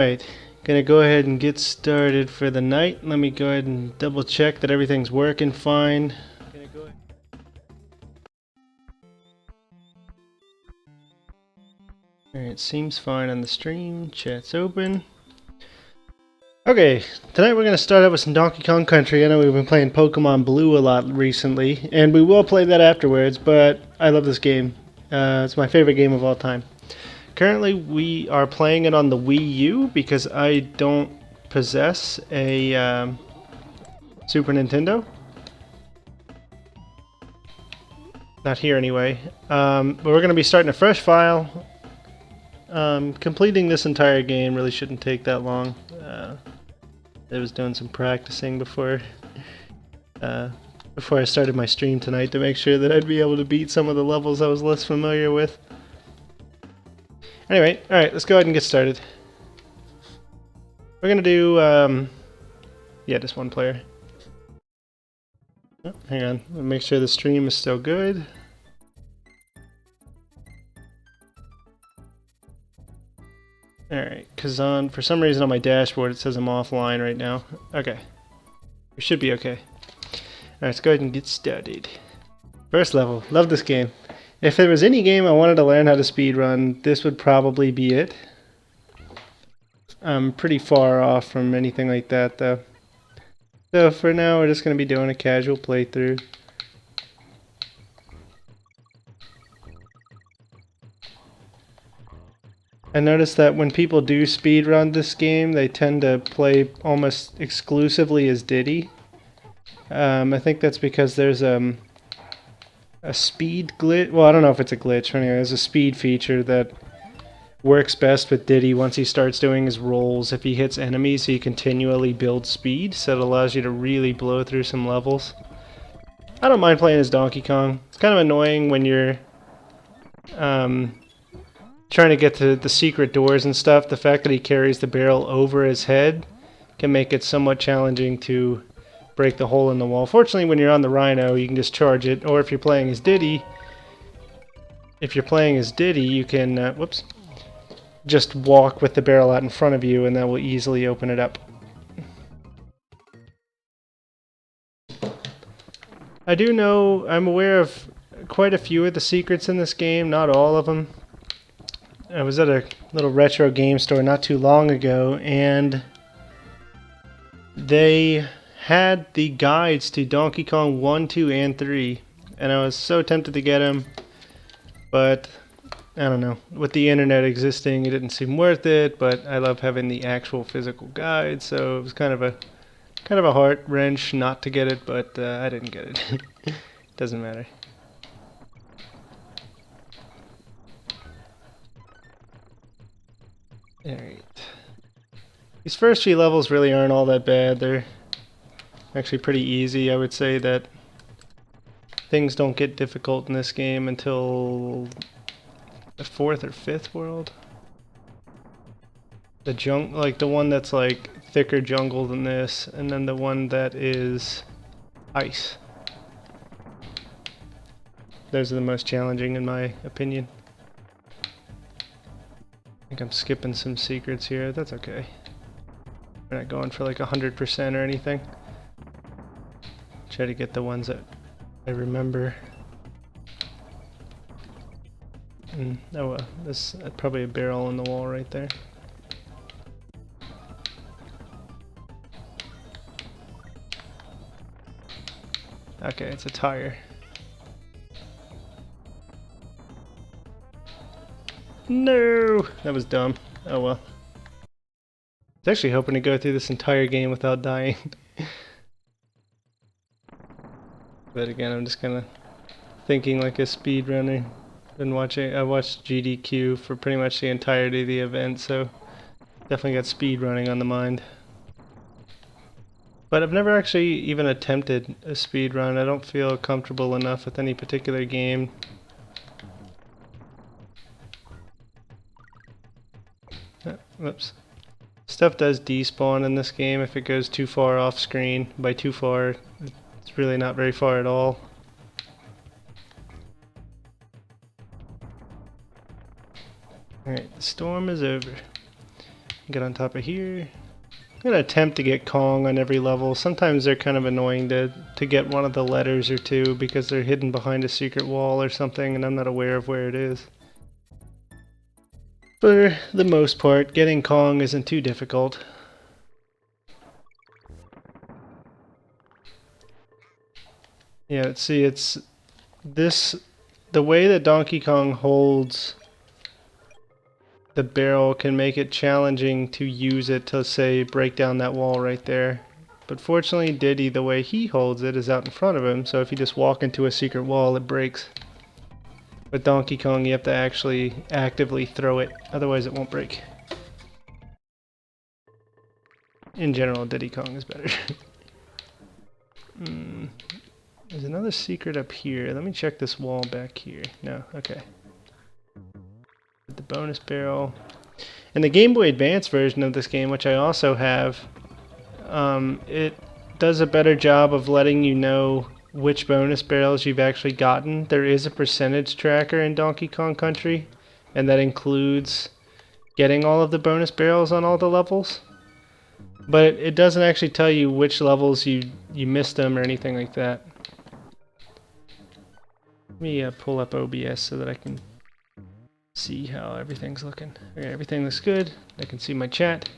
Alright, gonna go ahead and get started for the night. Let me go ahead and double check that everything's working fine. Alright, seems fine on the stream. Chat's open. Okay, tonight we're gonna start out with some Donkey Kong Country. I know we've been playing Pokemon Blue a lot recently, and we will play that afterwards, but I love this game. It's my favorite game of all time. Currently, we are playing it on the Wii U because I don't possess a Super Nintendo. Not here anyway. But we're going to be starting a fresh file. Completing this entire game really shouldn't take that long. I was doing some practicing before I started my stream tonight to make sure that I'd be able to beat some of the levels I was less familiar with. Anyway, alright, let's go ahead and get started. We're gonna do, yeah, just one player. Oh, hang on, make sure the stream is still good. Alright, because for some reason on my dashboard it says I'm offline right now. Okay, we should be okay. Alright, let's go ahead and get started. First level, love this game. If there was any game I wanted to learn how to speedrun, this would probably be it. I'm pretty far off from anything like that though. So for now we're just going to be doing a casual playthrough. I noticed that when people do speedrun this game, they tend to play almost exclusively as Diddy. I think that's because there's a speed glitch. Well, I don't know if it's a glitch. Anyway, there's a speed feature that works best with Diddy once he starts doing his rolls. If he hits enemies, he continually builds speed, so it allows you to really blow through some levels. I don't mind playing as Donkey Kong. It's kind of annoying when you're trying to get to the secret doors and stuff. The fact that he carries the barrel over his head can make it somewhat challenging to break the hole in the wall. Fortunately, when you're on the Rhino, you can just charge it, or if you're playing as Diddy, you can, whoops, just walk with the barrel out in front of you, and that will easily open it up. I do know, I'm aware of quite a few of the secrets in this game, not all of them. I was at a little retro game store not too long ago, and they had the guides to Donkey Kong 1, 2, and 3, and I was so tempted to get them, but I don't know. With the internet existing, it didn't seem worth it, but I love having the actual physical guide, so it was kind of a heart wrench not to get it, but I didn't get it. Doesn't matter. Alright. These first few levels really aren't all that bad. They're actually pretty easy. I would say that things don't get difficult in this game until the 4th or 5th world. Like the one that's like thicker jungle than this, and then the one that is ice. Those are the most challenging in my opinion. I think I'm skipping some secrets here. That's okay. We're not going for like 100% or anything. Try to get the ones that I remember. Oh well, there's probably a barrel in the wall right there. Okay, it's a tire. No! That was dumb. Oh well. I was actually hoping to go through this entire game without dying. But again, I'm just kind of thinking like a speedrunner. I watched GDQ for pretty much the entirety of the event, so definitely got speedrunning on the mind. But I've never actually even attempted a speedrun. I don't feel comfortable enough with any particular game. Whoops. Stuff does despawn in this game if it goes too far off screen. By too far, it's really not very far at all. Alright, the storm is over. Get on top of here. I'm gonna attempt to get Kong on every level. Sometimes they're kind of annoying to get one of the letters or two because they're hidden behind a secret wall or something and I'm not aware of where it is. For the most part, getting Kong isn't too difficult. Yeah, let's see, it's this, the way that Donkey Kong holds the barrel can make it challenging to use it to, say, break down that wall right there. But fortunately, Diddy, the way he holds it is out in front of him, so if you just walk into a secret wall, it breaks. With Donkey Kong, you have to actually actively throw it, otherwise it won't break. In general, Diddy Kong is better. There's another secret up here. Let me check this wall back here. No, okay. The bonus barrel. In the Game Boy Advance version of this game, which I also have, it does a better job of letting you know which bonus barrels you've actually gotten. There is a percentage tracker in Donkey Kong Country, and that includes getting all of the bonus barrels on all the levels. But it doesn't actually tell you which levels you missed them or anything like that. Let me pull up OBS so that I can see how everything's looking. Okay, everything looks good. I can see my chat.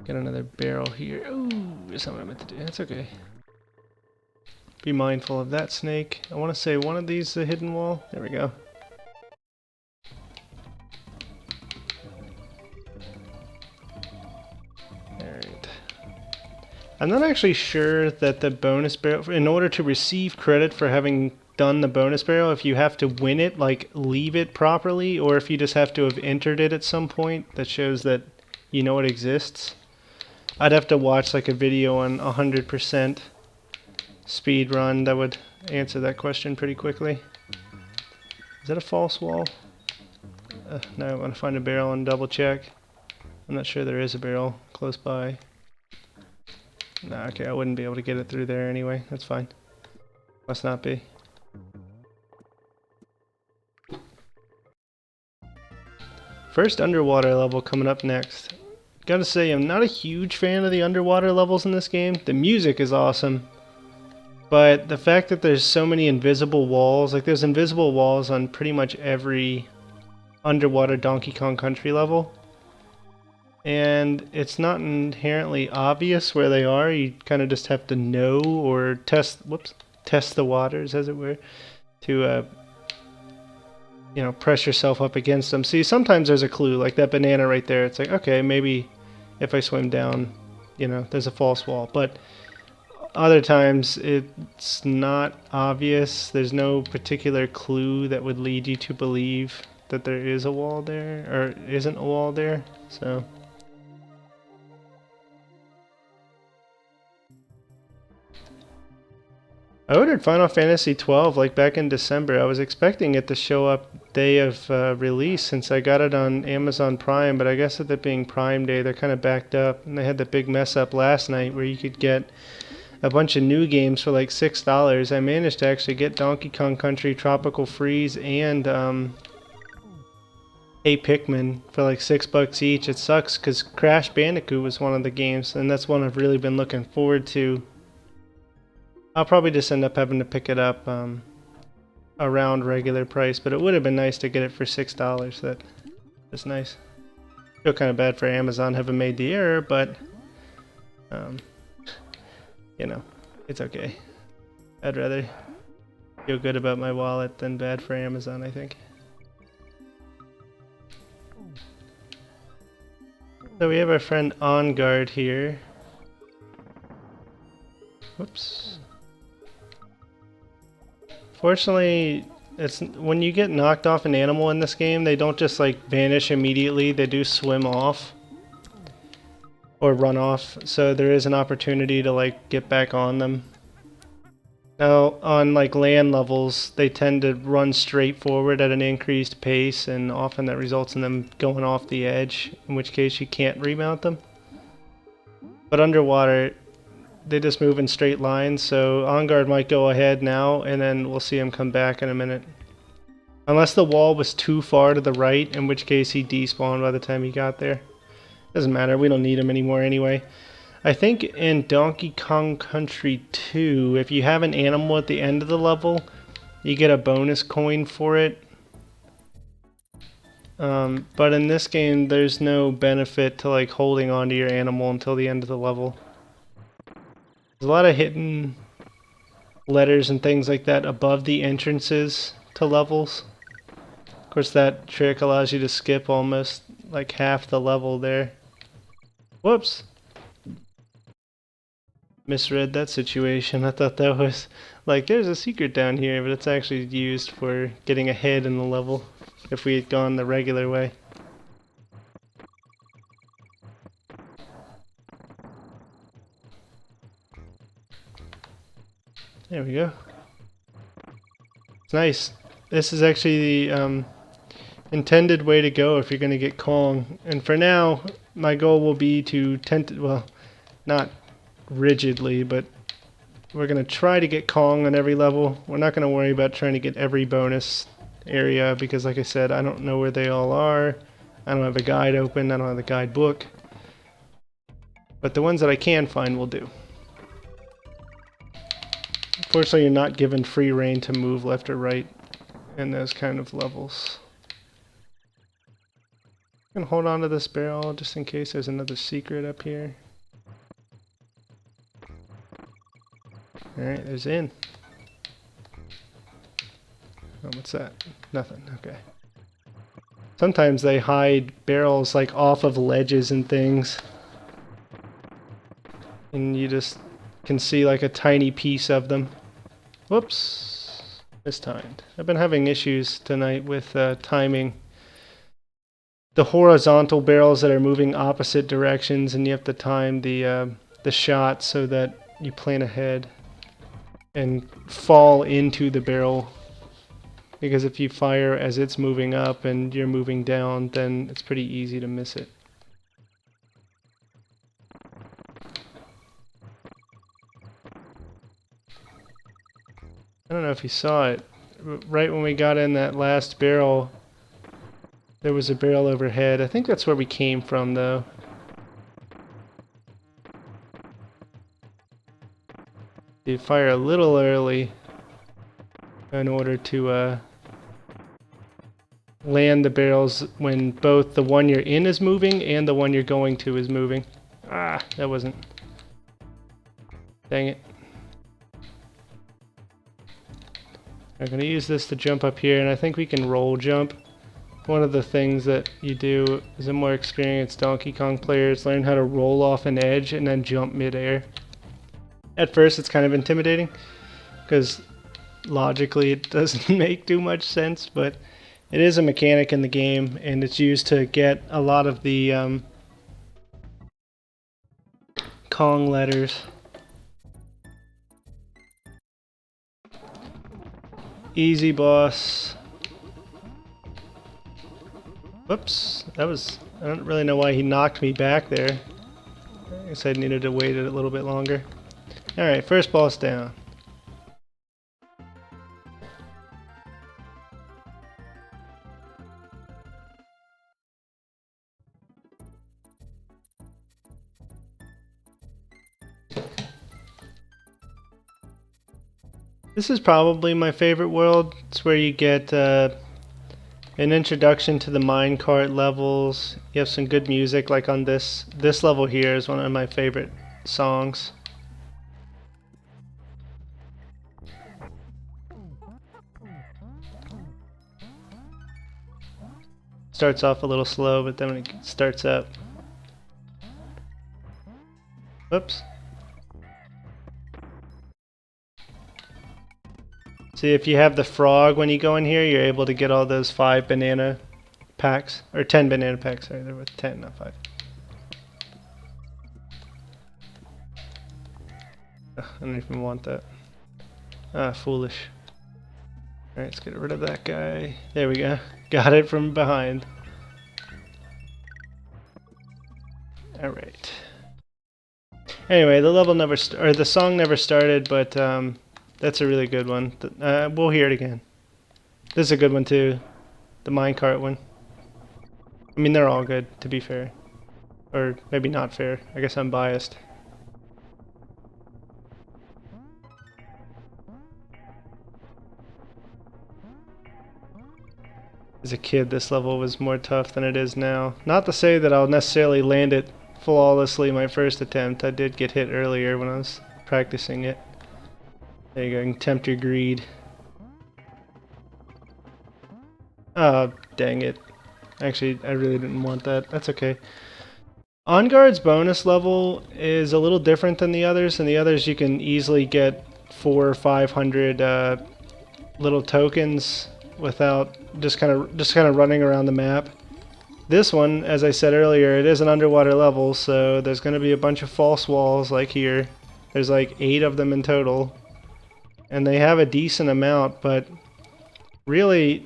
Got another barrel here. Ooh, that's not what I meant to do. That's okay. Be mindful of that snake. I want to say one of these is a hidden wall. There we go. Alright. I'm not actually sure that the bonus barrel, in order to receive credit for having done the bonus barrel, if you have to win it, like leave it properly, or if you just have to have entered it at some point that shows that you know it exists. I'd have to watch like a video on 100% speed run that would answer that question pretty quickly. Is that a false wall? No, I want to find a barrel and double check. I'm not sure there is a barrel close by. Nah, okay, I wouldn't be able to get it through there anyway. That's fine. Must not be. First underwater level coming up next. Gotta say, I'm not a huge fan of the underwater levels in this game. The music is awesome. But the fact that there's so many invisible walls, like there's invisible walls on pretty much every underwater Donkey Kong Country level. And it's not inherently obvious where they are. You kind of just have to know or test the waters, as it were, to you know, press yourself up against them. See, sometimes there's a clue, like that banana right there. It's like, okay, maybe if I swim down, you know, there's a false wall. But other times it's not obvious. There's no particular clue that would lead you to believe that there is a wall there, or isn't a wall there. So I ordered Final Fantasy XII like back in December. I was expecting it to show up day of release since I got it on Amazon Prime, but I guess with it being Prime Day, they're kind of backed up. And they had the big mess up last night where you could get a bunch of new games for like $6. I managed to actually get Donkey Kong Country, Tropical Freeze, and Hey Pikmin for like $6 each. It sucks because Crash Bandicoot was one of the games, and that's one I've really been looking forward to. I'll probably just end up having to pick it up around regular price, but it would have been nice to get it for $6. That's nice. Feel kind of bad for Amazon having made the error, but you know, it's okay. I'd rather feel good about my wallet than bad for Amazon, I think. So we have our friend On Guard here. Whoops. Fortunately, it's when you get knocked off an animal in this game, they don't just like vanish immediately. They do swim off or run off, so there is an opportunity to like get back on them. Now, on like land levels, they tend to run straight forward at an increased pace, and often that results in them going off the edge, in which case you can't remount them. But underwater, they just move in straight lines, so On Guard might go ahead now, and then we'll see him come back in a minute. Unless the wall was too far to the right, in which case he despawned by the time he got there. Doesn't matter, we don't need him anymore anyway. I think in Donkey Kong Country 2, if you have an animal at the end of the level, you get a bonus coin for it. But in this game, there's no benefit to like holding on to your animal until the end of the level. There's a lot of hidden letters and things like that above the entrances to levels. Of course, that trick allows you to skip almost like half the level there. Whoops! Misread that situation. I thought that was like there's a secret down here, but it's actually used for getting ahead in the level if we had gone the regular way. There we go. It's nice. This is actually the intended way to go if you're going to get Kong. And for now, my goal will be to well, not rigidly, but we're going to try to get Kong on every level. We're not going to worry about trying to get every bonus area because, like I said, I don't know where they all are. I don't have a guide open. I don't have the guidebook. But the ones that I can find will do. Fortunately, you're not given free reign to move left or right in those kind of levels. I'm going to hold on to this barrel just in case there's another secret up here. Alright, there's in. Oh, what's that? Nothing. Okay. Sometimes they hide barrels like off of ledges and things. And you just can see like a tiny piece of them. Whoops. Mistimed. I've been having issues tonight with timing the horizontal barrels that are moving opposite directions, and you have to time the shot so that you plan ahead and fall into the barrel. Because if you fire as it's moving up and you're moving down, then it's pretty easy to miss it. I don't know if you saw it. Right when we got in that last barrel, there was a barrel overhead. I think that's where we came from, though. You fire a little early in order to land the barrels when both the one you're in is moving and the one you're going to is moving. Ah, that wasn't. Dang it. I'm going to use this to jump up here, and I think we can roll jump. One of the things that you do as a more experienced Donkey Kong player is learn how to roll off an edge and then jump midair. At first it's kind of intimidating, because logically it doesn't make too much sense, but it is a mechanic in the game, and it's used to get a lot of the Kong letters. Easy, boss. Whoops, that was... I don't really know why he knocked me back there. I guess I needed to wait a little bit longer. Alright, first boss down. This is probably my favorite world. It's where you get an introduction to the minecart levels. You have some good music, like on this level here is one of my favorite songs. Starts off a little slow, but then when it starts up. Whoops. See, if you have the frog when you go in here, you're able to get all those 5 banana packs. Or 10 banana packs, sorry, there were 10, not 5. Ugh, I don't even want that. Ah, foolish. Alright, let's get rid of that guy. There we go. Got it from behind. Alright. Anyway, the level never or the song never started, but that's a really good one. We'll hear it again. This is a good one too. The minecart one. I mean, they're all good, to be fair. Or maybe not fair. I guess I'm biased. As a kid, this level was more tough than it is now. Not to say that I'll necessarily land it flawlessly my first attempt. I did get hit earlier when I was practicing it. There you go, you can tempt your greed. Oh, dang it. Actually, I really didn't want that. That's okay. On Guard's bonus level is a little different than the others. In the others, you can easily get 400 or 500 little tokens without just kind of running around the map. This one, as I said earlier, it is an underwater level, so there's going to be a bunch of false walls like here. There's like 8 of them in total, and they have a decent amount, but really,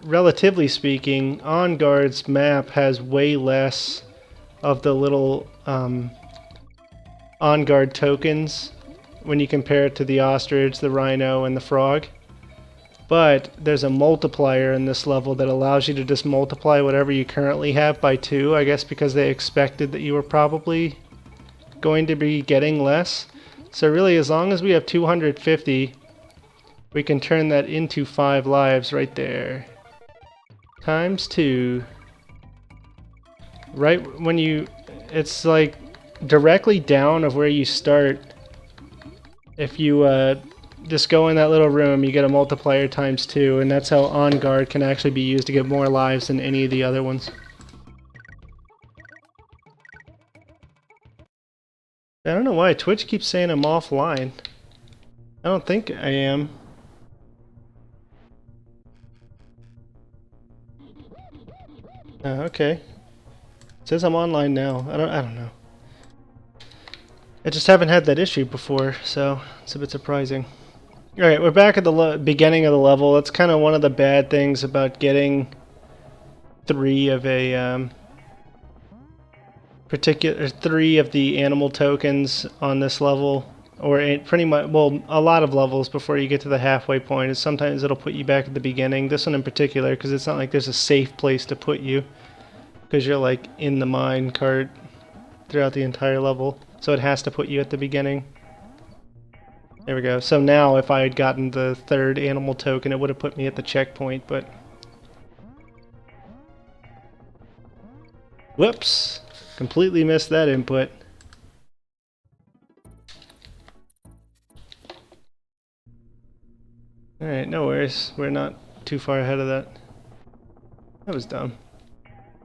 relatively speaking, On Guard's map has way less of the little On Guard tokens when you compare it to the ostrich, the rhino, and the frog. But there's a multiplier in this level that allows you to just multiply whatever you currently have by 2, I guess because they expected that you were probably going to be getting less. So really, as long as we have 250, we can turn that into 5 lives right there. Times 2. Right when you... It's like directly down of where you start. If you just go in that little room, you get a multiplier times 2, and that's how On Guard can actually be used to get more lives than any of the other ones. I don't know why Twitch keeps saying I'm offline. I don't think I am. Okay. It says I'm online now. I don't know. I just haven't had that issue before, so it's a bit surprising. Alright, we're back at the beginning of the level. That's kind of one of the bad things about getting 3 of a particular 3 of the animal tokens on this level, or pretty much, well, a lot of levels before you get to the halfway point. Is sometimes it'll put you back at the beginning. This one in particular, because it's not like there's a safe place to put you, because you're like in the mine cart throughout the entire level, so it has to put you at the beginning. There we go. So now if I had gotten the 3rd animal token, it would have put me at the checkpoint, but... Whoops! Completely missed that input. Alright, no worries. We're not too far ahead of that. That was dumb.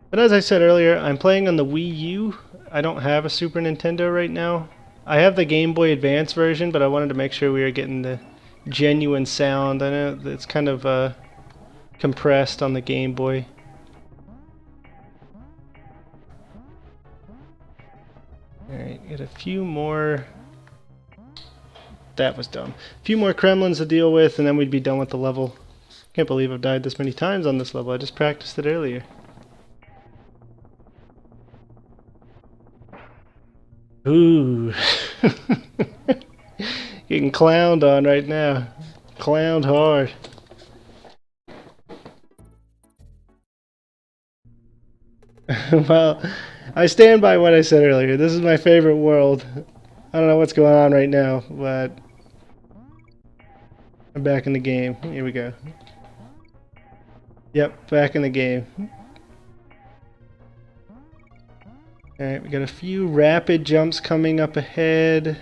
But as I said earlier, I'm playing on the Wii U. I don't have a Super Nintendo right now. I have the Game Boy Advance version, but I wanted to make sure we were getting the genuine sound. I know it's kind of compressed on the Game Boy. Alright, get a few more... That was dumb. A few more Kremlins to deal with, and then we'd be done with the level. Can't believe I've died this many times on this level. I just practiced it earlier. Ooh. Getting clowned on right now. Clowned hard. Well, I stand by what I said earlier. This is my favorite world. I don't know what's going on right now, but I'm back in the game. Here we go. Yep, back in the game. Alright, we got a few rapid jumps coming up ahead,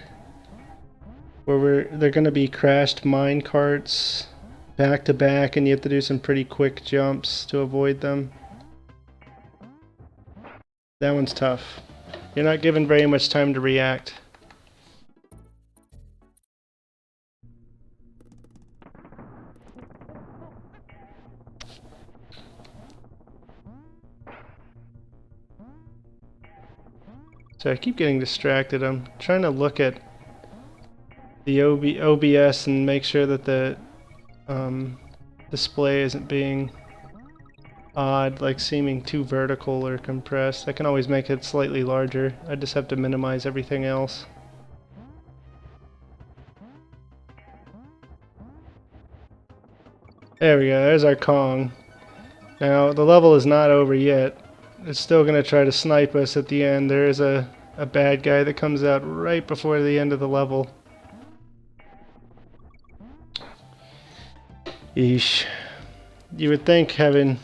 where they're going to be crashed mine carts back to back, and you have to do some pretty quick jumps to avoid them. That one's tough. You're not given very much time to react. So I keep getting distracted. I'm trying to look at the OBS and make sure that the display isn't being odd, like seeming too vertical or compressed. I can always make it slightly larger. I just have to minimize everything else. There we go. There's our Kong. Now, the level is not over yet. It's still going to try to snipe us at the end. There is a bad guy that comes out right before the end of the level. Yeesh. You would think, having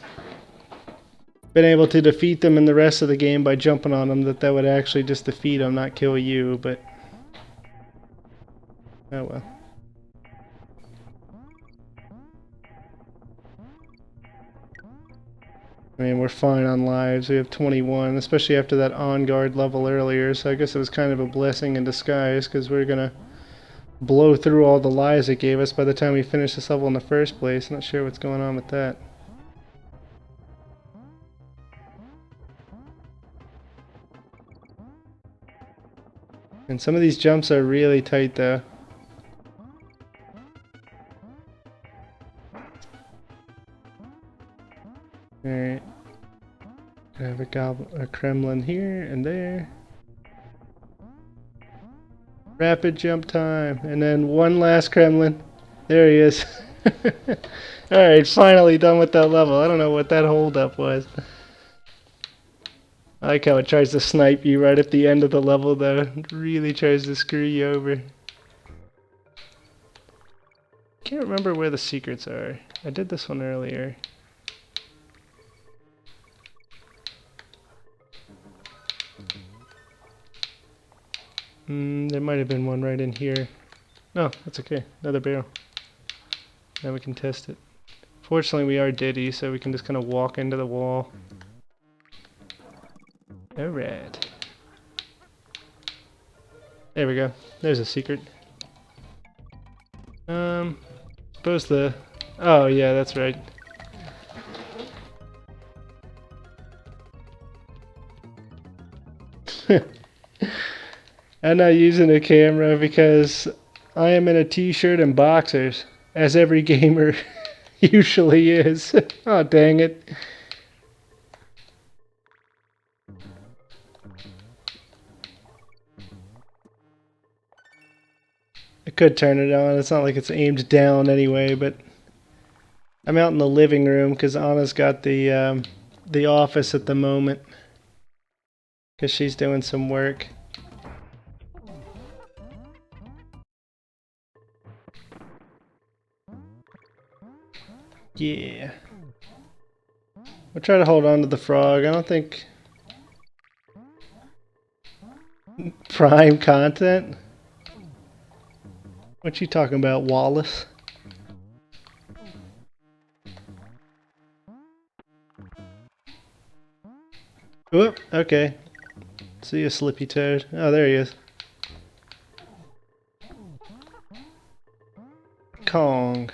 been able to defeat them in the rest of the game by jumping on them, that would actually just defeat them, not kill you, but... oh well. I mean, we're fine on lives. We have 21, especially after that on-guard level earlier, so I guess it was kind of a blessing in disguise, because we're gonna blow through all the lives it gave us by the time we finish this level in the first place. Not sure what's going on with that. And some of these jumps are really tight though. Alright. I have a Kremlin here and there. Rapid jump time. And then one last Kremlin. There he is. Alright, finally done with that level. I don't know what that holdup was. I like how it tries to snipe you right at the end of the level though. It really tries to screw you over. Can't remember where the secrets are. I did this one earlier. There might have been one right in here. No, that's okay. Another barrel. Now we can test it. Fortunately, we are Diddy, so we can just kind of walk into the wall. Alright. There we go. There's a secret. Suppose the... oh, yeah, that's right. I'm not using a camera because I am in a t-shirt and boxers, as every gamer usually is. Oh, dang it. I could turn it on. It's not like it's aimed down anyway, but I'm out in the living room because Anna's got the office at the moment because she's doing some work. Yeah. We'll try to hold on to the frog. I don't think... prime content? What you talking about, Wallace? Whoop, okay. See you, Slippy Toad. Oh, there he is. Kong.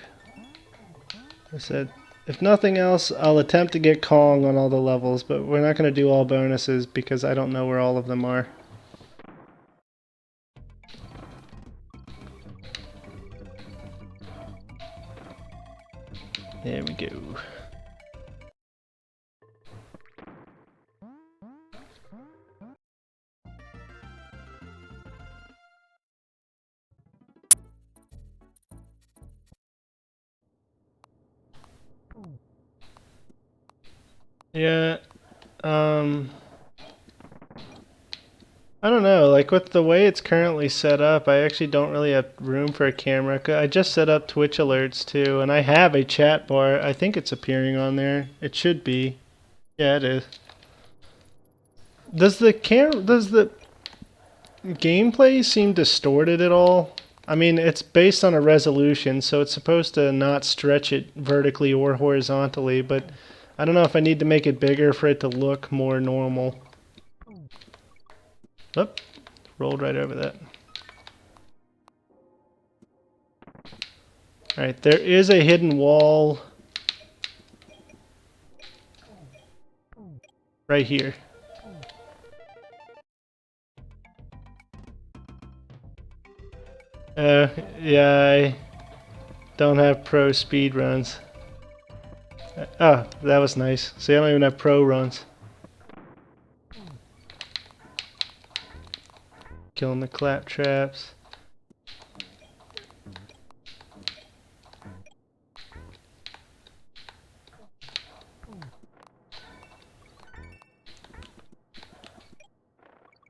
I said, if nothing else, I'll attempt to get Kong on all the levels, but we're not going to do all bonuses because I don't know where all of them are. There we go. Yeah, I don't know, like with the way it's currently set up, I actually don't really have room for a camera. I just set up Twitch alerts too, and I have a chat bar. I think it's appearing on there. It should be. Yeah, it is. Does the gameplay seem distorted at all? I mean, it's based on a resolution, so it's supposed to not stretch it vertically or horizontally, but I don't know if I need to make it bigger for it to look more normal. Oop, rolled right over that. Alright, there is a hidden wall right here. Yeah, I don't have pro speed runs. Oh, that was nice. See, I don't even have pro runs. Killing the clap traps.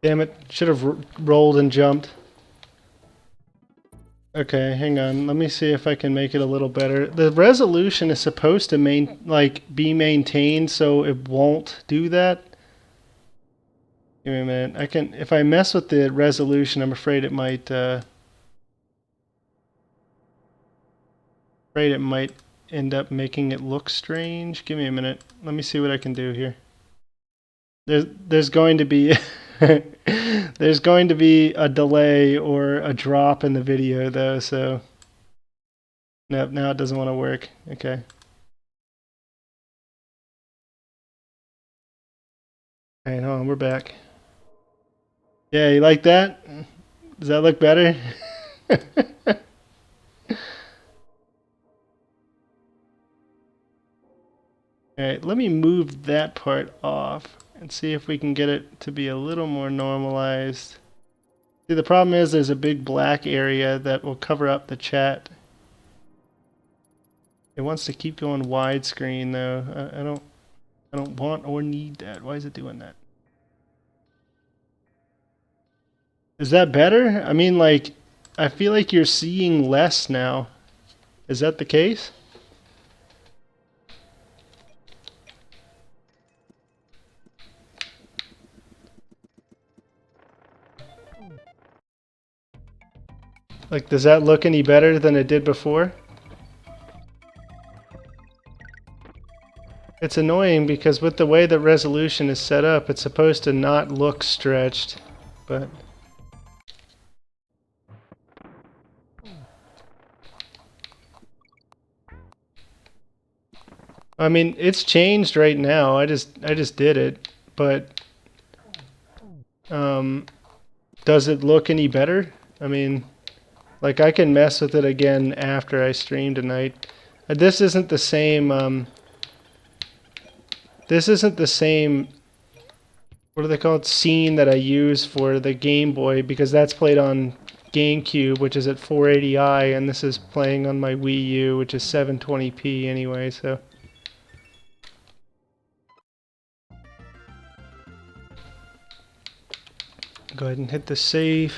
Damn it, should have rolled and jumped. Okay, hang on. Let me see if I can make it a little better. The resolution is supposed to be maintained so it won't do that. Give me a minute. If I mess with the resolution, I'm afraid it might end up making it look strange. Give me a minute. Let me see what I can do here. There's going to be there's going to be a delay or a drop in the video though, so nope, now it doesn't want to work. Okay. Alright, hold on, we're back. Yeah, you like that? Does that look better? Alright, let me move that part off and see if we can get it to be a little more normalized. See, the problem is there's a big black area that will cover up the chat. It wants to keep going widescreen though. I don't want or need that. Why is it doing that? Is that better? I mean, like, I feel like you're seeing less now. Is that the case? Like, does that look any better than it did before? It's annoying because with the way the resolution is set up, it's supposed to not look stretched, but... I mean, it's changed right now. I just did it, but does it look any better? I mean, like I can mess with it again after I stream tonight. This isn't the same. This isn't the same. What are they called? Scene that I use for the Game Boy because that's played on GameCube, which is at 480i, and this is playing on my Wii U, which is 720p anyway. So. Go ahead and hit the save.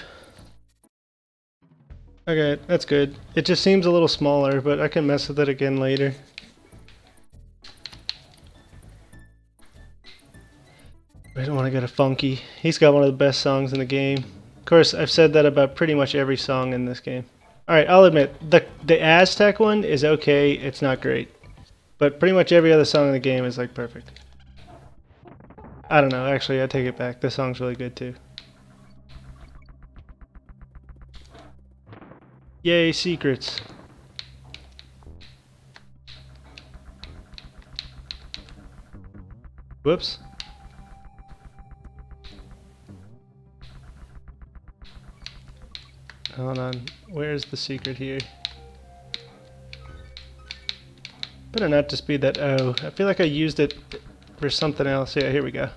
Okay, that's good. It just seems a little smaller, but I can mess with it again later. I don't want to get a funky. He's got one of the best songs in the game. Of course, I've said that about pretty much every song in this game. Alright, I'll admit, the Aztec one is okay, it's not great. But pretty much every other song in the game is like perfect. I don't know, actually I take it back. This song's really good too. Yay, secrets. Whoops. Hold on. Where's the secret here? Better not just be that O. I feel like I used it for something else. Yeah, here we go.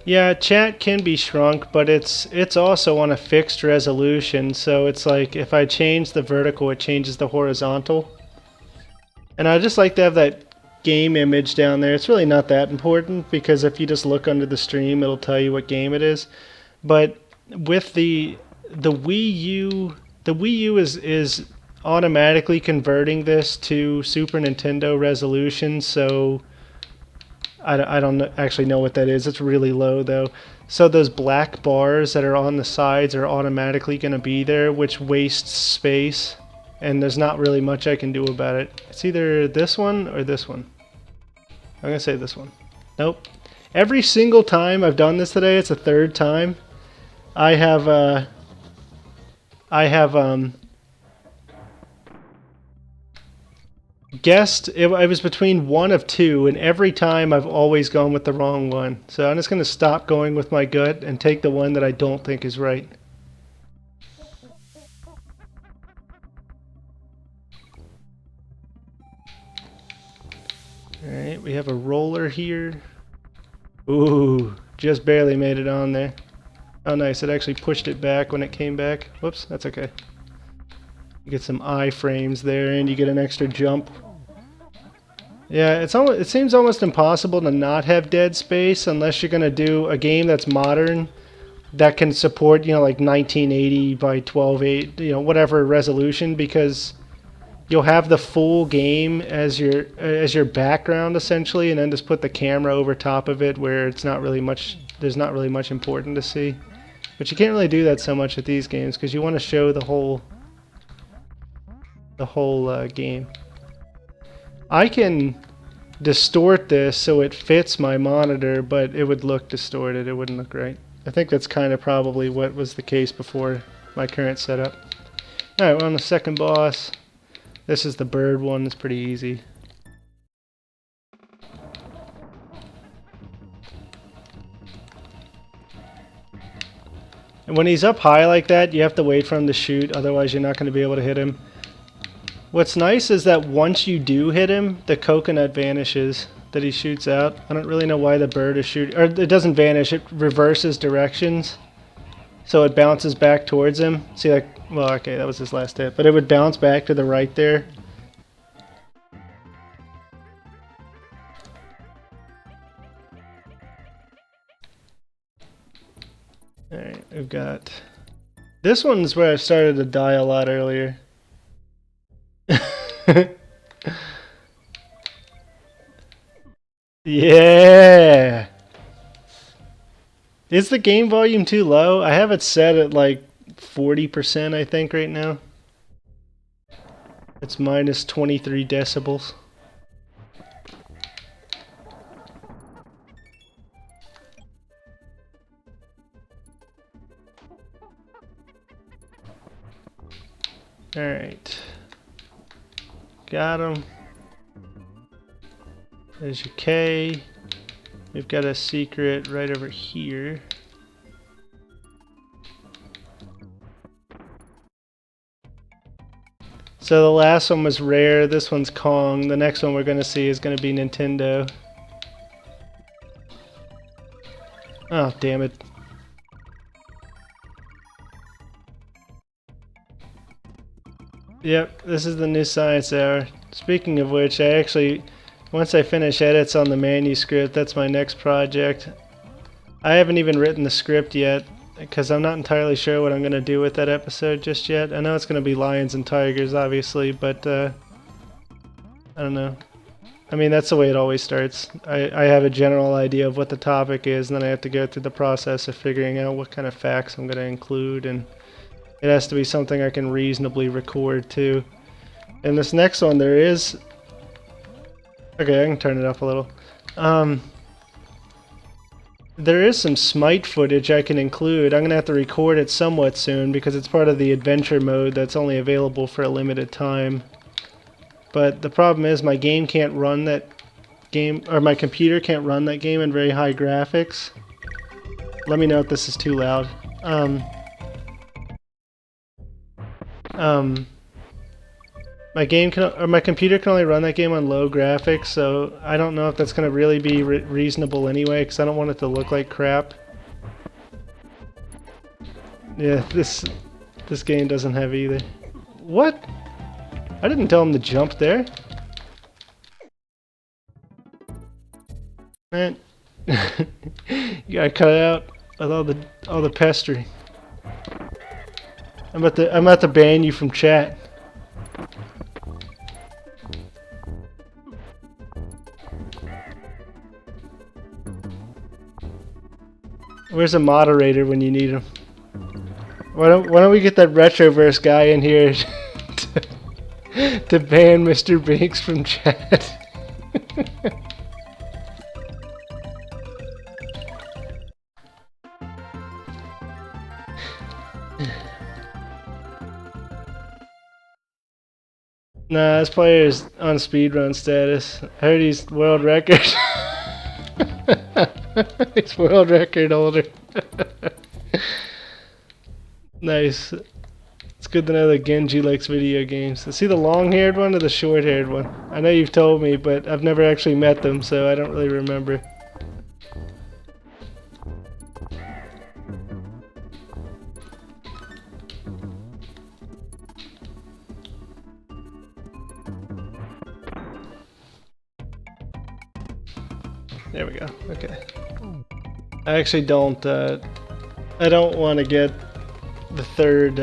Yeah, chat can be shrunk, but it's also on a fixed resolution, so it's like if I change the vertical, it changes the horizontal. And I just like to have that game image down there. It's really not that important because if you just look under the stream, it'll tell you what game it is. But with the Wii U, the Wii U is automatically converting this to Super Nintendo resolution, so I don't actually know what that is. It's really low though. So those black bars that are on the sides are automatically going to be there, which wastes space. And there's not really much I can do about it. It's either this one or this one. I'm going to say this one. Nope. Every single time I've done this today, it's the third time, I have guessed it was between one of two, and every time I've always gone with the wrong one. So I'm just going to stop going with my gut and take the one that I don't think is right. Alright, we have a roller here. Ooh, just barely made it on there. Oh nice, it actually pushed it back when it came back. Whoops, that's okay. You get some iframes there and you get an extra jump. Yeah, it seems almost impossible to not have dead space unless you're gonna do a game that's modern that can support, you know, like 1980 by 1280, you know, whatever resolution, because you'll have the full game as your background essentially, and then just put the camera over top of it where it's not really much. There's not really much important to see, but you can't really do that so much with these games because you want to show the whole game. I can distort this so it fits my monitor, but it would look distorted. It wouldn't look right. I think that's kind of probably what was the case before my current setup. Alright, we're on the second boss. This is the bird one. It's pretty easy. And when he's up high like that, you have to wait for him to shoot, otherwise you're not going to be able to hit him. What's nice is that once you do hit him, the coconut vanishes that he shoots out. I don't really know why the bird is shooting, or it doesn't vanish, it reverses directions. So it bounces back towards him. See, like, well, okay, that was his last hit, but it would bounce back to the right there. Alright, we've got... This one's where I started to die a lot earlier. Yeah! Is the game volume too low? I have it set at like 40%, I think, right now. It's minus 23 decibels. Alright. Got him. There's your K. We've got a secret right over here. So the last one was rare, this one's Kong. The next one we're going to see is going to be Nintendo. Oh, damn it. Yep, this is the new science hour. Speaking of which, I actually, once I finish edits on the manuscript, that's my next project. I haven't even written the script yet, because I'm not entirely sure what I'm going to do with that episode just yet. I know it's going to be lions and tigers, obviously, but I don't know. I mean, that's the way it always starts. I have a general idea of what the topic is, and then I have to go through the process of figuring out what kind of facts I'm going to include, and it has to be something I can reasonably record too. In this next one, there is... Okay, I can turn it up a little. There is some Smite footage I can include. I'm going to have to record it somewhat soon because it's part of the adventure mode that's only available for a limited time. But the problem is my game can't run that game, or my computer can't run that game in very high graphics. Let me know if this is too loud. My computer can only run that game on low graphics, so I don't know if that's going to really be reasonable anyway, because I don't want it to look like crap. Yeah, this game doesn't have either. What? I didn't tell him to jump there. Man, you gotta cut it out with all the pestering. I'm about to ban you from chat. Where's a moderator when you need him? Why don't we get that Retroverse guy in here to ban Mr. Binks from chat? Nah, this player's on speedrun status. I heard he's world record. He's world record holder. Nice. It's good to know that Genji likes video games. Is he the long-haired one or the short-haired one? I know you've told me, but I've never actually met them, so I don't really remember. There we go. Okay. I actually don't. I don't want to get the third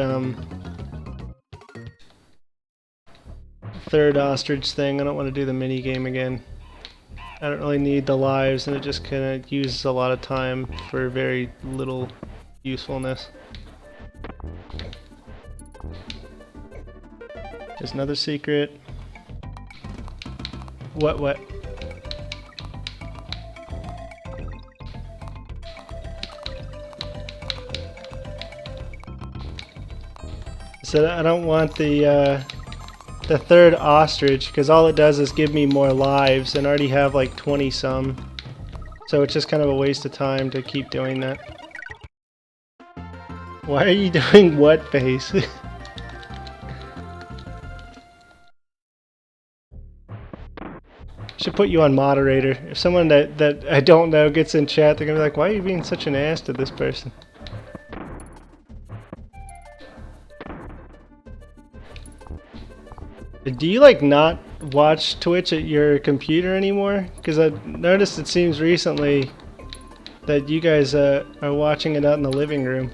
ostrich thing. I don't want to do the mini game again. I don't really need the lives, and it just kind of uses a lot of time for very little usefulness. There's another secret. What? So I don't want the third ostrich, because all it does is give me more lives, and I already have like 20 some. So it's just kind of a waste of time to keep doing that. Why are you doing what face? Should put you on moderator. If someone that I don't know gets in chat, they're gonna be like, why are you being such an ass to this person? Do you like not watch Twitch at your computer anymore? Because I noticed it seems recently that you guys are watching it out in the living room.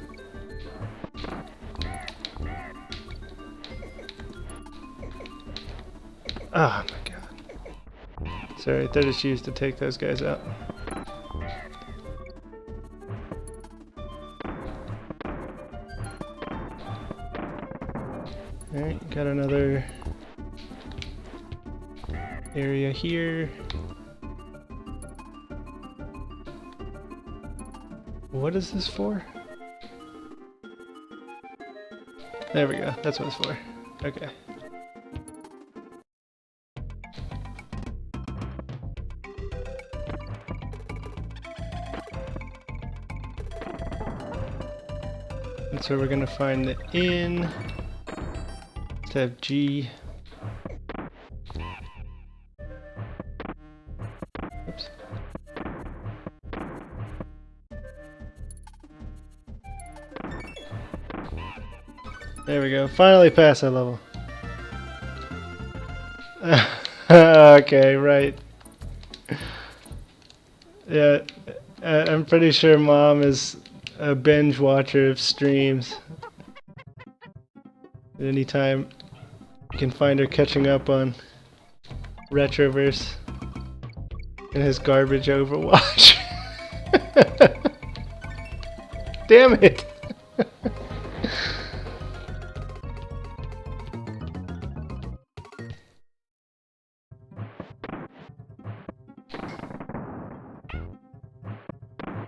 Oh my god. Sorry, they're just used to take those guys out. Alright, got another area here. What is this for? There we go, that's what it's for. Okay. That's where we're gonna find the inn. Let's have G. Oops. There we go. Finally passed that level. Okay, right. Yeah, I'm pretty sure Mom is a binge watcher of streams. Anytime you can find her catching up on Retroverse and his garbage Overwatch. Damn it!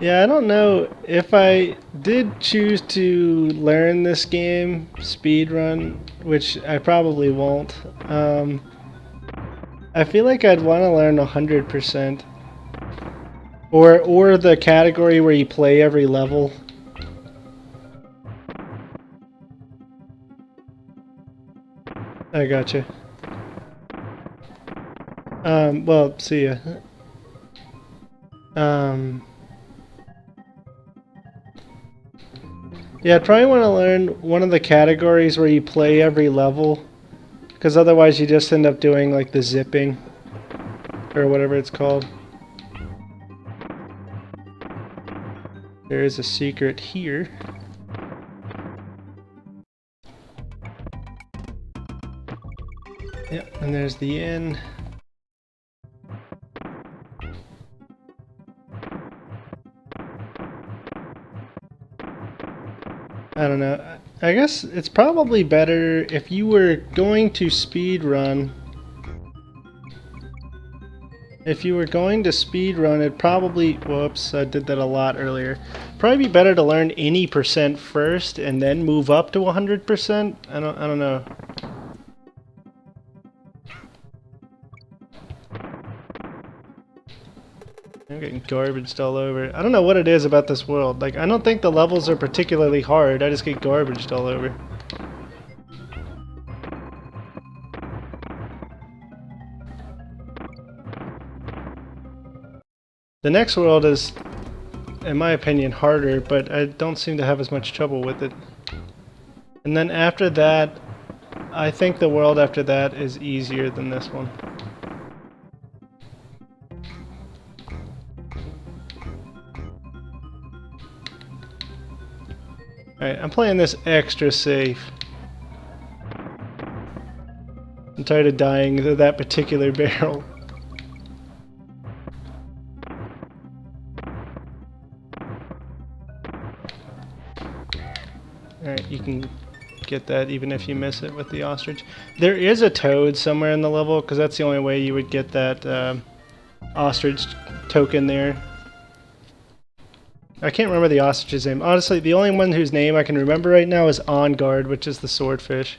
Yeah, I don't know if I did choose to learn this game speedrun, which I probably won't. I feel like I'd want to learn 100%, or the category where you play every level. I gotcha. Well, see ya. Yeah, I'd probably want to learn one of the categories where you play every level, because otherwise you just end up doing like the zipping, or whatever it's called. There is a secret here. Yep, and there's the inn. I don't know. I guess it's probably better if you were going to speedrun. If you were going to speedrun, it'd probably... Whoops, I did that a lot earlier. Probably be better to learn any percent first and then move up to 100%. I don't know. I'm getting garbaged all over. I don't know what it is about this world. Like, I don't think the levels are particularly hard. I just get garbaged all over. The next world is, in my opinion, harder, but I don't seem to have as much trouble with it. And then after that, I think the world after that is easier than this one. Alright, I'm playing this extra safe. I'm tired of dying to that particular barrel. Alright, you can get that even if you miss it with the ostrich. There is a toad somewhere in the level, because that's the only way you would get that ostrich token there. I can't remember the ostrich's name. Honestly, the only one whose name I can remember right now is On Guard, which is the swordfish.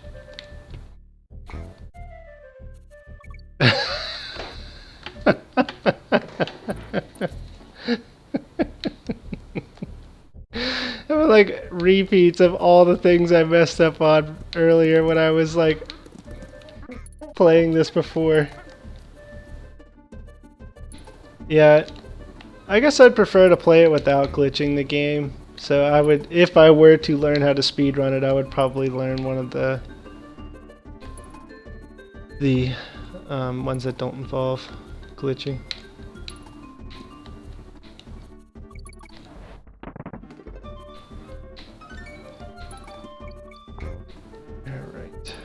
Like repeats of all the things I messed up on earlier when I was like playing this before. Yeah, I guess I'd prefer to play it without glitching the game. So I would, if I were to learn how to speedrun it, I would probably learn one of the ones that don't involve glitching. Alright.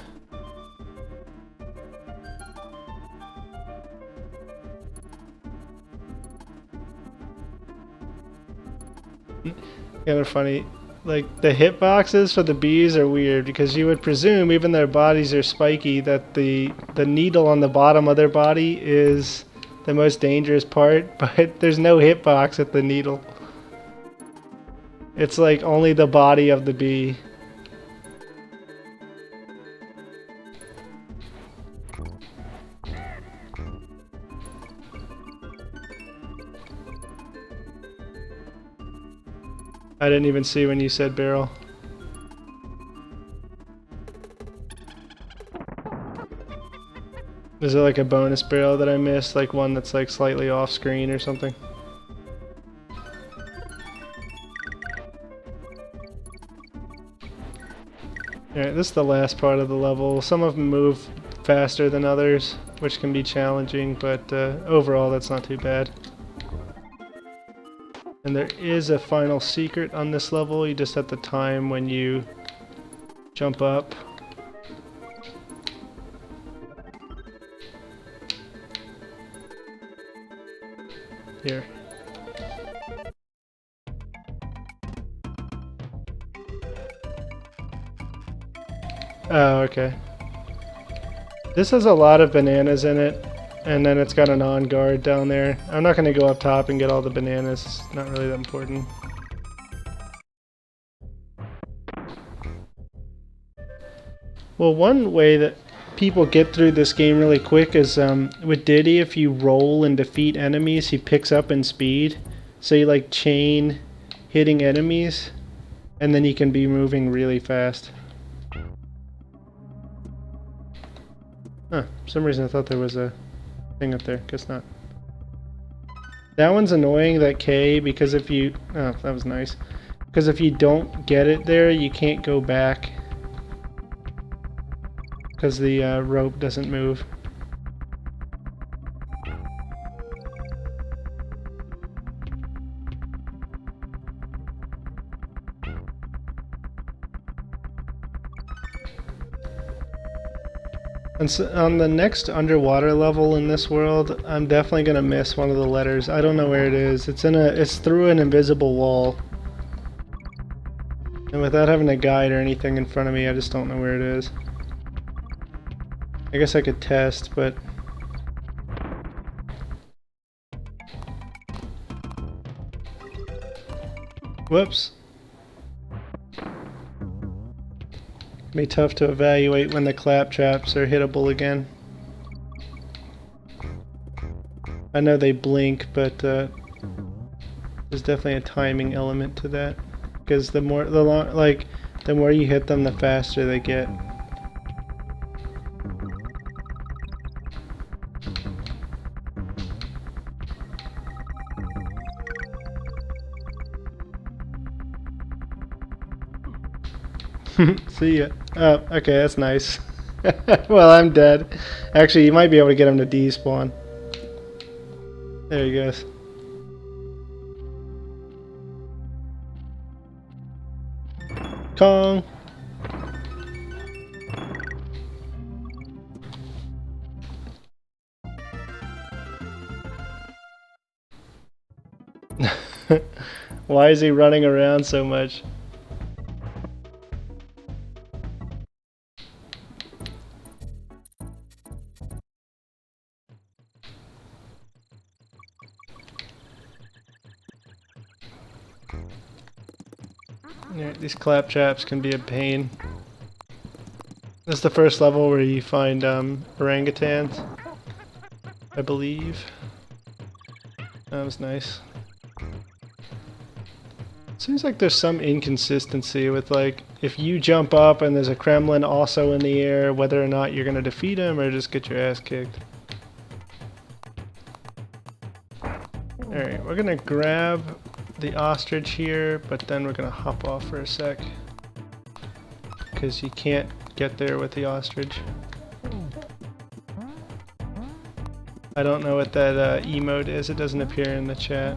Kind of funny. Like, the hitboxes for the bees are weird because you would presume, even their bodies are spiky, that the needle on the bottom of their body is the most dangerous part, but there's no hitbox at the needle. It's like only the body of the bee. I didn't even see when you said barrel. Is it like a bonus barrel that I missed? Like one that's like slightly off screen or something? Alright, this is the last part of the level. Some of them move faster than others, which can be challenging, but overall that's not too bad. And there is a final secret on this level. You just have to time when you jump up. Here. Oh, okay. This has a lot of bananas in it, and then it's got an on guard down there. I'm not going to go up top and get all the bananas. It's not really that important. Well, one way that people get through this game really quick is with Diddy, if you roll and defeat enemies, he picks up in speed. So you like chain hitting enemies, and then you can be moving really fast. Huh, for some reason I thought there was a thing up there. Guess not. That one's annoying, that K, because if you... Oh, that was nice. Because if you don't get it there, you can't go back. Because the rope doesn't move. And so on the next underwater level in this world, I'm definitely gonna miss one of the letters. I don't know where it is. It's through an invisible wall. And without having a guide or anything in front of me, I just don't know where it is. I guess I could test, but... Whoops. Be tough to evaluate when the claptraps are hittable again. I know they blink, but there's definitely a timing element to that. Because the more you hit them, the faster they get. See ya. Oh, okay, that's nice. Well, I'm dead. Actually, you might be able to get him to despawn. There he goes. Kong! Why is he running around so much? Yeah, these claptraps can be a pain. This is the first level where you find orangutans, I believe. That was nice. Seems like there's some inconsistency with, like, if you jump up and there's a Kremlin also in the air, whether or not you're gonna defeat him or just get your ass kicked. Alright, we're gonna grab the ostrich here, but then we're gonna hop off for a sec. Because you can't get there with the ostrich. I don't know what that emote is, it doesn't appear in the chat.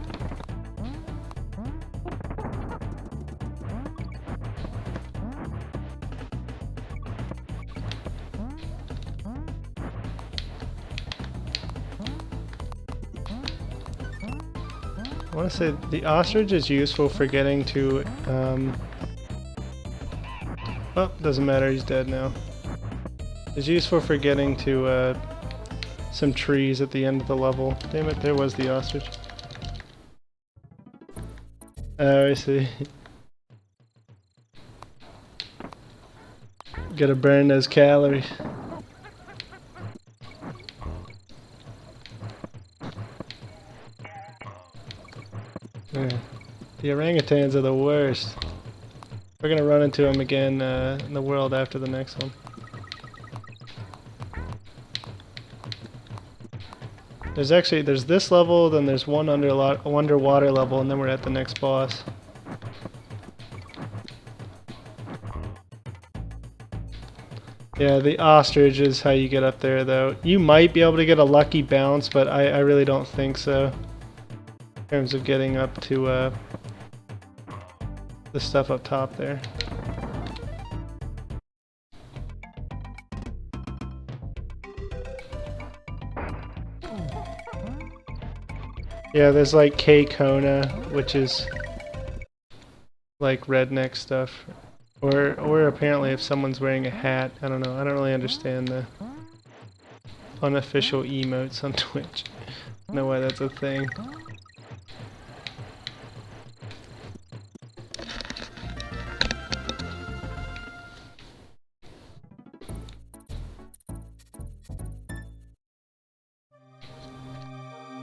I want to say the ostrich is useful for getting to, oh, doesn't matter, he's dead now. It's useful for getting to, some trees at the end of the level. Damn it, there was the ostrich. Oh, I see. Gotta burn those calories. Yeah. The orangutans are the worst. We're gonna run into them again in the world after the next one. There's this level, then there's one underwater level, and then we're at the next boss. Yeah, the ostrich is how you get up there, though. You might be able to get a lucky bounce, but I really don't think so. In terms of getting up to the stuff up top there. Yeah, there's like K Kona, which is like redneck stuff. Or apparently if someone's wearing a hat, I don't know. I don't really understand the unofficial emotes on Twitch. I don't know why that's a thing.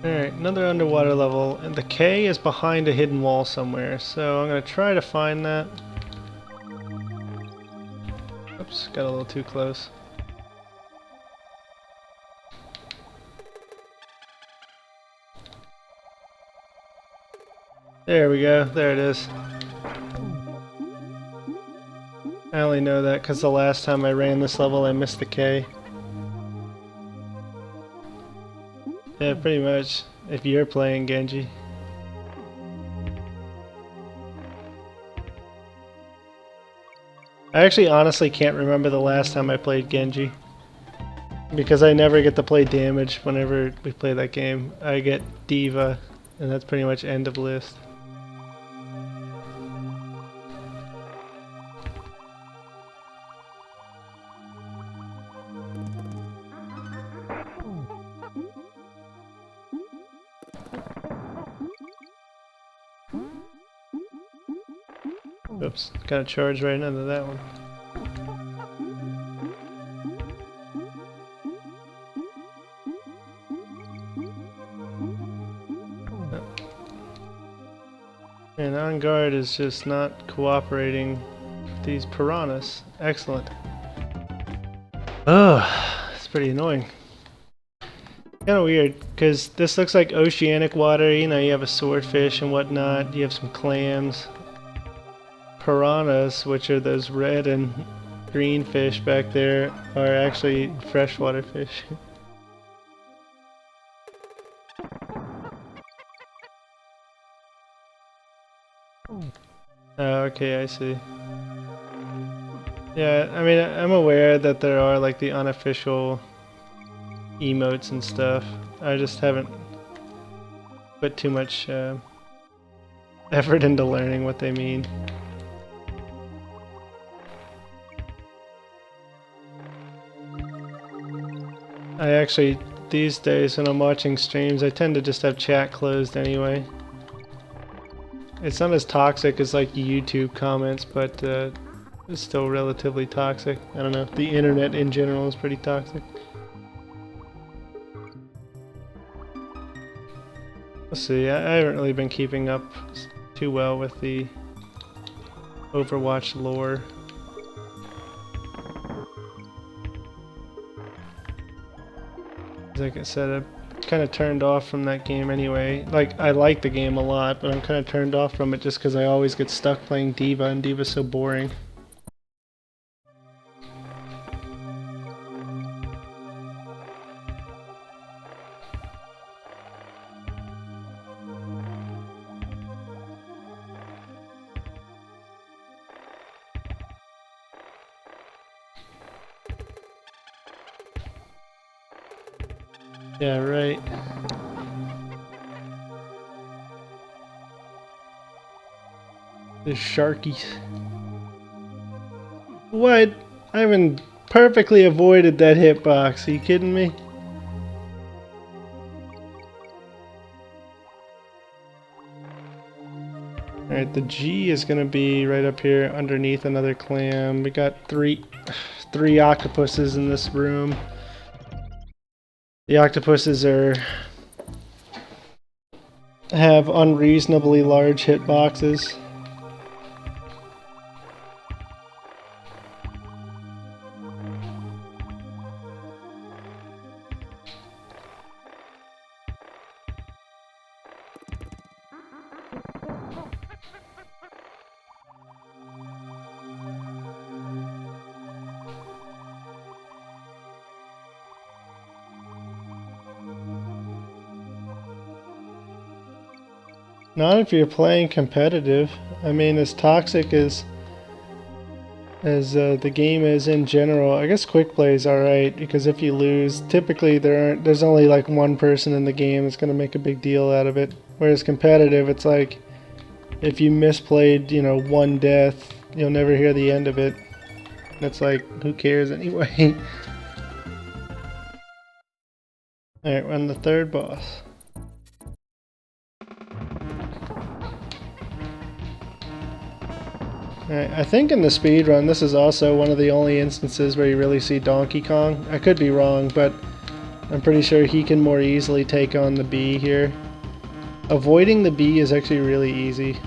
Alright, another underwater level, and the K is behind a hidden wall somewhere, so I'm gonna try to find that. Oops, got a little too close. There we go, there it is. I only know that because the last time I ran this level I missed the K. Yeah, pretty much, if you're playing Genji. I actually honestly can't remember the last time I played Genji. Because I never get to play damage whenever we play that game. I get Diva, and that's pretty much end of list. Oops, got a charge right into that one. And On Guard is just not cooperating with these piranhas. Excellent. Ugh, it's pretty annoying. Kind of weird, because this looks like oceanic water, you know, you have a swordfish and whatnot, you have some clams. Piranhas, which are those red and green fish back there, are actually freshwater fish. Oh, okay, I see. Yeah, I mean, I'm aware that there are like the unofficial emotes and stuff. I just haven't put too much effort into learning what they mean. I actually, these days when I'm watching streams, I tend to just have chat closed anyway. It's not as toxic as like YouTube comments, but it's still relatively toxic. I don't know, the internet in general is pretty toxic. Let's see, I haven't really been keeping up too well with the Overwatch lore. Like I said, I kind of turned off from that game anyway. Like, I like the game a lot, but I'm kind of turned off from it just because I always get stuck playing D.Va, and D.Va's so boring. Yeah, right. The Sharkies. What? I haven't perfectly avoided that hitbox. Are you kidding me? Alright, the G is gonna be right up here underneath another clam. We got three octopuses in this room. The octopuses have unreasonably large hitboxes. Not if you're playing competitive. I mean, as toxic as the game is in general, I guess quick play is alright, because if you lose, typically there's only like one person in the game that's going to make a big deal out of it. Whereas competitive, it's like, if you misplayed, you know, one death, you'll never hear the end of it. It's like, who cares anyway? Alright, we're on the third boss. Alright, I think in the speedrun this is also one of the only instances where you really see Donkey Kong. I could be wrong, but I'm pretty sure he can more easily take on the bee here. Avoiding the bee is actually really easy.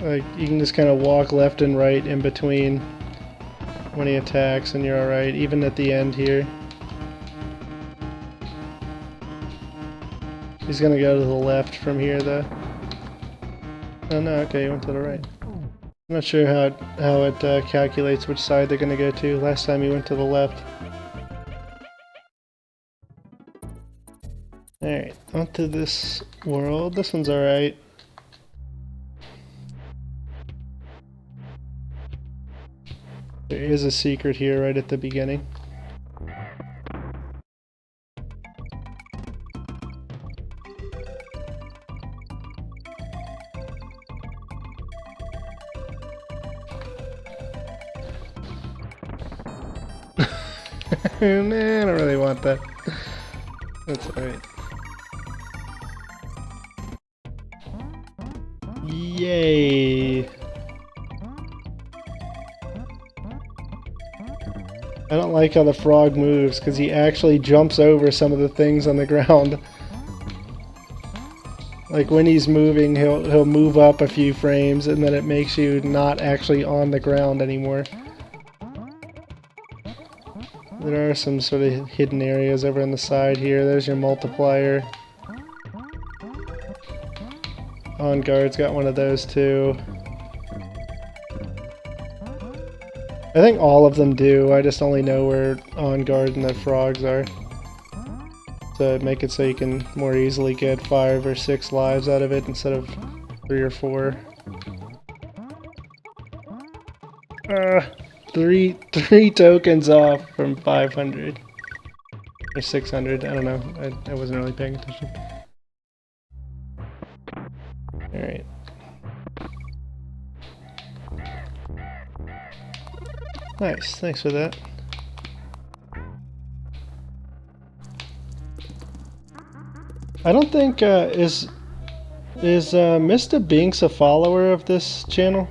Like, you can just kind of walk left and right in between when he attacks and you're alright, even at the end here. He's gonna go to the left from here though. Oh no, okay, he went to the right. I'm not sure how it calculates which side they're gonna go to. Last time he went to the left. Alright, onto this world. This one's alright. There is a secret here right at the beginning. Nah, I don't really want that. That's alright. Yay! I don't like how the frog moves, because he actually jumps over some of the things on the ground. Like when he's moving, he'll move up a few frames, and then it makes you not actually on the ground anymore. There are some sort of hidden areas over on the side here. There's your multiplier. On guard's got one of those too. I think all of them do. I just only know where on guard and the frogs are. to make it so you can more easily get 5 or 6 lives out of it instead of 3 or 4. Three tokens off from 500 or 600. I don't know. I wasn't really paying attention. All right. Nice. Thanks for that. I don't think is Mr. Binks a follower of this channel?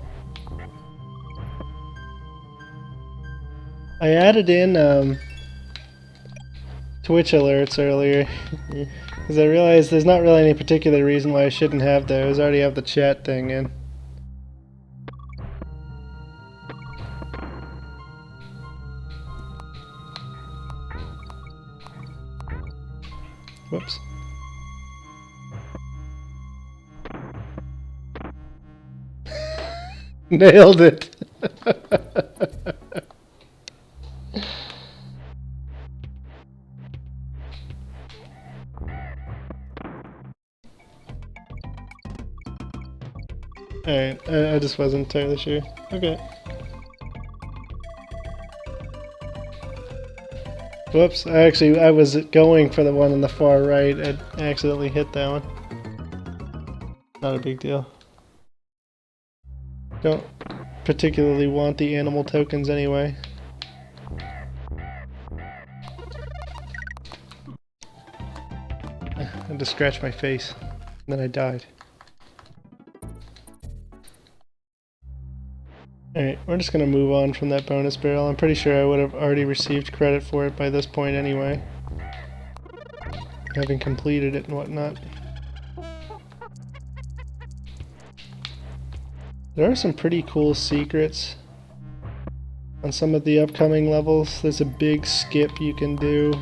I added in Twitch alerts earlier because I realized there's not really any particular reason why I shouldn't have those. I already have the chat thing in. Whoops. Nailed it. Alright, I just wasn't entirely sure. Okay. Whoops, I was going for the one on the far right. I accidentally hit that one. Not a big deal. Don't particularly want the animal tokens anyway. I had to scratch my face, and then I died. Alright, we're just gonna move on from that bonus barrel. I'm pretty sure I would have already received credit for it by this point anyway. Having completed it and whatnot. There are some pretty cool secrets on some of the upcoming levels. There's a big skip you can do.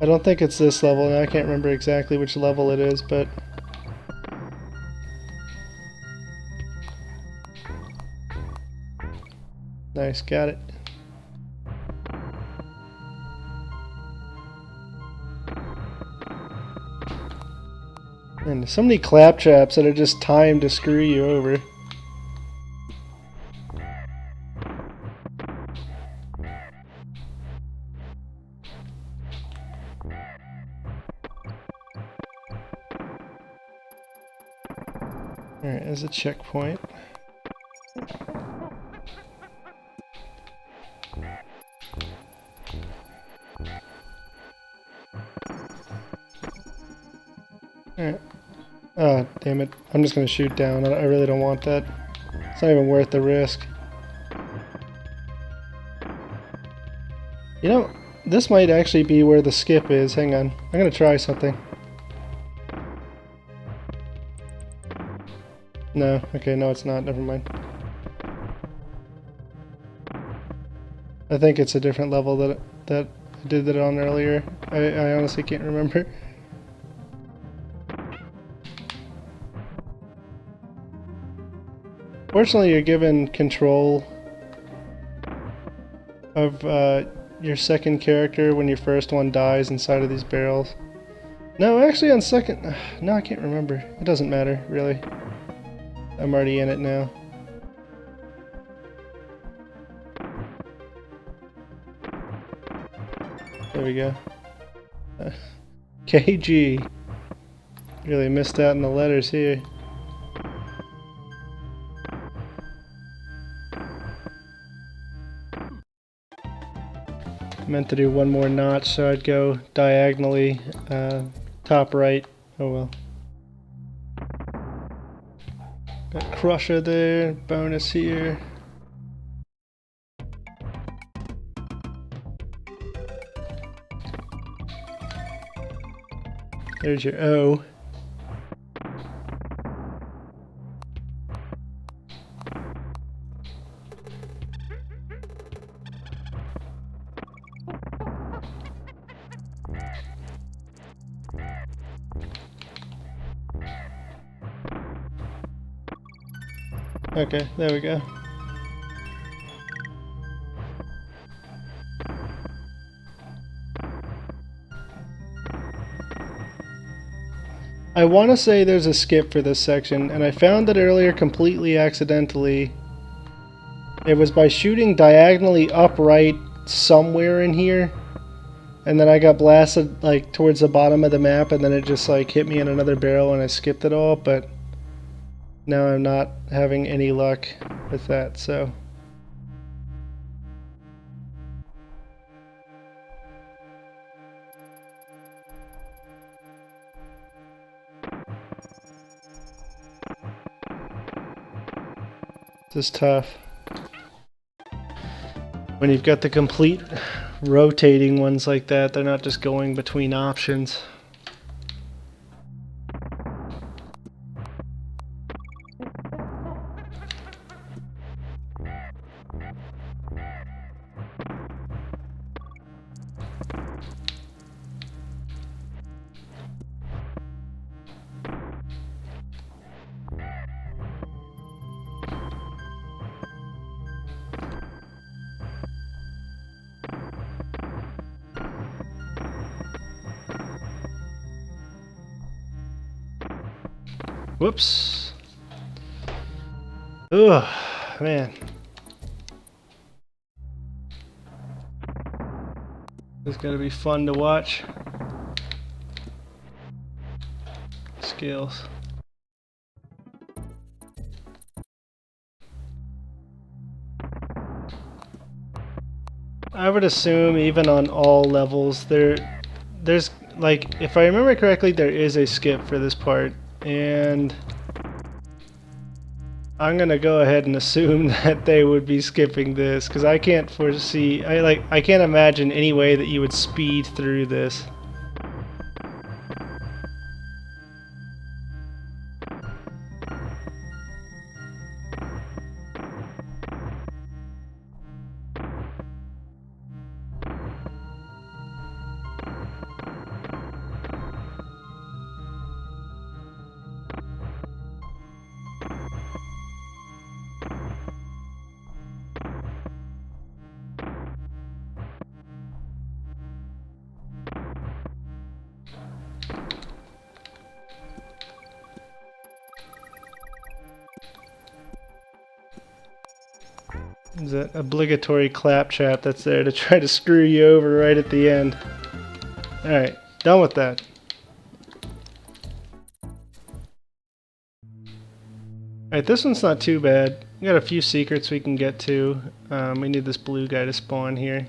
I don't think it's this level, and I can't remember exactly which level it is, but... Nice, got it. And so many claptraps that are just timed to screw you over. Alright, there's a checkpoint. Alright. Oh, damn it. I'm just gonna shoot down. I really don't want that. It's not even worth the risk. You know, this might actually be where the skip is. Hang on. I'm gonna try something. No. Okay, no it's not. Never mind. I think it's a different level that I did that on earlier. I honestly can't remember. Fortunately, you're given control of your second character when your first one dies inside of these barrels. No, actually on second... No, I can't remember. It doesn't matter, really. I'm already in it now. There we go. KG. Really missed out on the letters here. Meant to do one more notch, so I'd go diagonally, top right. Oh well. Got Crusher there, bonus here. There's your O. Okay, there we go. I want to say there's a skip for this section, and I found it earlier completely accidentally. It was by shooting diagonally upright somewhere in here, and then I got blasted like towards the bottom of the map, and then it just like hit me in another barrel and I skipped it all, but now I'm not having any luck with that, so... This is tough. When you've got the complete rotating ones like that, they're not just going between options. Whoops. Ugh, man. It's gonna be fun to watch. Skills. I would assume even on all levels there's like, if I remember correctly, there is a skip for this part, and I'm gonna go ahead and assume that they would be skipping this, because I can't foresee, I can't imagine any way that you would speed through this. There's that obligatory claptrap that's there to try to screw you over right at the end. Alright, done with that. Alright, this one's not too bad. We got a few secrets we can get to. We need this blue guy to spawn here.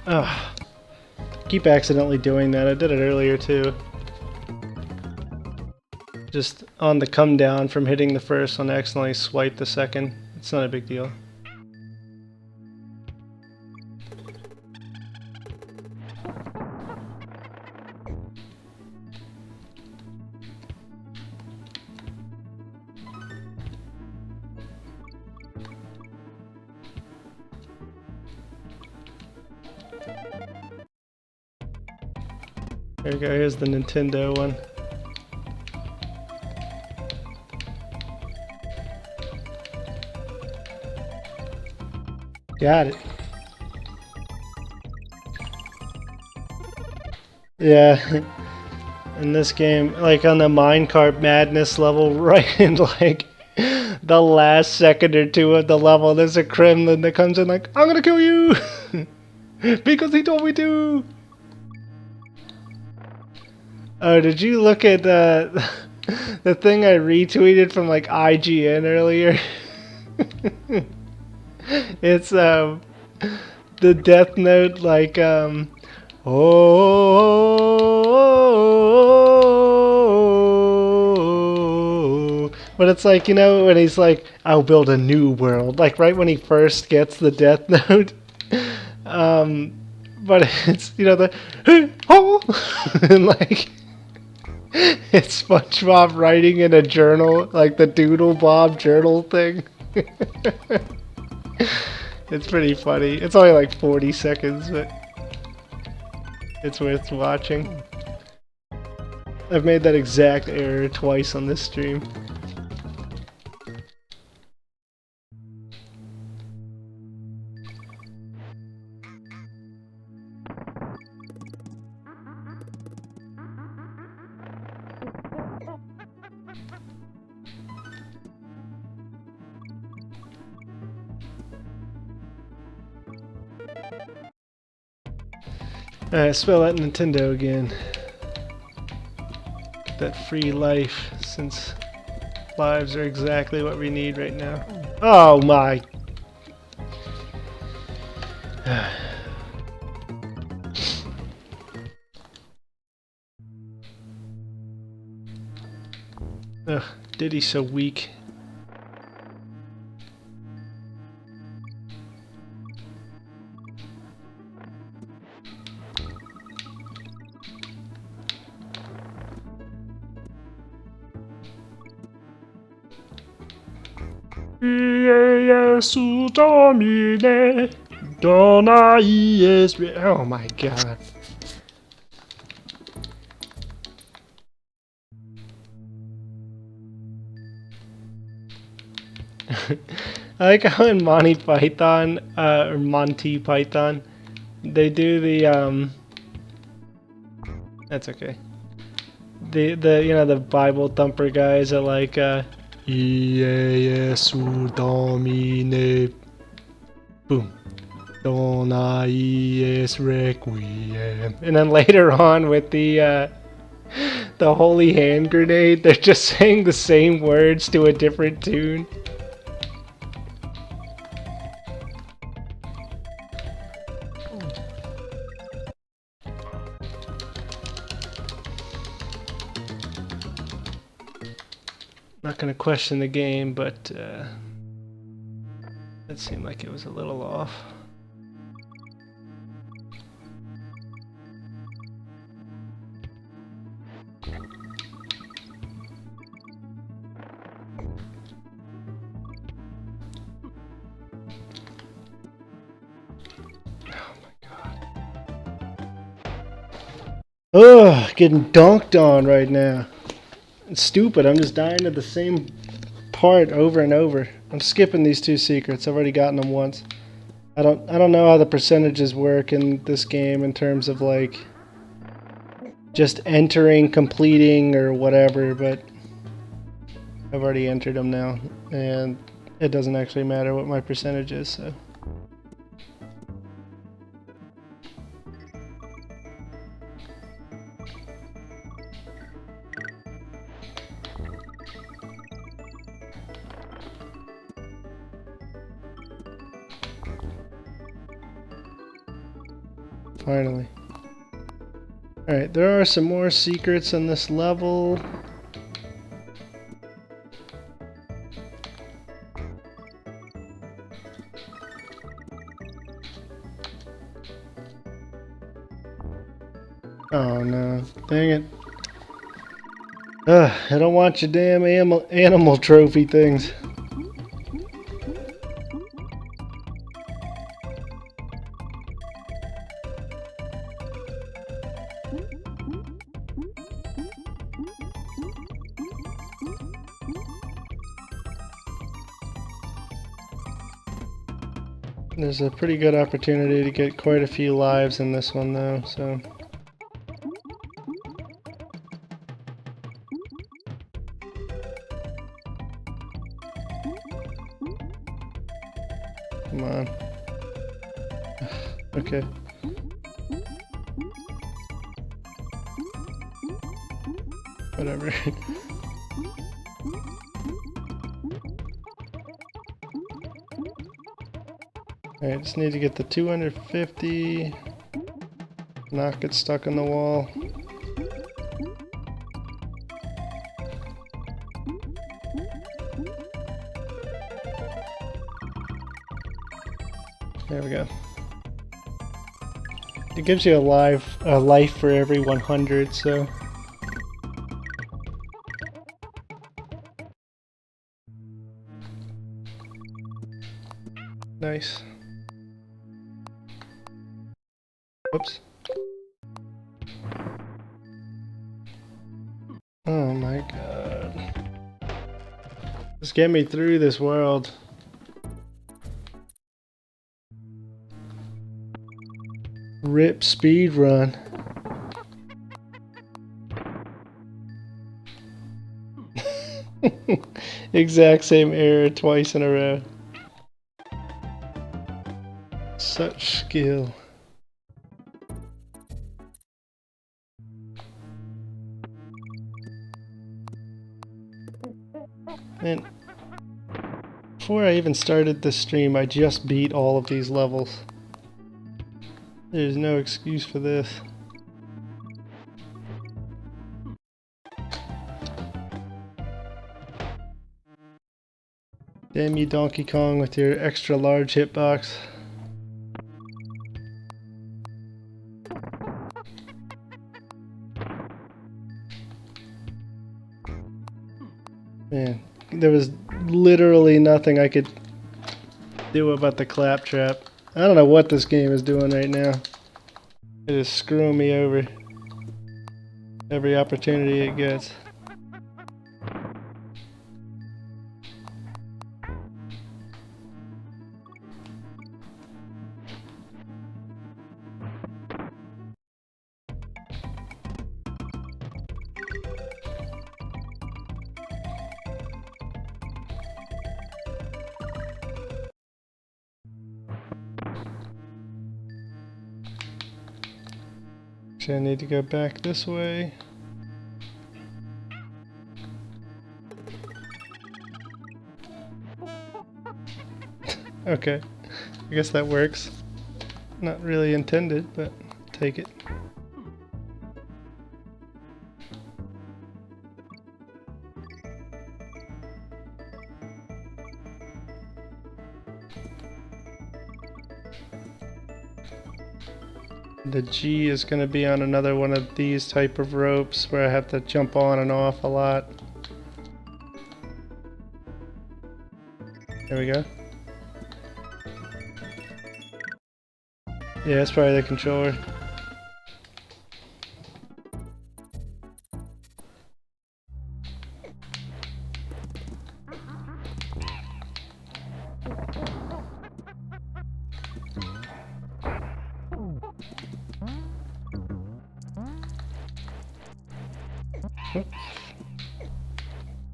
Ugh. Keep accidentally doing that. I did it earlier too. Just on the come down from hitting the first one, I accidentally swiped the second. It's not a big deal. There we go, here's the Nintendo one. Got it. Yeah. In this game, like on the minecart madness level, right in like the last second or two of the level, there's a Kremlin that comes in like, I'm gonna kill you! Because he told me to! Oh, did you look at the thing I retweeted from like IGN earlier? It's the Death Note like oh, but it's like, you know, when he's like, I'll build a new world, like right when he first gets the Death Note. But it's, you know, the oh, and like it's SpongeBob writing in a journal, like the Doodle Bob journal thing. It's pretty funny. It's only like 40 seconds, but it's worth watching. I've made that exact error twice on this stream. Alright, spell that Nintendo again. Get that free life, since lives are exactly what we need right now. Oh my! Ugh, Diddy's so weak. Oh my god. I like how in Monty Python, or Monty Python, they do the, that's okay. The you know, the Bible thumper guys are like, Iesu Domine, boom. Dona ies requiem. And then later on with the holy hand grenade, they're just saying the same words to a different tune. Not gonna question the game, but it seemed like it was a little off. Ugh, getting dunked on right now. It's stupid, I'm just dying to the same part over and over. I'm skipping these two secrets. I've already gotten them once. I don't know how the percentages work in this game in terms of like just entering, completing, or whatever, but I've already entered them now, and it doesn't actually matter what my percentage is, so. Finally. Alright, there are some more secrets on this level. Oh no, dang it. Ugh, I don't want your damn animal trophy things. There's a pretty good opportunity to get quite a few lives in this one though, so. Come on. Okay. Whatever. Alright, just need to get the 250. Not get stuck in the wall. There we go. It gives you a life for every 100, so. Nice. Whoops. Oh my god. Just get me through this world. Rip speed run. Exact same error twice in a row. Such skill. And before I even started this stream, I just beat all of these levels. There's no excuse for this. Damn you, Donkey Kong, with your extra large hitbox. Man, there was literally nothing I could do about the claptrap. I don't know what this game is doing right now. It is screwing me over every opportunity it gets. So I need to go back this way. Okay, I guess that works. Not really intended, but take it. The G is going to be on another one of these type of ropes where I have to jump on and off a lot. There we go. Yeah, that's probably the controller.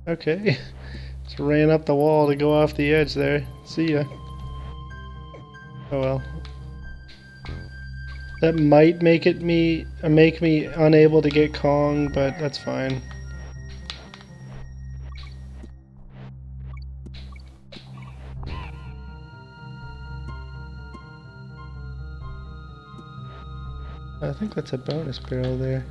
Okay. Just ran up the wall to go off the edge there. See ya. Oh well. That might make me unable to get Kong, but that's fine. I think that's a bonus barrel there.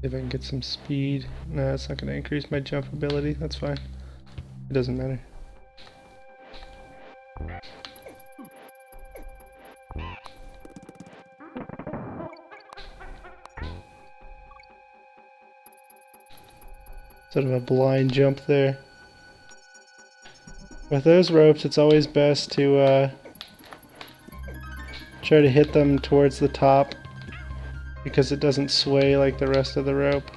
If I can get some speed. No, it's not going to increase my jump ability. That's fine. It doesn't matter. Sort of a blind jump there. With those ropes, it's always best to try to hit them towards the top because it doesn't sway like the rest of the rope.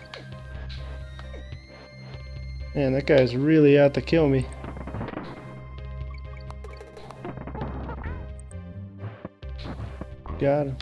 Man, that guy's really out to kill me. Got him.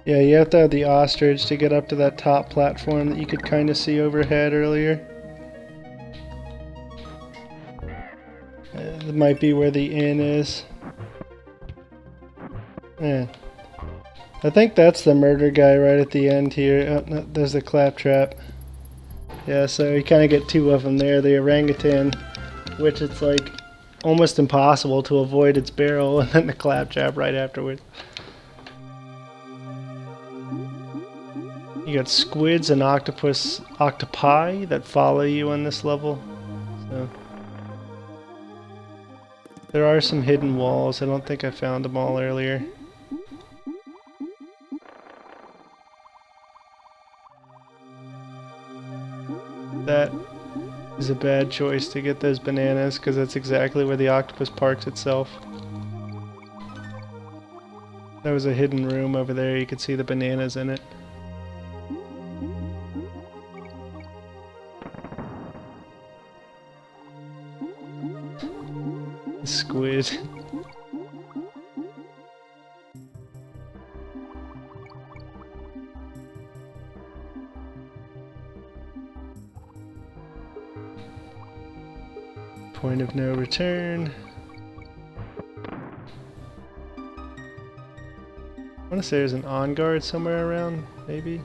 Yeah, you have to have the ostrich to get up to that top platform that you could kind of see overhead earlier. That might be where the inn is. Yeah. I think that's the murder guy right at the end here. Oh, no, there's the claptrap. Yeah, so you kind of get two of them there. The orangutan, which it's like almost impossible to avoid its barrel, and then the claptrap right afterwards. You got squids and octopi that follow you on this level. So there are some hidden walls. I don't think I found them all earlier. That is a bad choice to get those bananas because that's exactly where the octopus parks itself. There was a hidden room over there. You could see the bananas in it. Squid. Point of no return. I want to say there's an on guard somewhere around, maybe.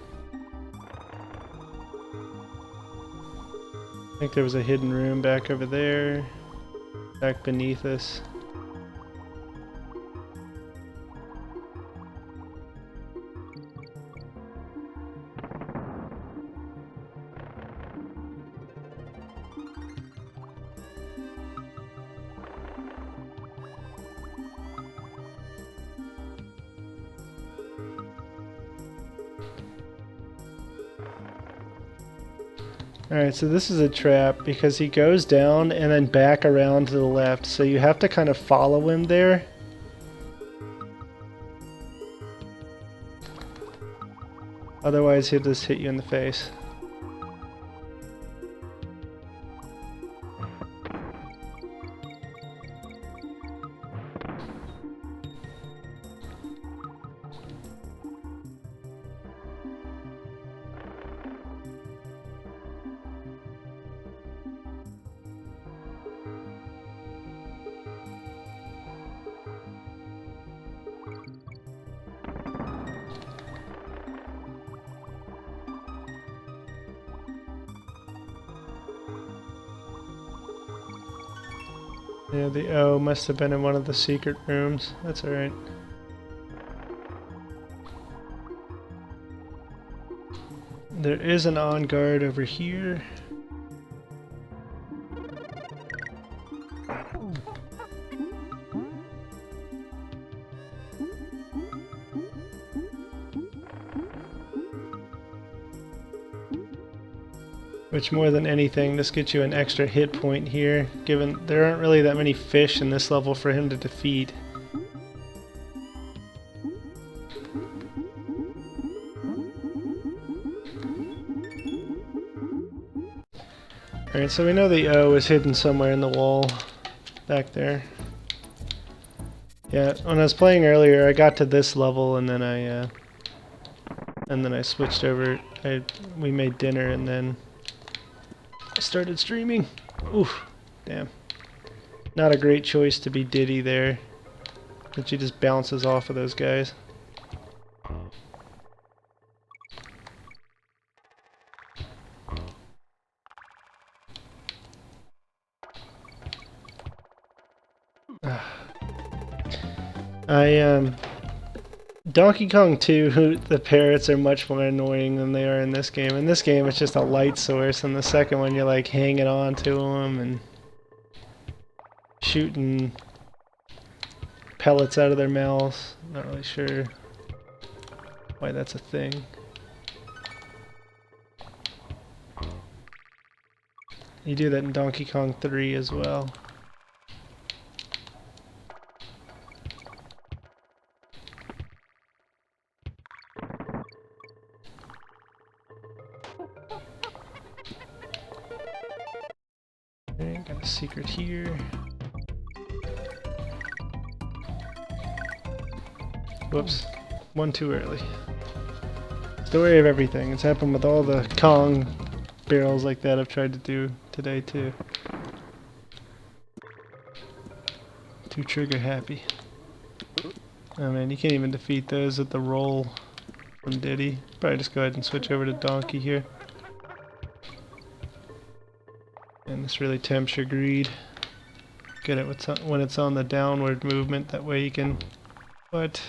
I think there was a hidden room back over there, back beneath us. Alright, so this is a trap because he goes down and then back around to the left, so you have to kind of follow him there. Otherwise he'll just hit you in the face. Yeah, the O must have been in one of the secret rooms. That's alright. There is an on guard over here. Which, more than anything, this gets you an extra hit point here, given there aren't really that many fish in this level for him to defeat. Alright, so we know the O is hidden somewhere in the wall back there. Yeah, when I was playing earlier, I got to this level and then I switched over. We made dinner and then I started streaming. Oof, damn. Not a great choice to be Diddy there. But she just bounces off of those guys. Donkey Kong 2, the parrots are much more annoying than they are in this game. In this game, it's just a light source, and the second one, you're like hanging on to them and shooting pellets out of their mouths. Not really sure why that's a thing. You do that in Donkey Kong 3 as well. Okay, got a secret here. Whoops, one too early. Story of everything. It's happened with all the Kong barrels like that I've tried to do today too. Too trigger happy. Oh man, you can't even defeat those with the roll from Diddy. Probably just go ahead and switch over to Donkey here. And this really tempts your greed. Get it when it's on the downward movement, that way you can... What?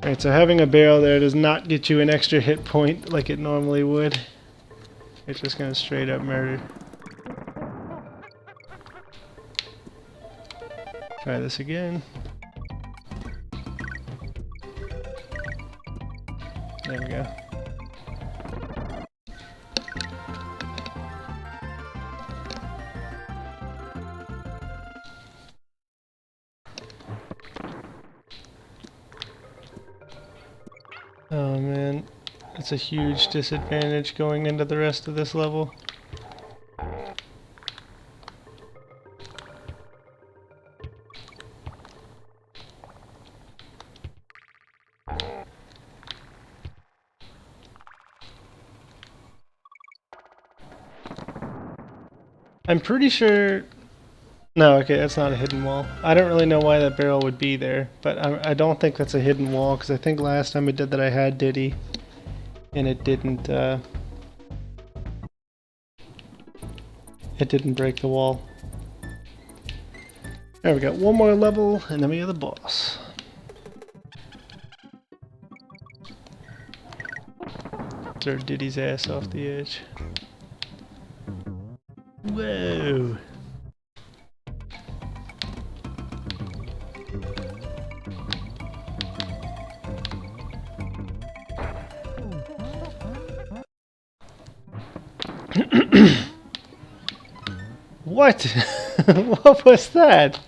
Alright, so having a barrel there does not get you an extra hit point like it normally would. It's just gonna straight up murder. Try this again. There we go. Oh man, it's a huge disadvantage going into the rest of this level. I'm pretty sure... No, okay, that's not a hidden wall. I don't really know why that barrel would be there, but I don't think that's a hidden wall, because I think last time it did that I had Diddy, and it didn't break the wall. There we go, one more level, and then we have the boss. Throw Diddy's ass off the edge. Whoa! What? What was that?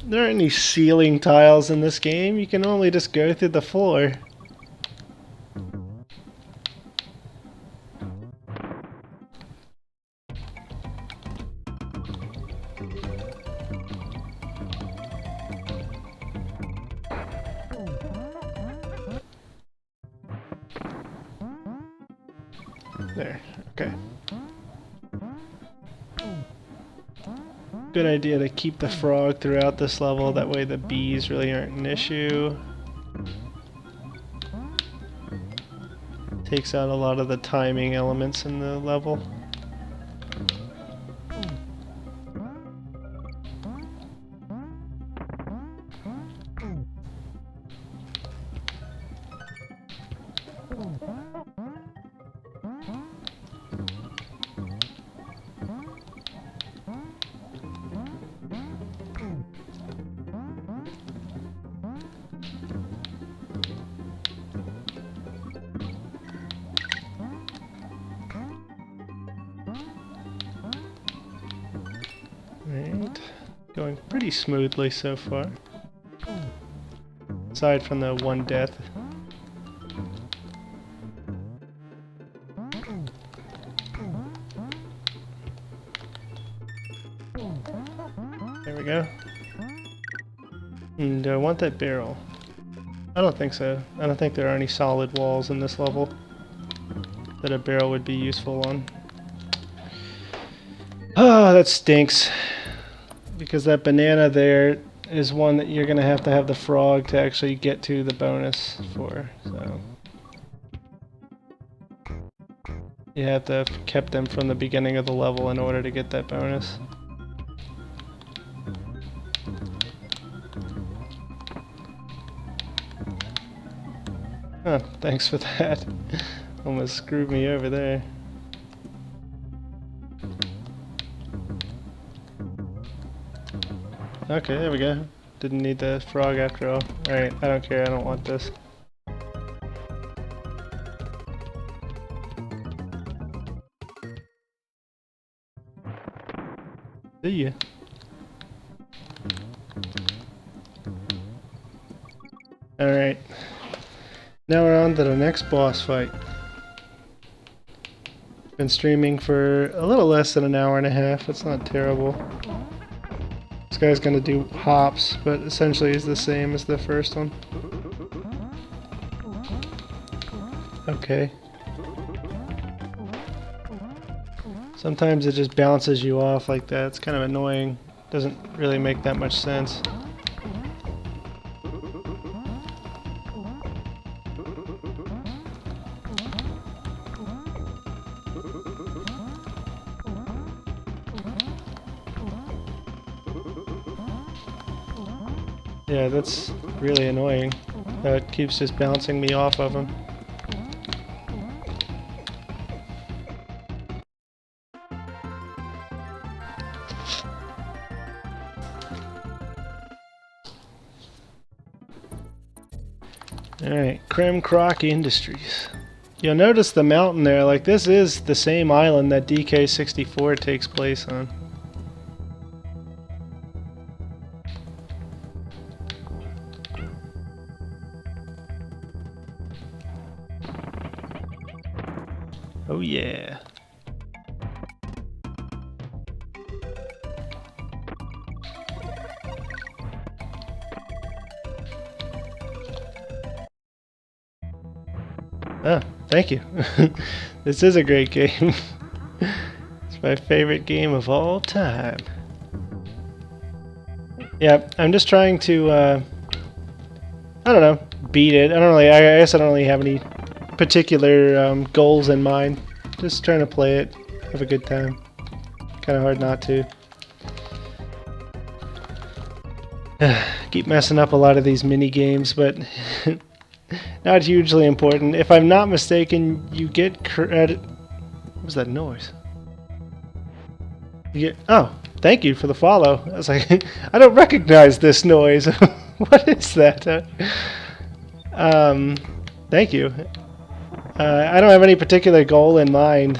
There aren't any ceiling tiles in this game. You can only just go through the floor. There. Okay. Good idea to keep the frog throughout this level, that way the bees really aren't an issue. Takes out a lot of the timing elements in the level. Right. Going pretty smoothly so far. Aside from the one death. There we go. And do I want that barrel? I don't think so. I don't think there are any solid walls in this level that a barrel would be useful on. Oh, that stinks. Because that banana there is one that you're going to have the frog to actually get to the bonus for. So you have to have kept them from the beginning of the level in order to get that bonus. Huh, thanks for that. Almost screwed me over there. Okay, there we go. Didn't need the frog after all. Alright, I don't care, I don't want this. See ya. Alright. Now we're on to the next boss fight. Been streaming for a little less than an hour and a half, it's not terrible. This guy's gonna do hops, but essentially is the same as the first one. Okay. Sometimes it just bounces you off like that. It's kind of annoying. Doesn't really make that much sense. Yeah, that's really annoying. It keeps just bouncing me off of him. Alright, Creme Croc Industries. You'll notice the mountain there, like this is the same island that DK64 takes place on. Oh yeah. Ah, thank you. This is a great game. It's My favorite game of all time. Yeah, I'm just trying to, I don't know, beat it. I guess I don't really have any particular goals in mind. Just trying to play it, have a good time. Kind of hard not to. Keep messing up a lot of these mini games, but not hugely important. If I'm not mistaken, you get credit. What was that noise? You get. Oh, thank you for the follow. I was like, I don't recognize this noise. What is that? Thank you. I don't have any particular goal in mind.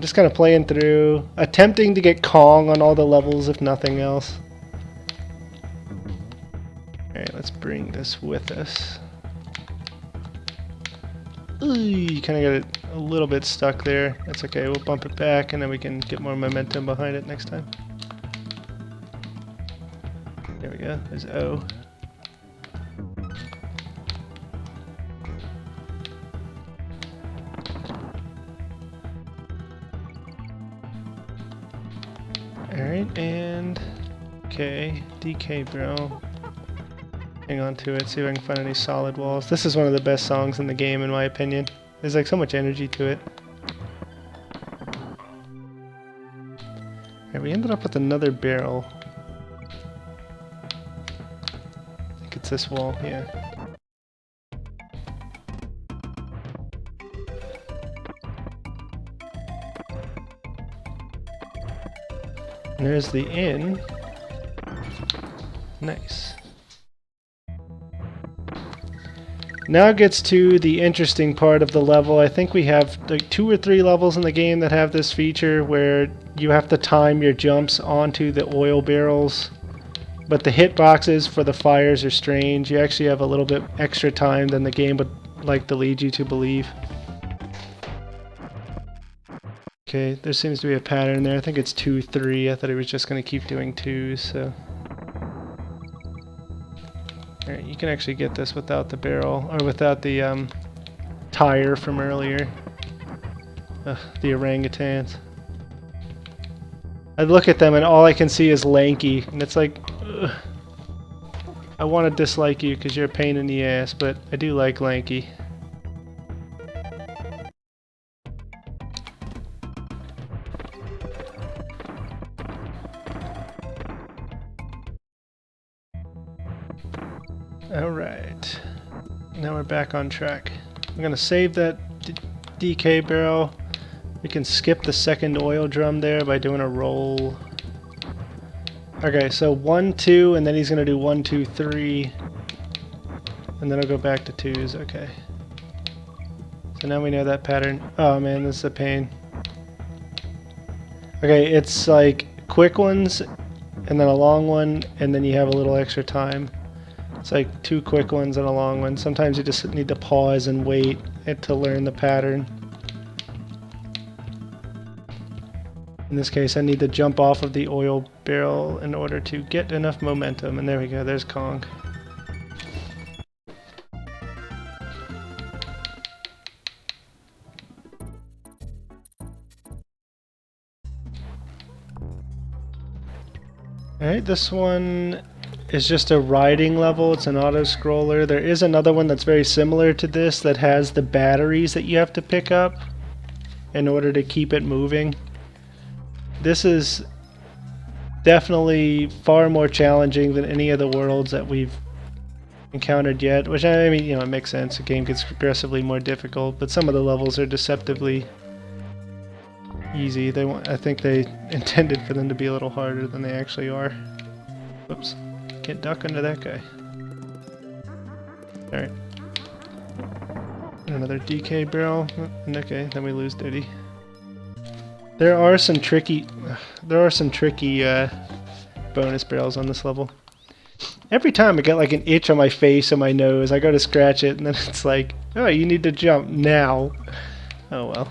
Just kind of playing through, attempting to get Kong on all the levels, if nothing else. Alright, let's bring this with us. Ooh, you kind of got it a little bit stuck there. That's okay, we'll bump it back and then we can get more momentum behind it next time. There we go, there's O. Alright, and okay, DK bro. Hang on to it, see if I can find any solid walls. This is one of the best songs in the game in my opinion. There's like so much energy to it. Alright, we ended up with another barrel. I think it's this wall, yeah. And there's the inn. Nice. Now it gets to the interesting part of the level. I think we have like 2 or 3 levels in the game that have this feature where you have to time your jumps onto the oil barrels. But the hitboxes for the fires are strange. You actually have a little bit extra time than the game would like to lead you to believe. Okay, there seems to be a pattern there. I think it's 2, 3. I thought it was just going to keep doing 2s, so... Alright, you can actually get this without the barrel, or without the tire from earlier. Ugh, the orangutans. I look at them and all I can see is lanky, and it's like, ugh. I want to dislike you because you're a pain in the ass, but I do like lanky. Alright, now we're back on track. I'm going to save that DK barrel. We can skip the second oil drum there by doing a roll. Okay, so 1, 2, and then he's going to do 1, 2, 3. And then I'll go back to 2s, okay. So now we know that pattern. Oh man, this is a pain. Okay, it's like quick ones, and then a long one, and then you have a little extra time. It's like 2 quick ones and a long one. Sometimes you just need to pause and wait to learn the pattern. In this case, I need to jump off of the oil barrel in order to get enough momentum. And there we go, there's Kong. Alright, this one is just a riding level. It's an auto-scroller. There is another one that's very similar to this that has the batteries that you have to pick up in order to keep it moving. This is definitely far more challenging than any of the worlds that we've encountered yet, which I mean, you know, it makes sense. The game gets progressively more difficult, but some of the levels are deceptively easy. I think they intended for them to be a little harder than they actually are. Whoops. Can't duck under that guy. Alright. Another DK barrel. Okay, then we lose Diddy. There are some tricky bonus barrels on this level. Every time I get like an itch on my face or my nose, I go to scratch it and then it's like, oh, you need to jump now. Oh well.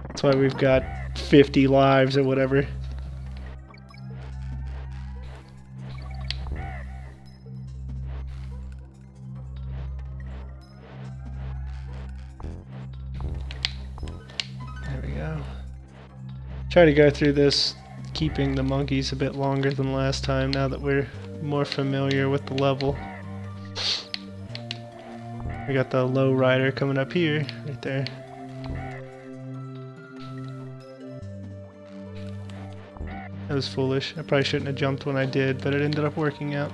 That's why we've got 50 lives or whatever. Try to go through this, keeping the monkeys a bit longer than last time now that we're more familiar with the level. We got the low rider coming up here, right there. That was foolish. I probably shouldn't have jumped when I did, but it ended up working out.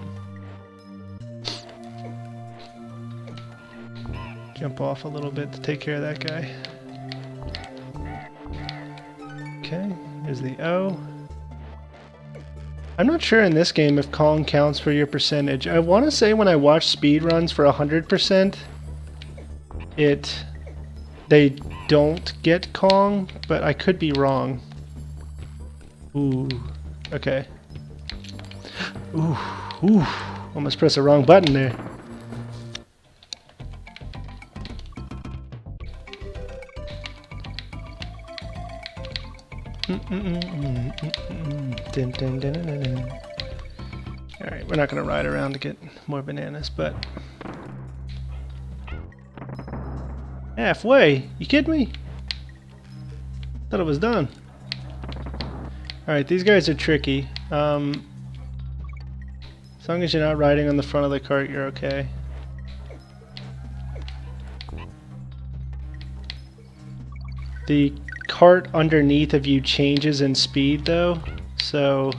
Jump off a little bit to take care of that guy. Okay, here's the O. I'm not sure in this game if Kong counts for your percentage. I want to say when I watch speedruns for 100%, they don't get Kong, but I could be wrong. Ooh, okay. Ooh, almost pressed the wrong button there. Alright, we're not going to ride around to get more bananas, but... Halfway? You kidding me? Thought it was done. Alright, these guys are tricky. As long as you're not riding on the front of the cart, you're okay. The cart underneath of you changes in speed, though, so...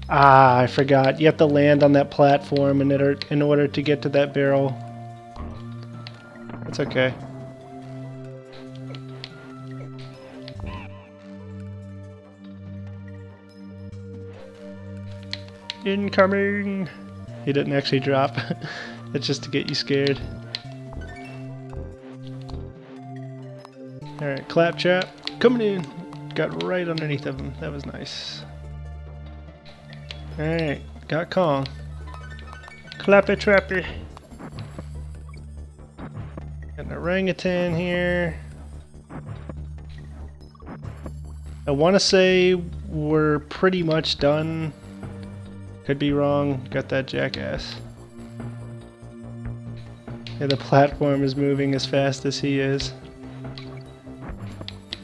Ah, I forgot. You have to land on that platform in order to get to that barrel. That's okay. Incoming! He didn't actually drop. That's just to get you scared. Alright, Claptrap, coming in. Got right underneath of him. That was nice. Alright, got Kong. Clappy Trappy. Got an orangutan here. I want to say we're pretty much done. Could be wrong. Got that jackass. Yeah, the platform is moving as fast as he is.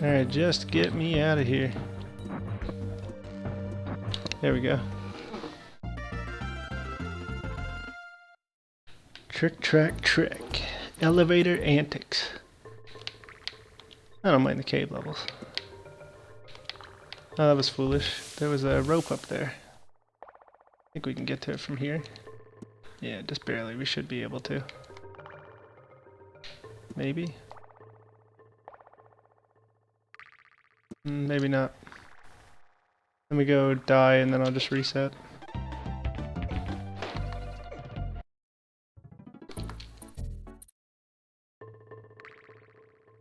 Alright, just get me out of here. There we go. Trick, track, trick. Elevator antics. I don't mind the cave levels. Oh, that was foolish. There was a rope up there. I think we can get to it from here. Yeah, just barely. We should be able to. Maybe? Maybe not. Let me go die and then I'll just reset.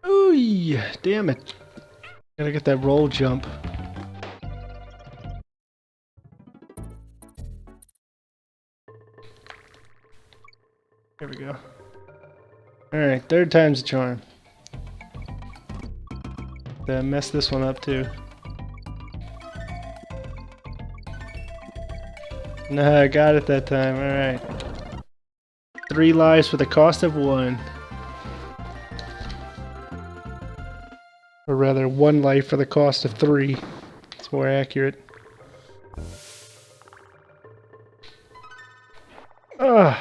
Ooh, damn it. Gotta get that roll jump. There we go. Alright, third time's a charm. Mess this one up too. No, I got it that time, alright. 3 lives for the cost of 1. Or rather, 1 life for the cost of 3. It's more accurate. Ugh.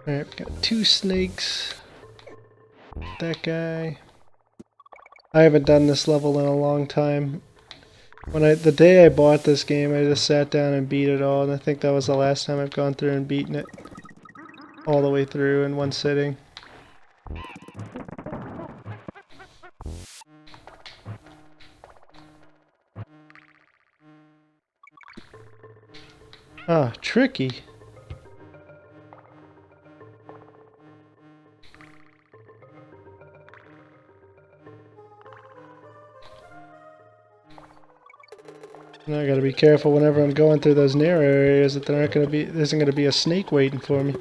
Alright, we got 2 snakes. That guy. I haven't done this level in a long time. The day I bought this game, I just sat down and beat it all, and I think that was the last time I've gone through and beaten it all the way through in one sitting. Ah, tricky. Now I gotta be careful whenever I'm going through those narrow areas that there isn't gonna be a snake waiting for me.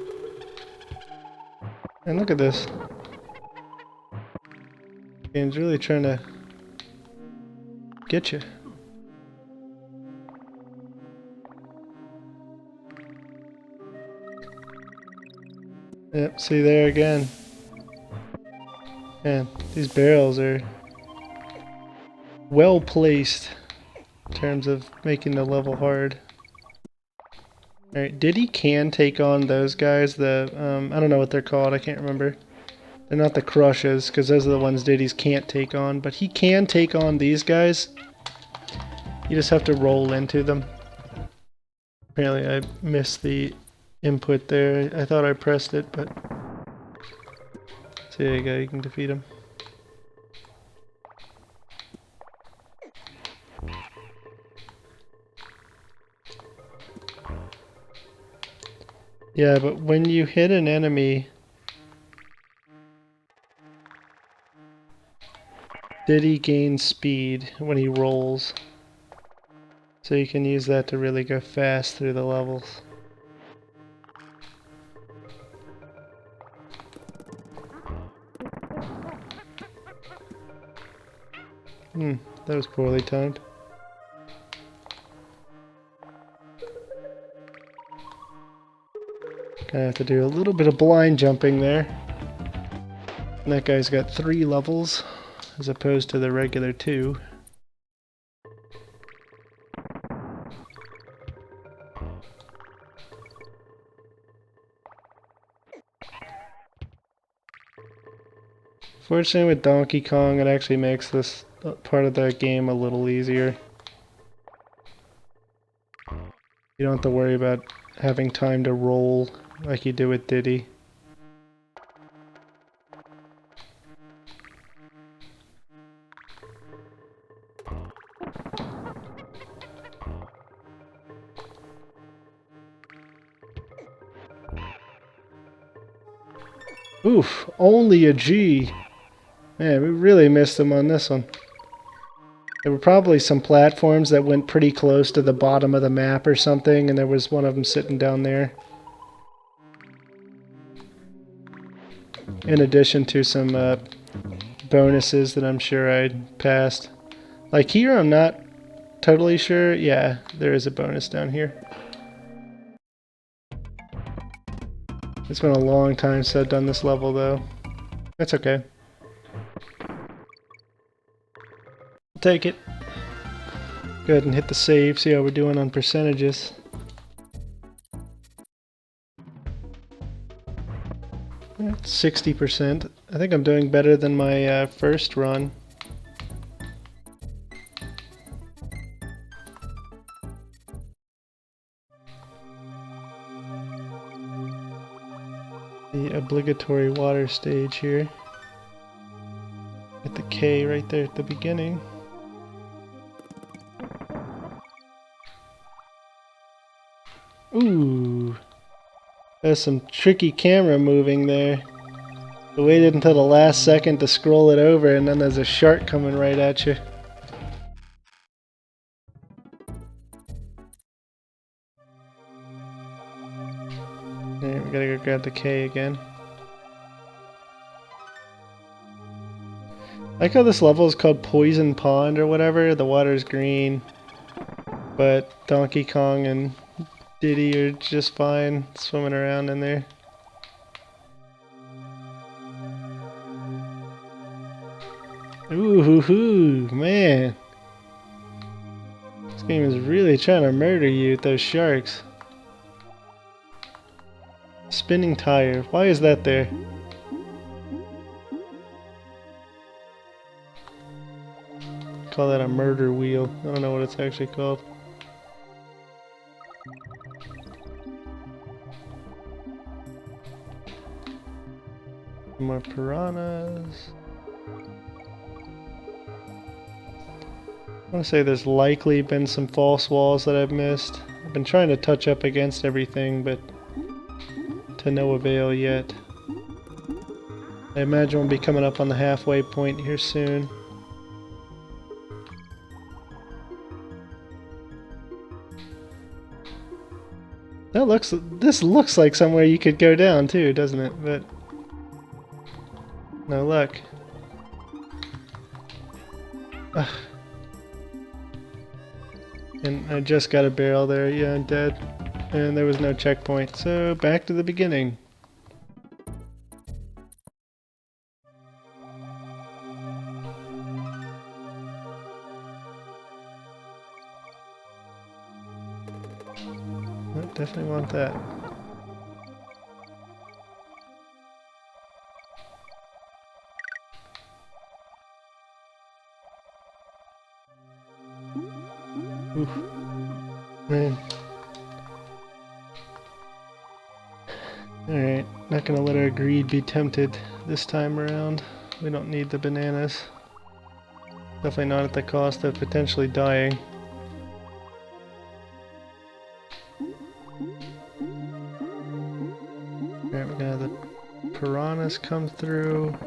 And look at this. Game's really trying to get you. Yep, see there again. Man, these barrels are well placed in terms of making the level hard. Alright, Diddy can take on those guys, I don't know what they're called, I can't remember. They're not the Crushes, because those are the ones Diddy's can't take on, but he can take on these guys. You just have to roll into them. Apparently I missed the input there. I thought I pressed it, but... So there you go, you can defeat him. Yeah, but when you hit an enemy, Diddy gains speed when he rolls. So you can use that to really go fast through the levels. That was poorly timed. Gonna have to do a little bit of blind jumping there. And that guy's got 3 levels, as opposed to the regular 2. Fortunately with Donkey Kong, it actually makes this part of the game a little easier. You don't have to worry about having time to roll like you do with Diddy. Oof, only a G. Man, we really missed him on this one. There were probably some platforms that went pretty close to the bottom of the map or something, and there was one of them sitting down there. In addition to some bonuses that I'm sure I'd passed. Like here, I'm not totally sure. Yeah, there is a bonus down here. It's been a long time since I've done this level, though. That's okay. I'll take it. Go ahead and hit the save, see how we're doing on percentages. That's 60%. I think I'm doing better than my first run. The obligatory water stage here. At the K right there at the beginning. Ooh, there's some tricky camera moving there. I waited until the last second to scroll it over, and then there's a shark coming right at you. Alright, we gotta go grab the K again. I like how this level is called Poison Pond or whatever. The water's green, but Donkey Kong and Diddy are just fine swimming around in there. Ooh, hoo, hoo, man. This game is really trying to murder you with those sharks. Spinning tire. Why is that there? Call that a murder wheel. I don't know what it's actually called. More piranhas. I want to say there's likely been some false walls that I've missed. I've been trying to touch up against everything, but to no avail yet. I imagine we'll be coming up on the halfway point here soon. This looks like somewhere you could go down too, doesn't it? But no luck. Ugh. And I just got a barrel there. Yeah, I'm dead. And there was no checkpoint. So back to the beginning. I definitely want that. Oof. Man. Alright, not gonna let our greed be tempted this time around. We don't need the bananas. Definitely not at the cost of potentially dying. Alright, we're gonna have the piranhas come through.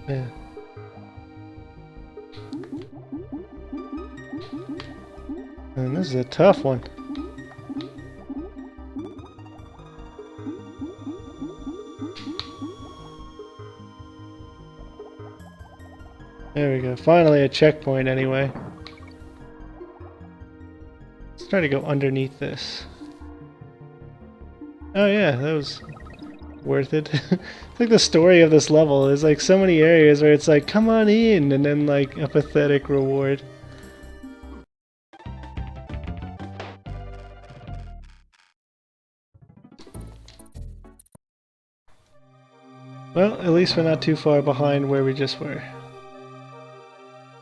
Yeah. And this is a tough one. There we go. Finally a checkpoint anyway. Let's try to go underneath this. Oh yeah, that was worth it. It's like the story of this level. There's like so many areas where it's like, come on in, and then like a pathetic reward. Well, at least we're not too far behind where we just were.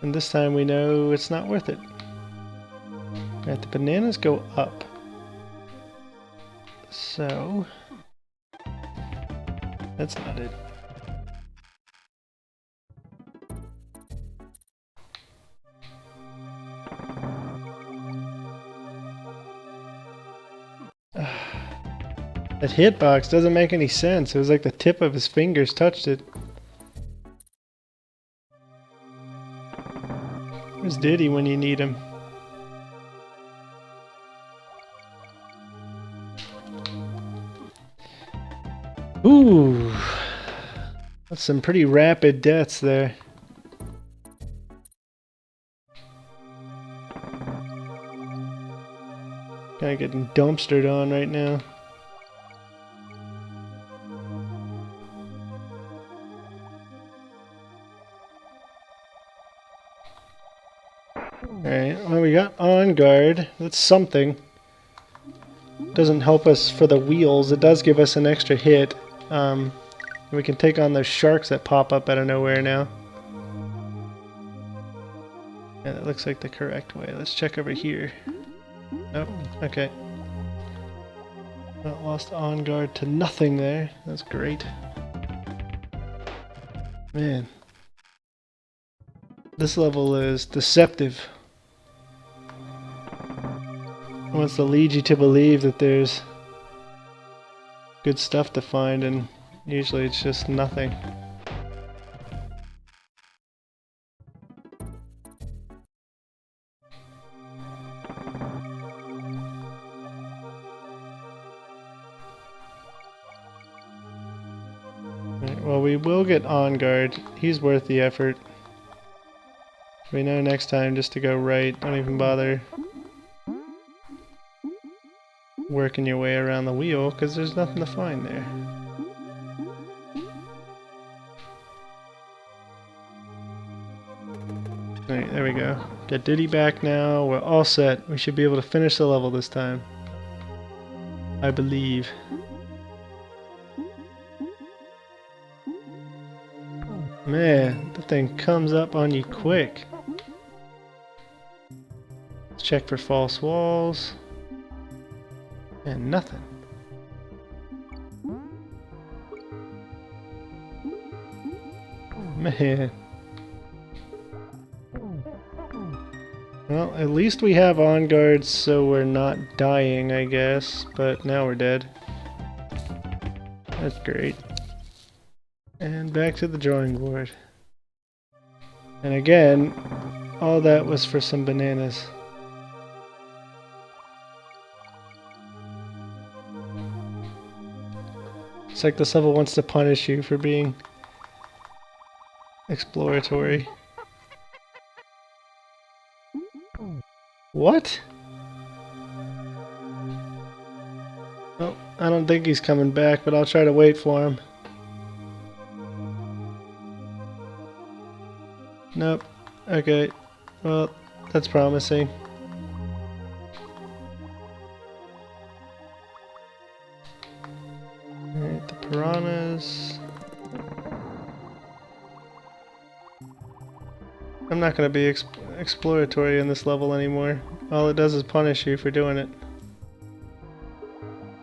And this time we know it's not worth it. Alright, the bananas go up. So... that's not it. That hitbox doesn't make any sense. It was like the tip of his fingers touched it. Where's Diddy when you need him? Ooh, that's some pretty rapid deaths there. Kinda getting dumpstered on right now. Alright, well we got on guard. That's something. Doesn't help us for the wheels. It does give us an extra hit. We can take on those sharks that pop up out of nowhere now. Yeah, that looks like the correct way. Let's check over here. Nope. Okay. Well, lost on guard to nothing there. That's great. Man. This level is deceptive. It wants to lead you to believe that there's good stuff to find, and usually it's just nothing. Right, well, we will get on guard. He's worth the effort. We know next time just to go right. Don't even bother working your way around the wheel, because there's nothing to find there. Alright, there we go. Got Diddy back now. We're all set. We should be able to finish the level this time. I believe. Man, the thing comes up on you quick. Let's check for false walls. And nothing. Man. Well, at least we have on guard so we're not dying, I guess. But now we're dead. That's great. And back to the drawing board. And again, all that was for some bananas. It's like this level wants to punish you for being exploratory. What? Oh, I don't think he's coming back, but I'll try to wait for him. Nope. Okay. Well, that's promising. Alright, the piranhas. I'm not going to be exploratory in this level anymore. All it does is punish you for doing it.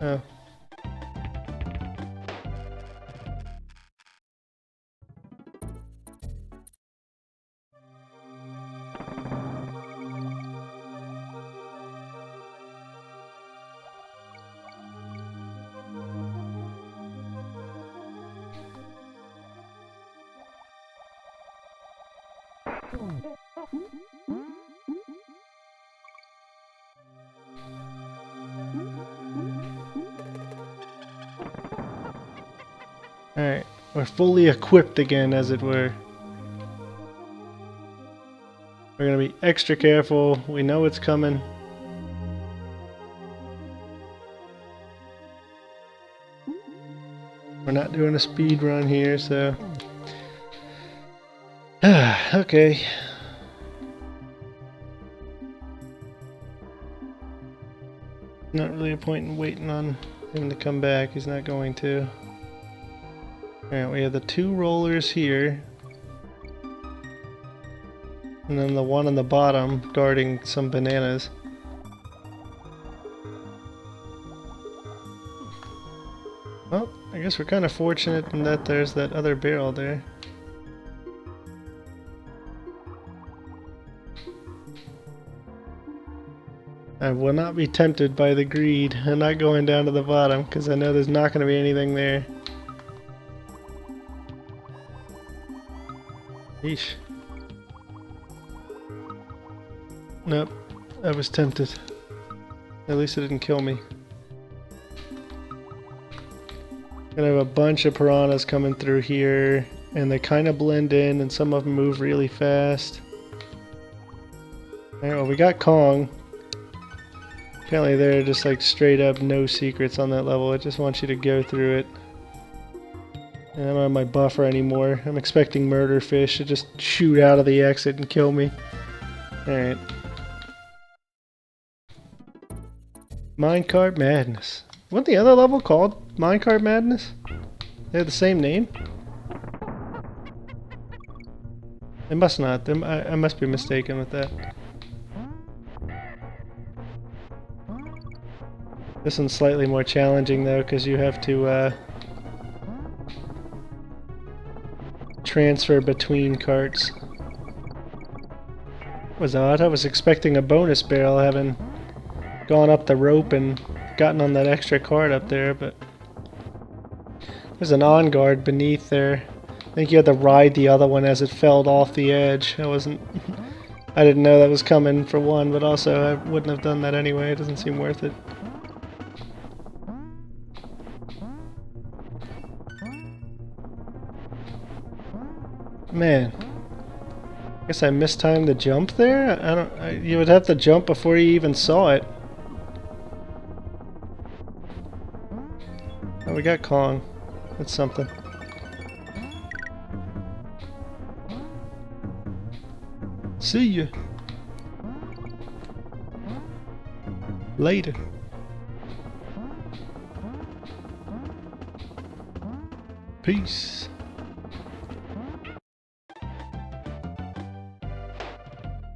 Oh. Alright, we're fully equipped again, as it were. We're gonna be extra careful. We know it's coming. We're not doing a speed run here, so... okay. Not really a point in waiting on him to come back. He's not going to. Alright, we have the 2 rollers here. And then the one on the bottom guarding some bananas. Well, I guess we're kind of fortunate in that there's that other barrel there. I will not be tempted by the greed. I'm not going down to the bottom because I know there's not going to be anything there. Yeesh. Nope. I was tempted. At least it didn't kill me. Gonna have a bunch of piranhas coming through here, and they kind of blend in, and some of them move really fast. Alright, well, we got Kong. Apparently they're just like straight up no secrets on that level. It just wants you to go through it. And I don't have my buffer anymore. I'm expecting murder fish to just shoot out of the exit and kill me. Alright. Minecart Madness. Wasn't the other level called Minecart Madness? They have the same name? They must not. I must be mistaken with that. This one's slightly more challenging though, because you have to transfer between carts. Was odd. I was expecting a bonus barrel, having gone up the rope and gotten on that extra cart up there, but there's an on guard beneath there. I think you had to ride the other one as it fell off the edge. I didn't know that was coming for one, but also I wouldn't have done that anyway. It doesn't seem worth it. Man, I guess I mistimed the jump there. You would have to jump before you even saw it. Oh, we got Kong. That's something. See ya. Later. Peace.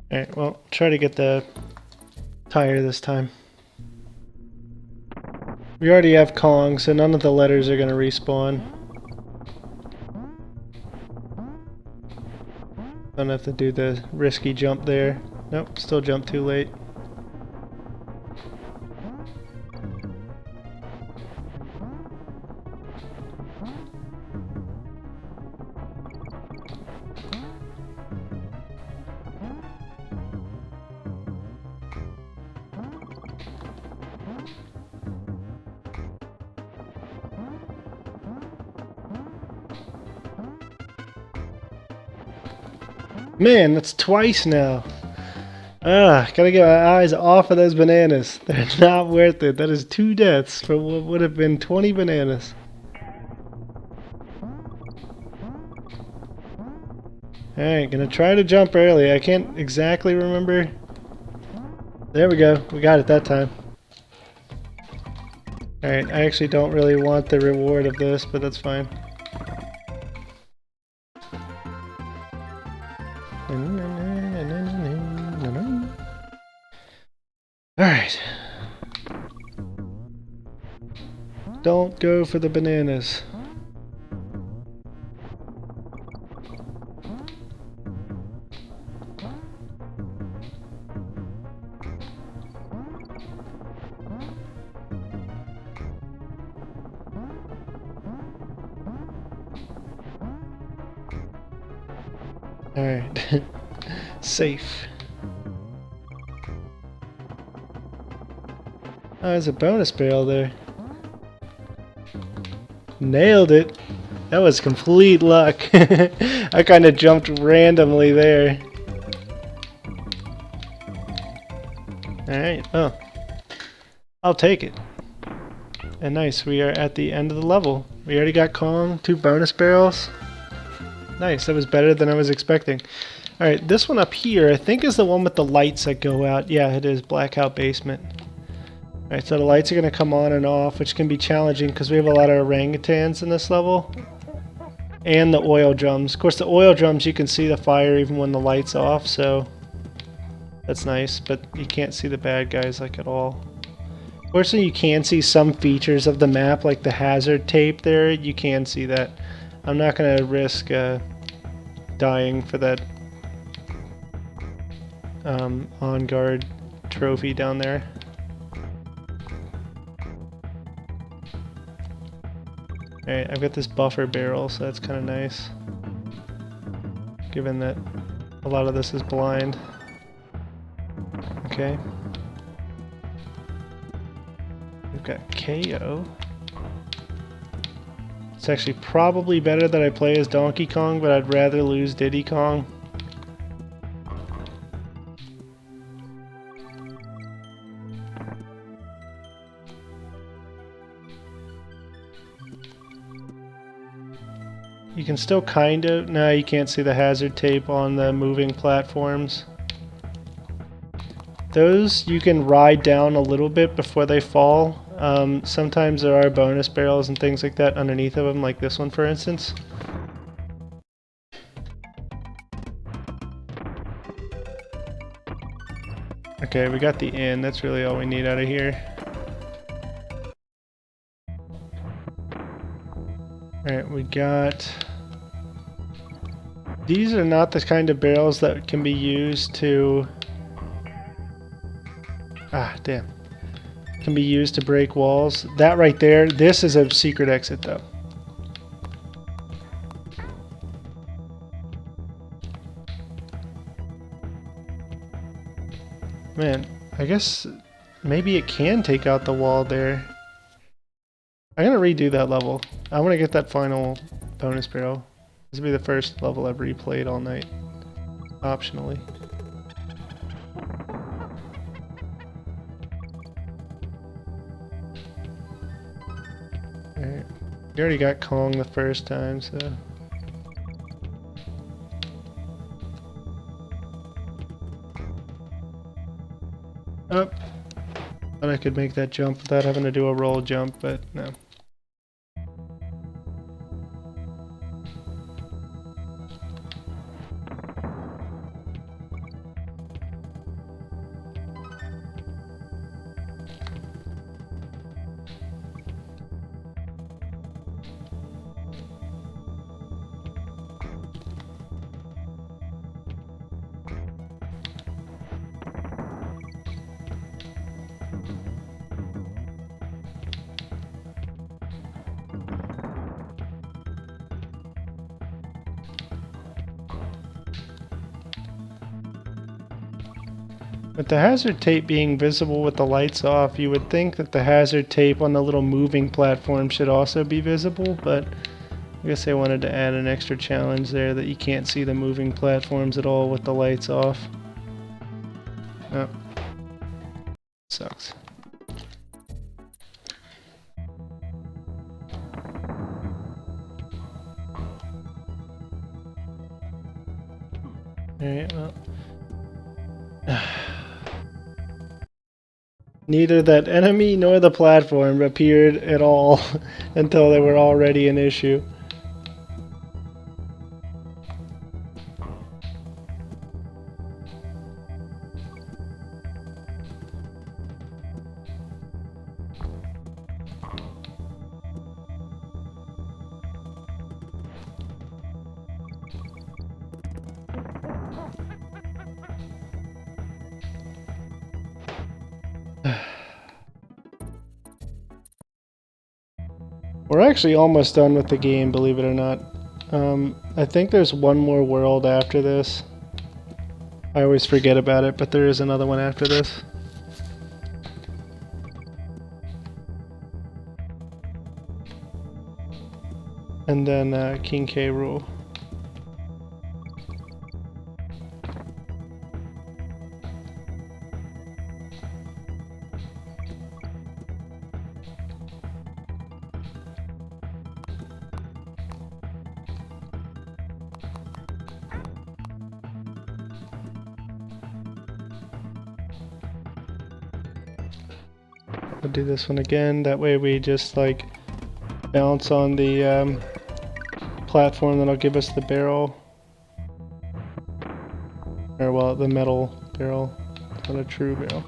Alright, well, try to get the tire this time. We already have Kong, so none of the letters are going to respawn. Don't have to do the risky jump there. Nope, still jumped too late. Man, that's twice now. Gotta get my eyes off of those bananas. They're not worth it. That is 2 deaths for what would have been 20 bananas. Alright, gonna try to jump early. I can't exactly remember. There we go. We got it that time. Alright, I actually don't really want the reward of this, but that's fine. Alright. Don't go for the bananas. Alright. Safe. Oh, there's a bonus barrel there. Nailed it. That was complete luck. I kind of jumped randomly there. Alright, oh. I'll take it. And nice, we are at the end of the level. We already got Kong, 2 bonus barrels. Nice, that was better than I was expecting. Alright, this one up here, I think is the one with the lights that go out. Yeah, it is, Blackout Basement. Alright, so the lights are going to come on and off, which can be challenging because we have a lot of orangutans in this level. And the oil drums. Of course, the oil drums, you can see the fire even when the light's off, so that's nice, but you can't see the bad guys like at all. Fortunately, you can see some features of the map, like the hazard tape there. You can see that. I'm not going to risk dying for that on-guard trophy down there. Alright, I've got this buffer barrel, so that's kind of nice. Given that a lot of this is blind. Okay. We've got KO. It's actually probably better that I play as Donkey Kong, but I'd rather lose Diddy Kong. You can still kind of... No, you can't see the hazard tape on the moving platforms. Those you can ride down a little bit before they fall. Sometimes there are bonus barrels and things like that underneath of them, like this one for instance. Okay, we got the inn. That's really all we need out of here. Alright, we got... These are not the kind of barrels that can be used to... Ah, damn. Can be used to break walls. That right there, this is a secret exit though. Man, I guess maybe it can take out the wall there. I'm gonna redo that level. I want to get that final bonus barrel. This will be the first level I've replayed all night. Optionally. Alright. You already got Kong the first time, so... Up. Thought I could make that jump without having to do a roll jump, but no. With the hazard tape being visible with the lights off, you would think that the hazard tape on the little moving platform should also be visible, but I guess I wanted to add an extra challenge there that you can't see the moving platforms at all with the lights off. Oh. Sucks. Alright, well. Neither that enemy nor the platform appeared at all until they were already an issue. We're actually almost done with the game, believe it or not. I think there's one more world after this. I always forget about it, but there is another one after this. And then King K. Rool. I'll do this one again, that way we just like bounce on the platform that'll give us the barrel. Or well, the metal barrel, not a true barrel.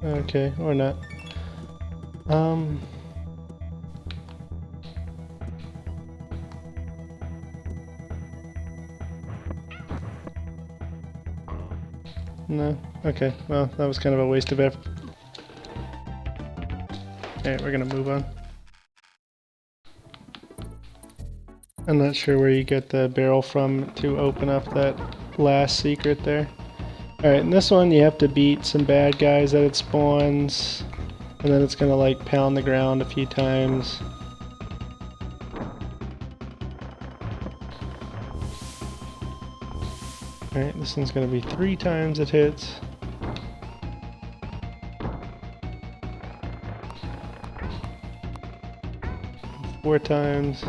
Okay, or not. No. Okay, well, that was kind of a waste of effort. Alright, we're gonna move on. I'm not sure where you get the barrel from to open up that last secret there. Alright, in this one you have to beat some bad guys that it spawns, and then it's gonna like pound the ground a few times. Alright, this one's gonna be 3 times it hits. Four times.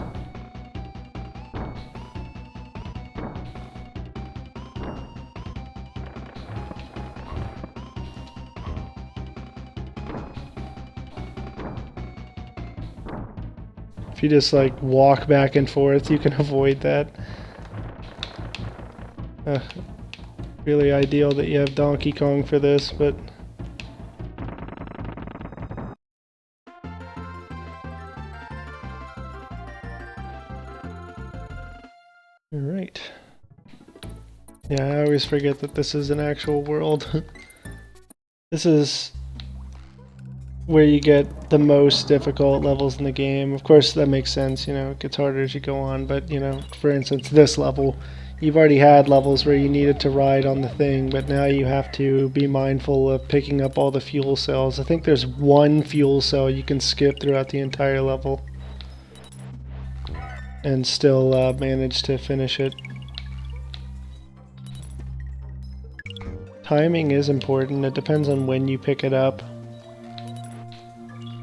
If you just like walk back and forth, you can avoid that. Really ideal that you have Donkey Kong for this, but alright. Yeah, I always forget that this is an actual world. This is where you get the most difficult levels in the game. Of course, that makes sense, you know, it gets harder as you go on, but, you know, for instance, this level, you've already had levels where you needed to ride on the thing, but now you have to be mindful of picking up all the fuel cells. I think there's one fuel cell you can skip throughout the entire level and still manage to finish it. Timing is important. It depends on when you pick it up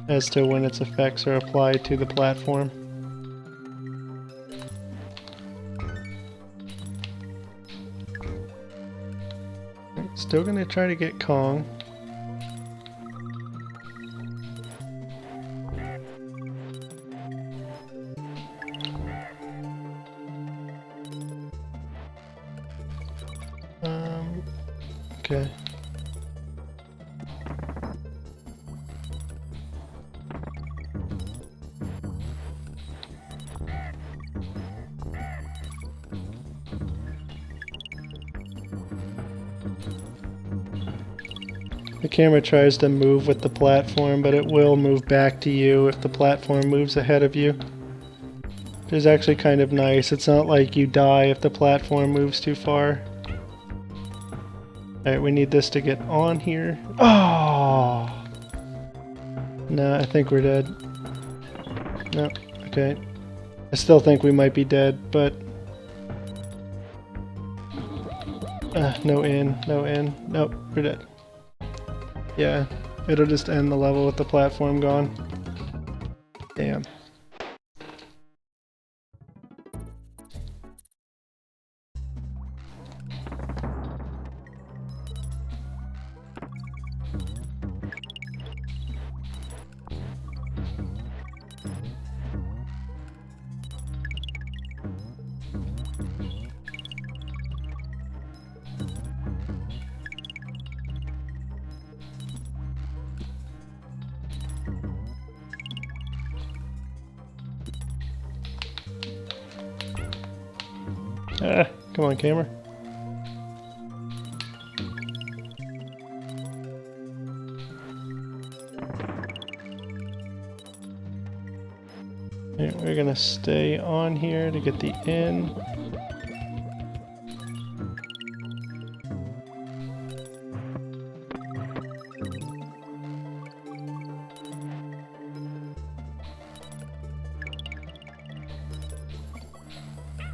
as to when its effects are applied to the platform. Still gonna try to get Kong. Okay. The camera tries to move with the platform, but it will move back to you if the platform moves ahead of you. Which is actually kind of nice. It's not like you die if the platform moves too far. Alright, we need this to get on here. Oh! No, I think we're dead. No, okay. I still think we might be dead, but... no in, no in. Nope, we're dead. Yeah, it'll just end the level with the platform gone. Damn. Ah, come on, camera. Here, we're gonna stay on here to get the in.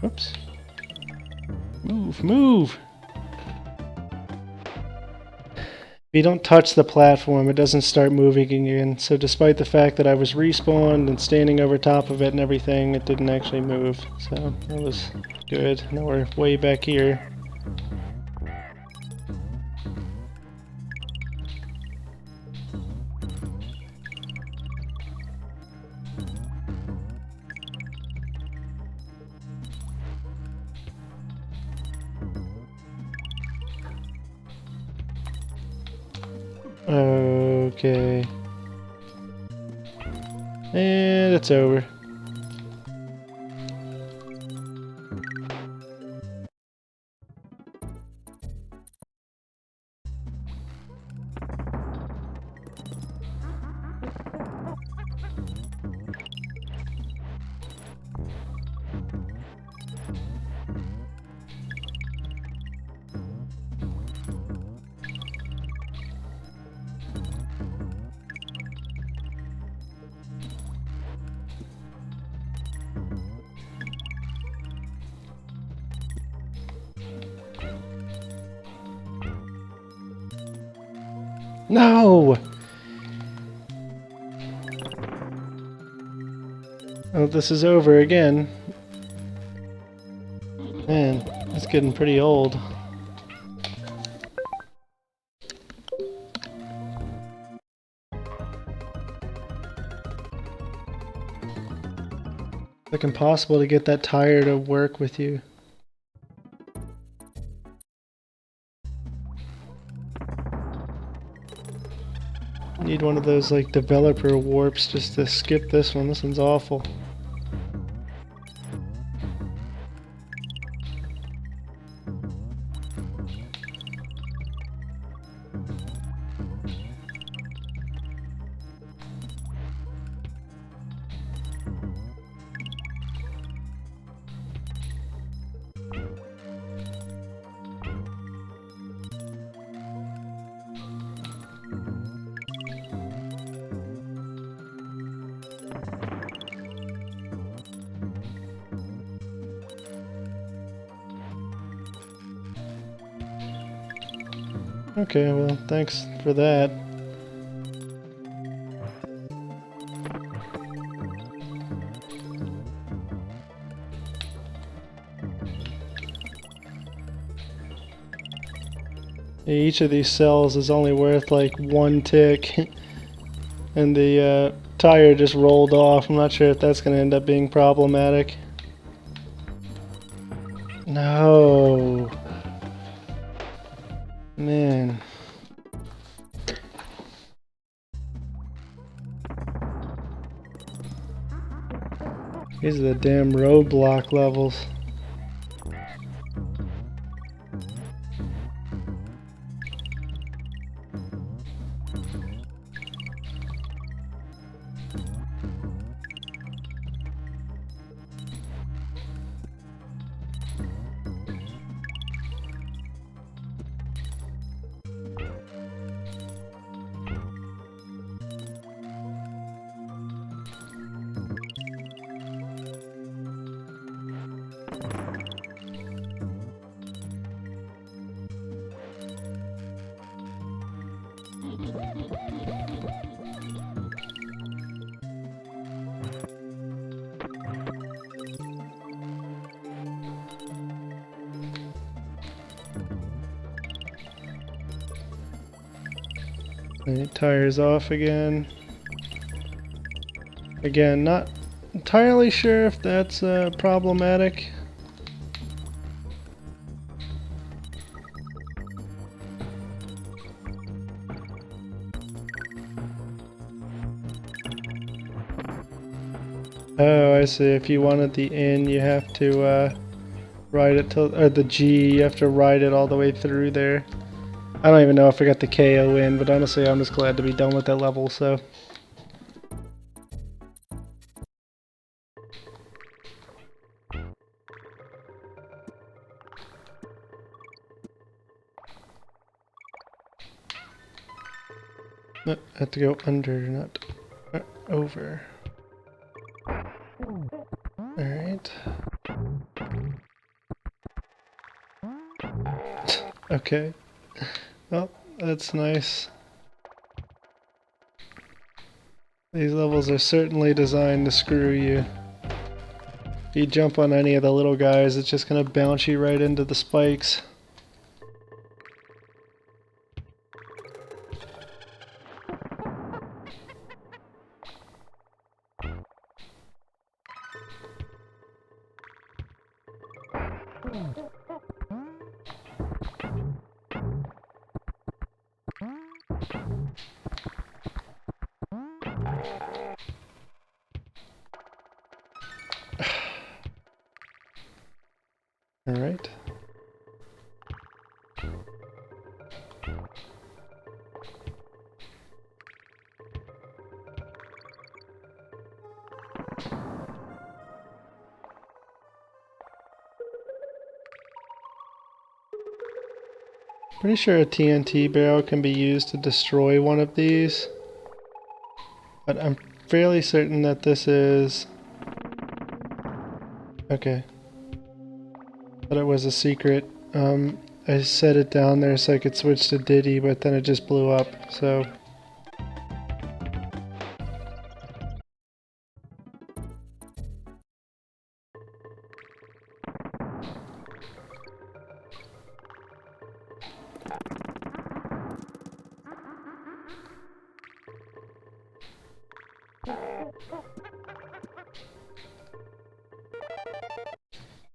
Oops. Move, move! If you don't touch the platform, it doesn't start moving again. So despite the fact that I was respawned and standing over top of it and everything, it didn't actually move. So that was good. Now we're way back here. Okay. And it's over. No! Oh, this is over again. Man, it's getting pretty old. It's like impossible to get that tire to work with you. Need one of those like developer warps just to skip this one. This one's awful. Okay, well, thanks for that. Each of these cells is only worth like 1 tick. And the tire just rolled off. I'm not sure if that's going to end up being problematic. No. Man. These are the damn roadblock levels. Right, tires off again. Again, not entirely sure if that's problematic. Oh, I see. If you wanted the N, you have to ride it till, or the G, you have to ride it all the way through there. I don't even know if I got the KO in, but honestly, I'm just glad to be done with that level, so. No, I have to go under, not over. Alright. Okay. Well, that's nice. These levels are certainly designed to screw you. If you jump on any of the little guys, it's just gonna bounce you right into the spikes. Alright. Pretty sure a TNT barrel can be used to destroy one of these. But I'm fairly certain that this is... Okay. But it was a secret. I set it down there so I could switch to Diddy, but then it just blew up, so...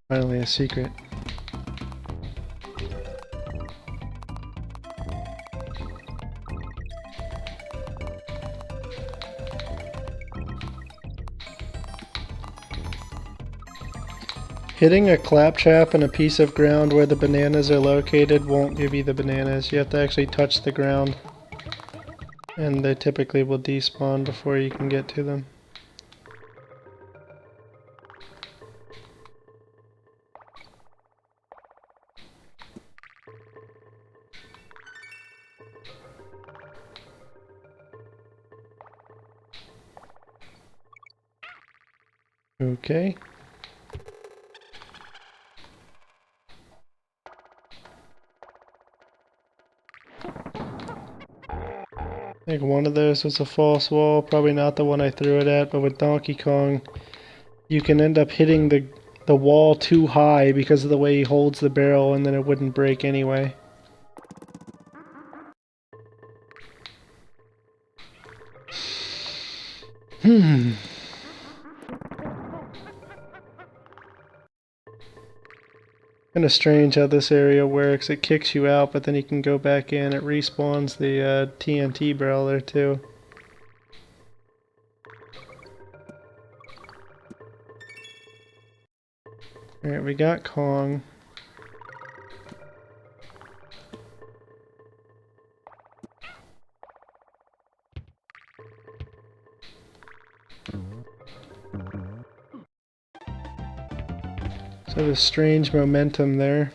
Finally a secret. Hitting a claptrap in a piece of ground where the bananas are located won't give you the bananas. You have to actually touch the ground. And they typically will despawn before you can get to them. Okay. I think one of those was a false wall, probably not the one I threw it at, but with Donkey Kong, you can end up hitting the wall too high because of the way he holds the barrel, and then it wouldn't break anyway. Kinda strange how this area works. It kicks you out, but then you can go back in. It respawns the TNT barrel there too. Alright, we got Kong. So there's strange momentum there.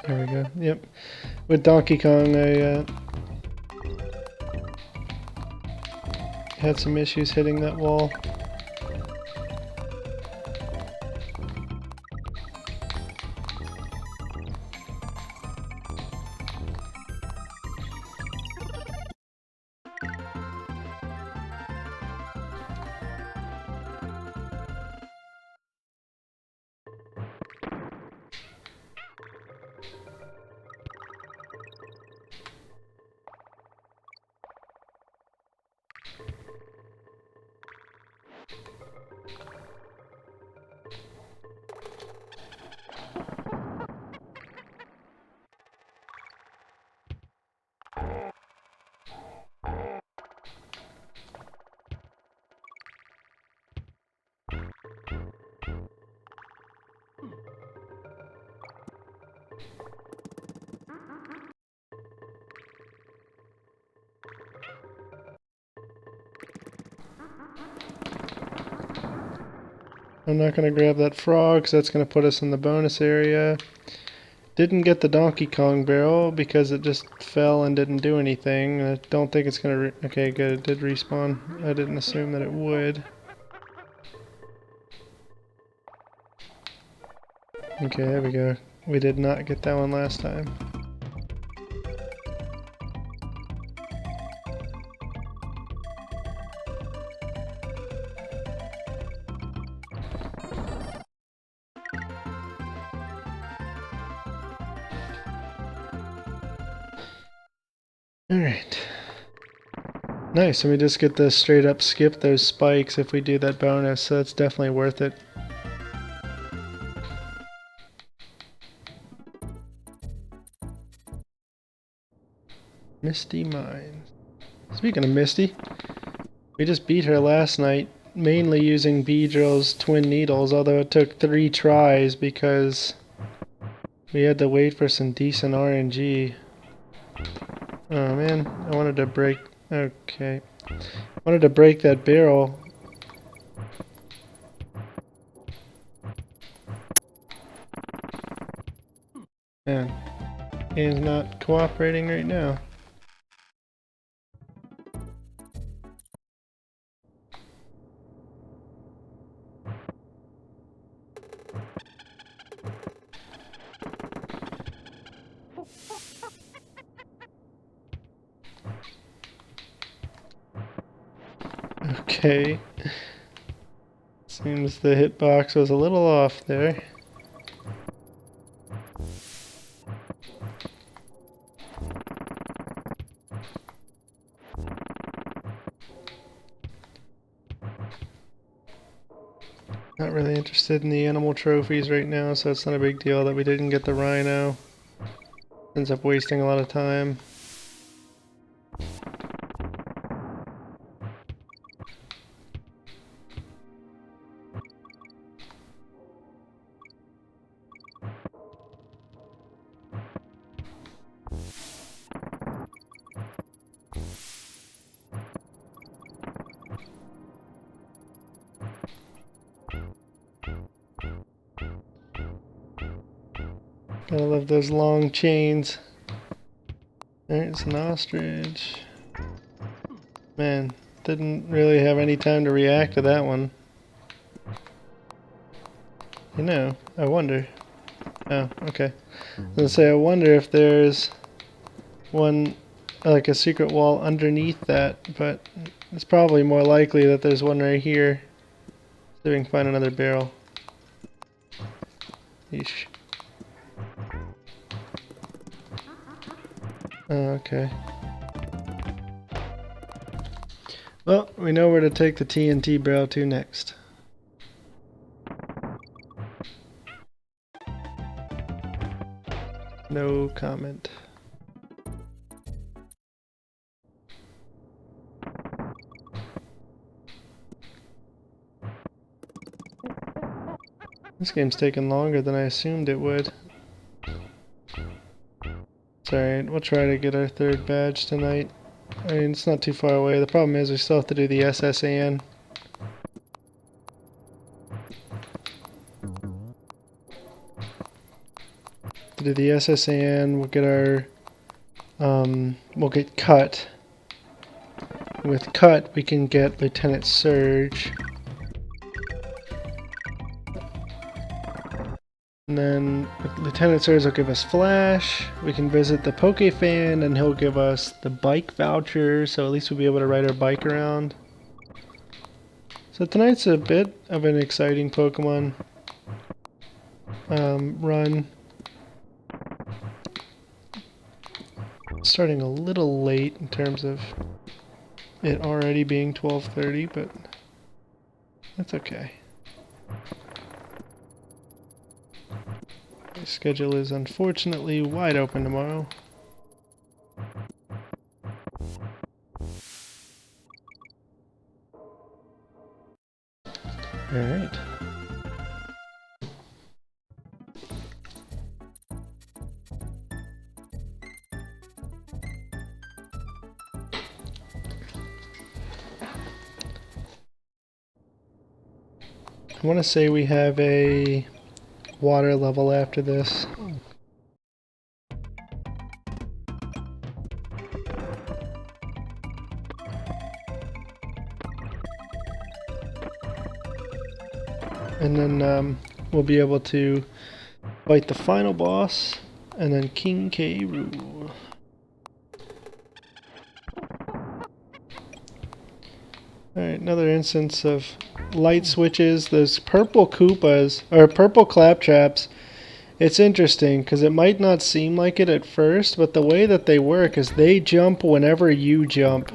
There we go. Yep. With Donkey Kong, I had some issues hitting that wall. I'm not going to grab that frog because that's going to put us in the bonus area. Didn't get the Donkey Kong barrel because it just fell and didn't do anything. I don't think it's going to... Okay, good. It did respawn. I didn't assume that it would. Okay, there we go. We did not get that one last time. Alright. Nice, and we just get to straight up skip those spikes if we do that bonus, so that's definitely worth it. Misty Mines. Speaking of Misty, we just beat her last night, mainly using Beedrill's twin needles, although it took 3 tries because we had to wait for some decent RNG. Oh man, I wanted to break... Okay. I wanted to break that barrel. Man, game's not cooperating right now. Okay. Seems the hitbox was a little off there. Not really interested in the animal trophies right now, so it's not a big deal that we didn't get the rhino. Ends up wasting a lot of time. I love those long chains. There's an ostrich. Man, didn't really have any time to react to that one. You know, I wonder. Oh, okay. I was gonna say, I wonder if there's one, like a secret wall underneath that, but it's probably more likely that there's one right here. See if we can find another barrel. Yeesh. Okay. Well, we know where to take the TNT barrel to next. No comment. This game's taking longer than I assumed it would. It's alright, we'll try to get our 3rd badge tonight. I mean, it's not too far away. The problem is we still have to do the S.S.Anne. To do the S.S.Anne, we'll get our... we'll get Cut. With Cut, we can get Lieutenant Surge. And then Lieutenant Surge will give us Flash. We can visit the Poke Fan, and he'll give us the bike voucher, so at least we'll be able to ride our bike around. So tonight's a bit of an exciting Pokemon run. Starting a little late in terms of it already being 12:30, but That's okay. My schedule is unfortunately wide open tomorrow. Alright. I want to say we have a water level after this. And then we'll be able to fight the final boss, and then King K. Rool. Alright, another instance of light switches. Those purple Koopas, or purple claptraps, it's interesting because it might not seem like it at first, but the way that they work is they jump whenever you jump.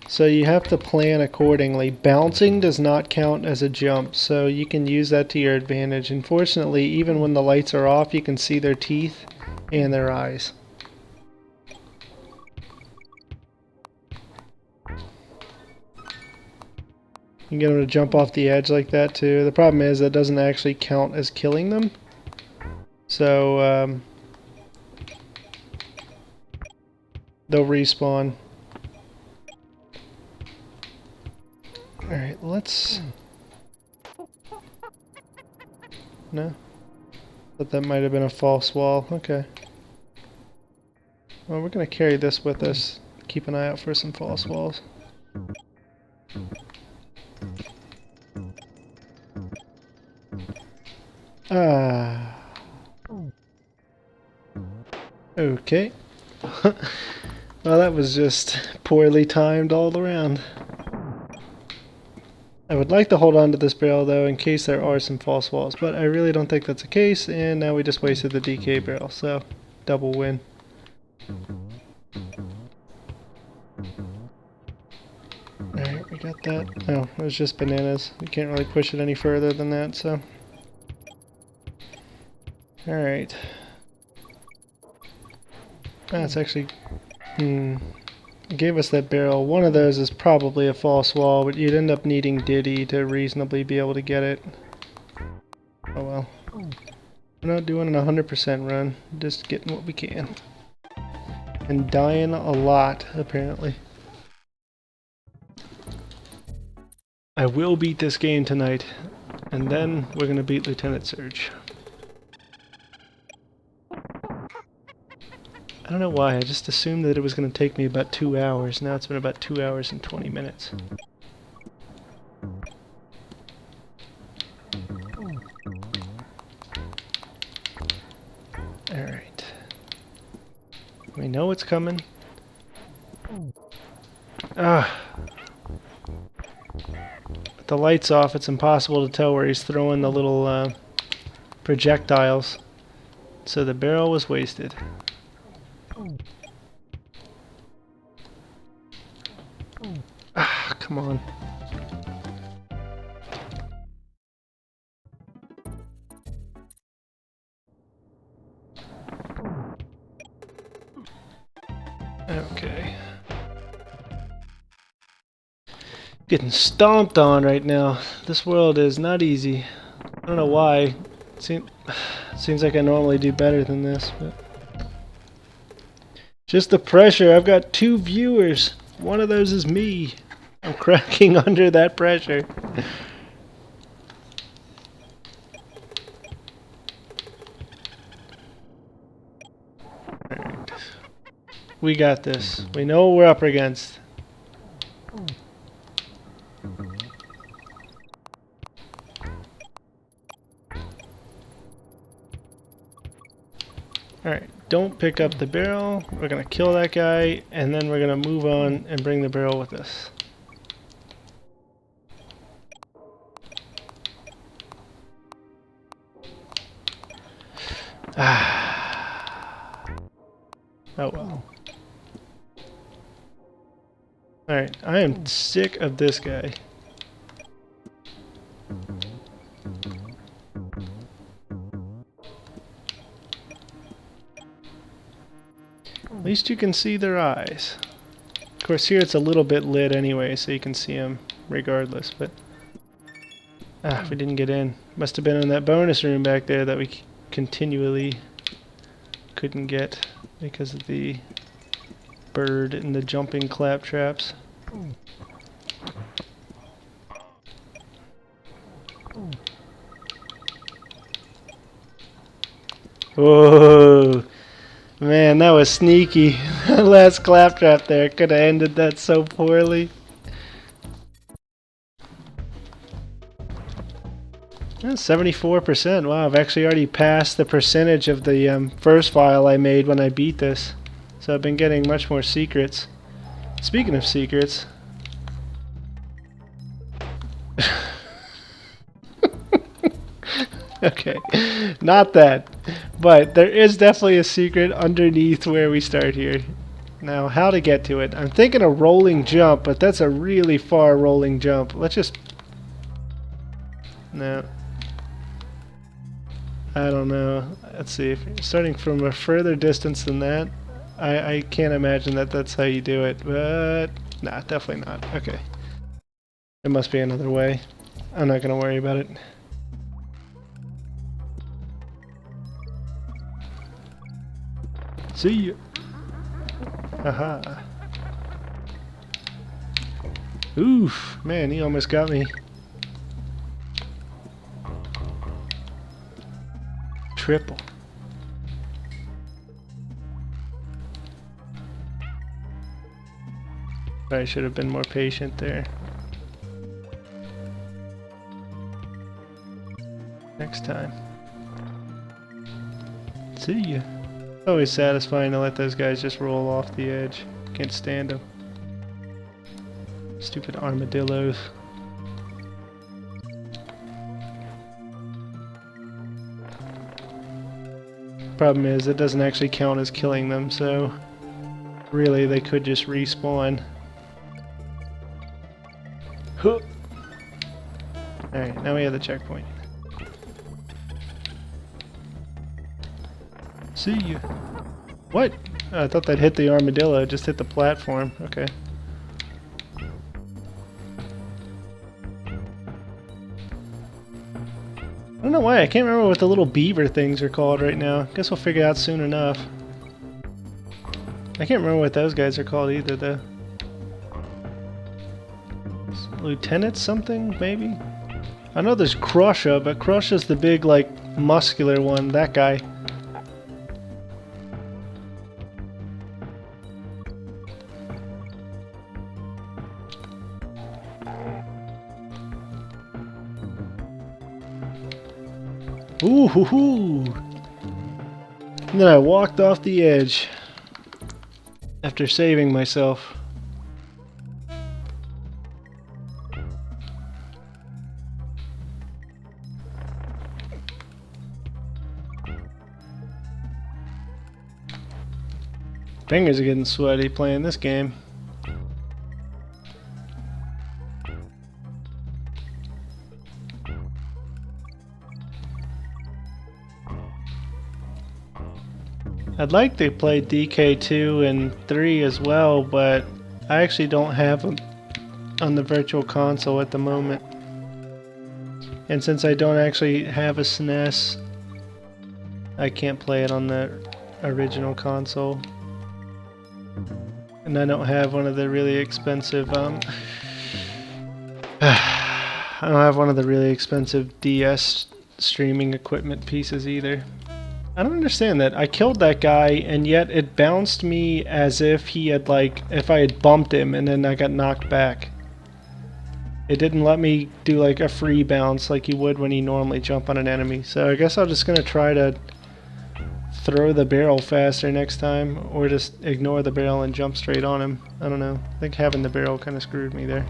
So you have to plan accordingly. Bouncing does not count as a jump, so you can use that to your advantage. Unfortunately, even when the lights are off, you can see their teeth and their eyes. You can get them to jump off the edge like that too. The problem is that doesn't actually count as killing them. So they'll respawn. Alright, let's... No? But that might have been a false wall. Okay. Well, we're going to carry this with us. Keep an eye out for some false walls. Ah. Okay. Well, that was just poorly timed all around. I would like to hold on to this barrel though in case there are some false walls, but I really don't think that's the case, and now we just wasted the DK barrel, so double win. Alright, we got that. Oh, it was just bananas. You can't really push it any further than that, so. Alright. That's actually... It gave us that barrel. One of those is probably a false wall, but you'd end up needing Diddy to reasonably be able to get it. Oh well. We're not doing an 100% run, just getting what we can. And dying a lot, apparently. I will beat this game tonight, and then we're gonna beat Lieutenant Surge. I don't know why, I just assumed that it was going to take me about 2 hours. Now it's been about 2 hours and 20 minutes. Alright. We know it's coming. Ah! With the lights off, it's impossible to tell where he's throwing the little projectiles. So the barrel was wasted. Ah, come on. Okay. Getting stomped on right now. This world is not easy. I don't know why. Seems like I normally do better than this, but... Just the pressure. I've got 2 viewers. One of those is me. I'm cracking under that pressure. Alright. We got this. We know what we're up against. Alright, don't pick up the barrel. We're gonna kill that guy, and then we're gonna move on and bring the barrel with us. Ah. Oh well. Alright, I am sick of this guy. At least you can see their eyes. Of course, here it's a little bit lit anyway, so you can see them regardless, but... Ah, we didn't get in. Must have been in that bonus room back there that we continually couldn't get because of the bird and the jumping claptraps. Whoa! Man, that was sneaky. That last claptrap there could have ended that so poorly. 74%. Wow, I've actually already passed the percentage of the first file I made when I beat this. So I've been getting much more secrets. Speaking of secrets... Okay, not that. But there is definitely a secret underneath where we start here. Now, how to get to it. I'm thinking a rolling jump, but that's a really far rolling jump. Let's just... No. I don't know. Let's see. If you're starting from a further distance than that, I can't imagine that that's how you do it. But, nah, definitely not. Okay. There must be another way. I'm not going to worry about it. See ya. Haha. Oof. Man, he almost got me. Triple. I should have been more patient there. Next time. See ya. Always satisfying to let those guys just roll off the edge. Can't stand them. Stupid armadillos. Problem is, it doesn't actually count as killing them, so really they could just respawn. Huh. Alright, now we have the checkpoint. See you. What? Oh, I thought that hit the armadillo, it just hit the platform. Okay. I don't know why, I can't remember what the little beaver things are called right now. Guess we'll figure it out soon enough. I can't remember what those guys are called either, though. Lieutenant something, maybe? I know there's Crusher, but Crusher's the big, like, muscular one, that guy. Ooh hoo hoo! And then I walked off the edge after saving myself. Fingers are getting sweaty playing this game. I'd like to play DK2 and 3 as well, but I actually don't have them on the Virtual Console at the moment. And since I don't actually have a SNES, I can't play it on the original console. And I don't have one of the really expensive, I don't have one of the really expensive DS streaming equipment pieces either. I don't understand that. I killed that guy, and yet it bounced me as if he had, like, if I had bumped him and then I got knocked back. It didn't let me do, like, a free bounce like you would when you normally jump on an enemy. So I guess I'm just gonna try to throw the barrel faster next time, or just ignore the barrel and jump straight on him. I don't know. I think having the barrel kind of screwed me there.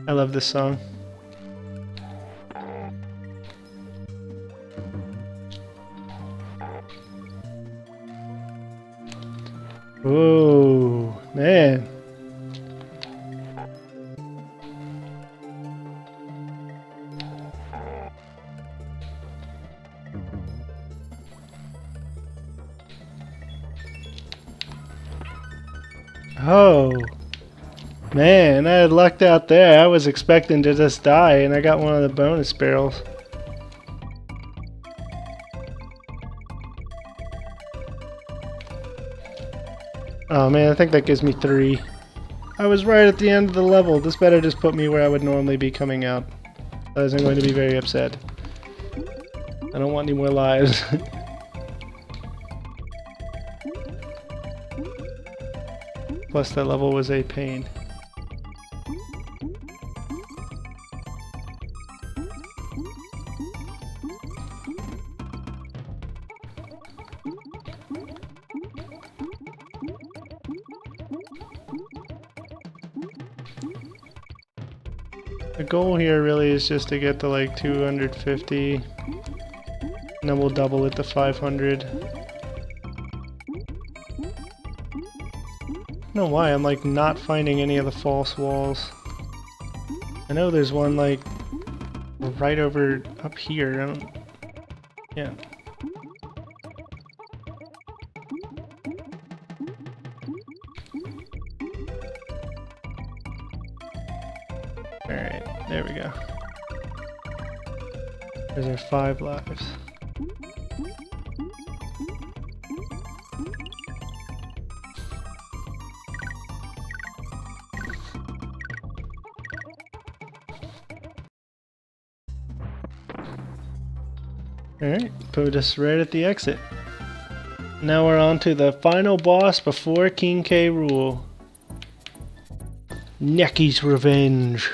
I love this song. Whoa, man. Oh. Man, I had lucked out there. I was expecting to just die, and I got one of the bonus barrels. Oh man, I think that gives me 3. I was right at the end of the level. This better just put me where I would normally be coming out. Otherwise I'm going to be very upset. I don't want any more lives. Plus that level was a pain. The goal here really is just to get to like 250, and then we'll double it to 500. I don't know why I'm like not finding any of the false walls. I know there's one like right over up here. I don't. Yeah. Alright, there we go. There's our 5 lives. Alright, put us right at the exit. Now we're on to the final boss before King K. Rool. Necky's Revenge.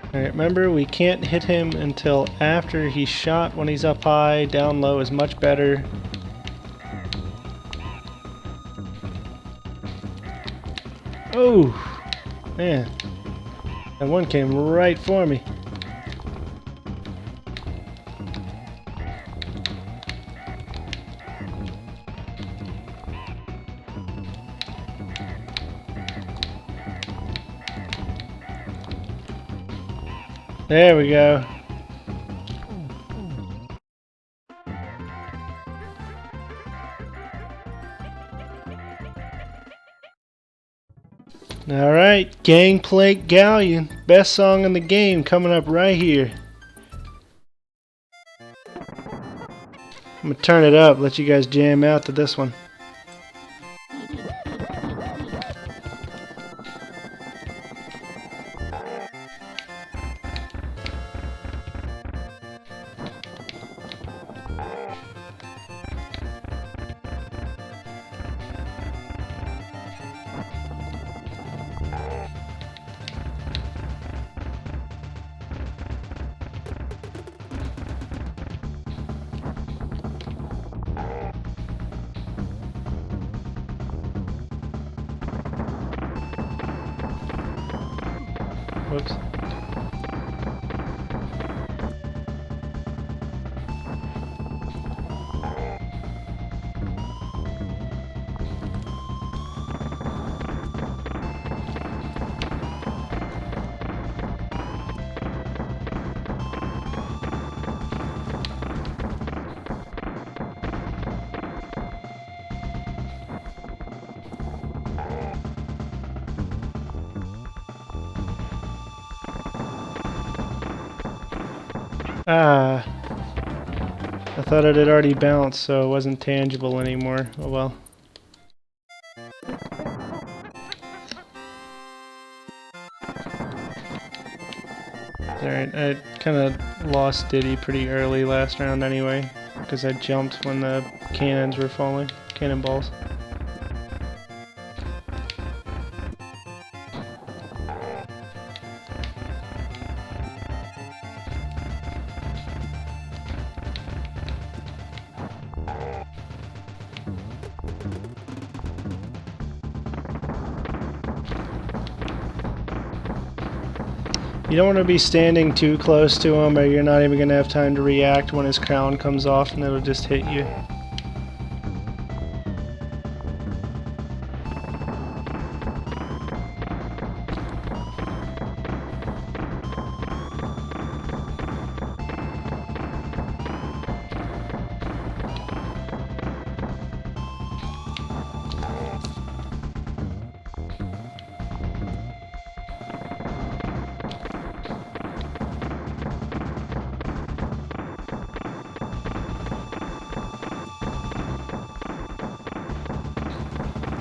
Alright, remember we can't hit him until after he's shot. When he's up high, down low is much better. Oh! Man. That one came right for me. There we go. Alright, Gangplank Galleon. Best song in the game coming up right here. I'm gonna turn it up, let you guys jam out to this one. Whoops. Ah, I thought it had already bounced, so it wasn't tangible anymore. Oh well. Alright, I kind of lost Diddy pretty early last round anyway, because I jumped when the cannons were falling. Cannonballs. You don't want to be standing too close to him, or you're not even going to have time to react when his crown comes off and it'll just hit you.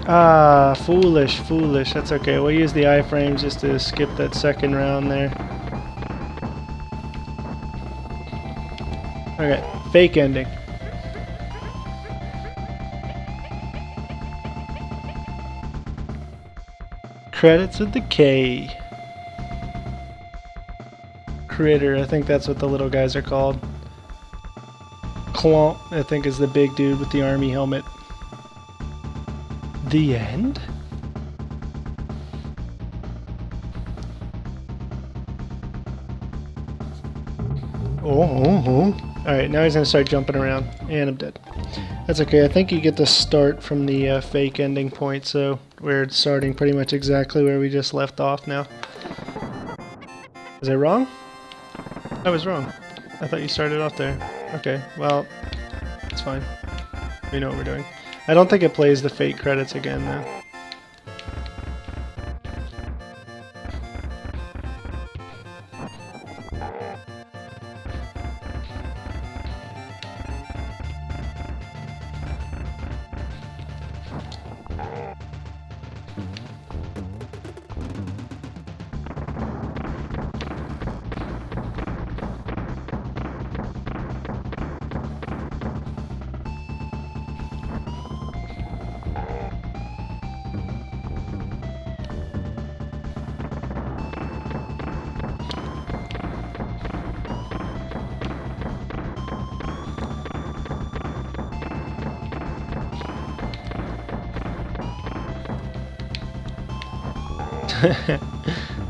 Ah, foolish, foolish. That's okay. We'll use the iframes just to skip that second round there. Okay, fake ending. Credits with the K. Critter, I think that's what the little guys are called. Clomp, I think, is the big dude with the army helmet. The end? Oh. Alright, now he's gonna start jumping around. And I'm dead. That's okay, I think you get to start from the fake ending point, so we're starting pretty much exactly where we just left off now. Was I wrong? I was wrong. I thought you started off there. Okay, well, it's fine. We know what we're doing. I don't think it plays the fake credits again, though.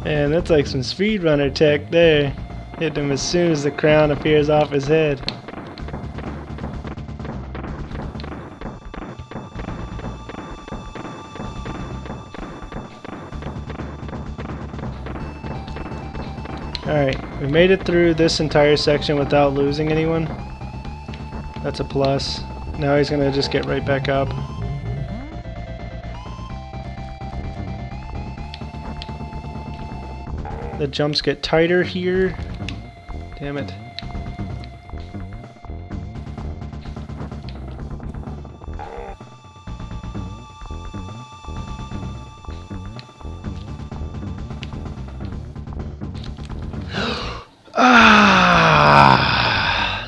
Man, that's like some speedrunner tech there. Hit him as soon as the crown appears off his head. Alright, we made it through this entire section without losing anyone. That's a plus. Now he's gonna just get right back up. The jumps get tighter here. Damn it. Ah!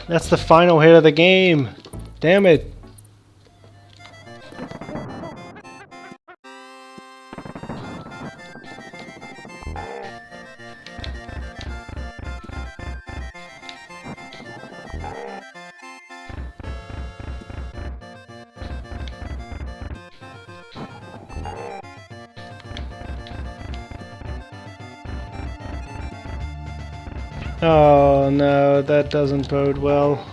That's the final hit of the game. Damn it. Oh no, that doesn't bode well.